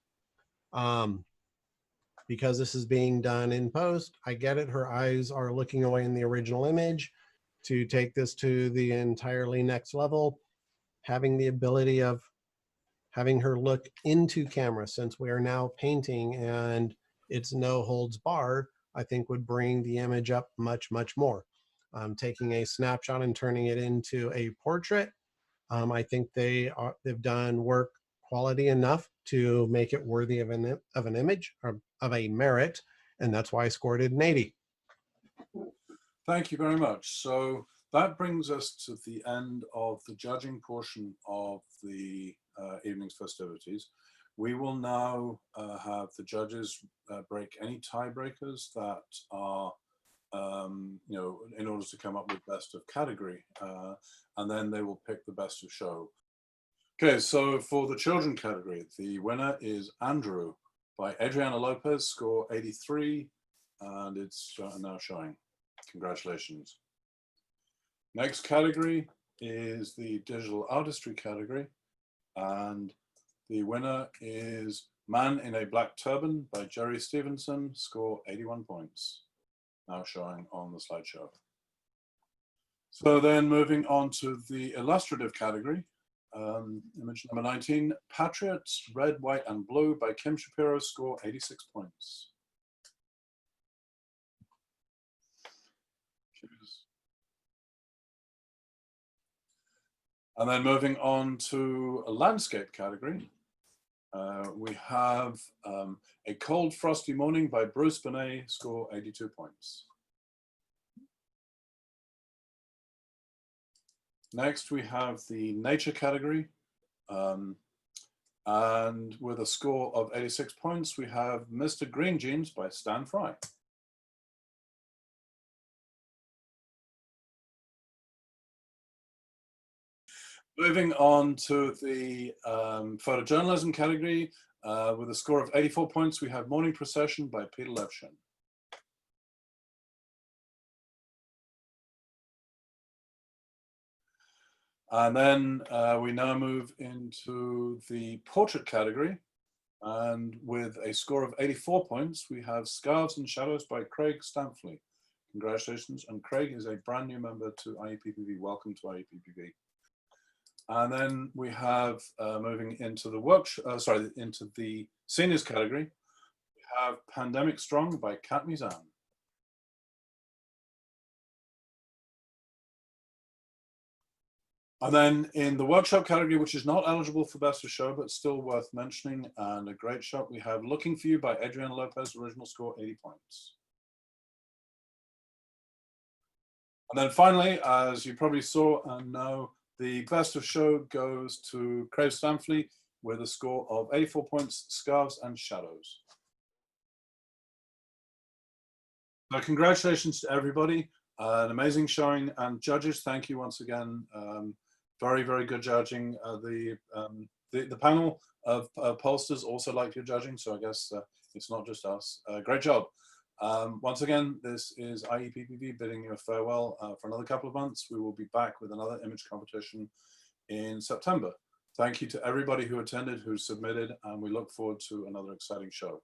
Because this is being done in post, I get it. Her eyes are looking away in the original image. To take this to the entirely next level, having the ability of having her look into camera, since we are now painting and it's no holds barred, I think would bring the image up much, much more. Taking a snapshot and turning it into a portrait, I think they've done work quality enough to make it worthy of an image, or of a merit, and that's why I scored it an 80. Thank you very much. So that brings us to the end of the judging portion of the evening's festivities. We will now have the judges break any tiebreakers that are, you know, in order to come up with best of category, and then they will pick the best of show. Okay, so for the children category, the winner is Andrew by Adriana Lopez, score 83, and it's now showing. Congratulations. Next category is the digital artistry category, and the winner is Man in a Black Turban by Jerry Stevenson, score 81 points, now showing on the slideshow. So then moving on to the illustrative category, image number 19, Patriots, Red, White, and Blue by Kim Shapiro, score 86 points. And then moving on to a landscape category, we have A Cold Frosty Morning by Bruce Benet, score 82 points. Next, we have the nature category. And with a score of 86 points, we have Mr. Green Jeans by Stan Fry. Moving on to the photojournalism category, with a score of 84 points, we have Morning Procession by Peter Levshin. And then we now move into the portrait category. And with a score of 84 points, we have Scarves and Shadows by Craig Stampley. Congratulations. And Craig is a brand new member to IEPPV. Welcome to IEPPV. And then we have, moving into the into the seniors category, we have Pandemic Strong by Kat Mizan. And then in the workshop category, which is not eligible for best of show, but still worth mentioning and a great shot, we have Looking for You by Adriana Lopez, original score 80 points. And then finally, as you probably saw and know, the best of show goes to Craig Stampley with a score of 84 points, Scarves and Shadows. So congratulations to everybody. An amazing showing, and judges, thank you once again. Very, very good judging. The panel of pollsters also liked your judging, so I guess it's not just us. Great job. Once again, this is IEPPV bidding you a farewell for another couple of months. We will be back with another image competition in September. Thank you to everybody who attended, who submitted, and we look forward to another exciting show.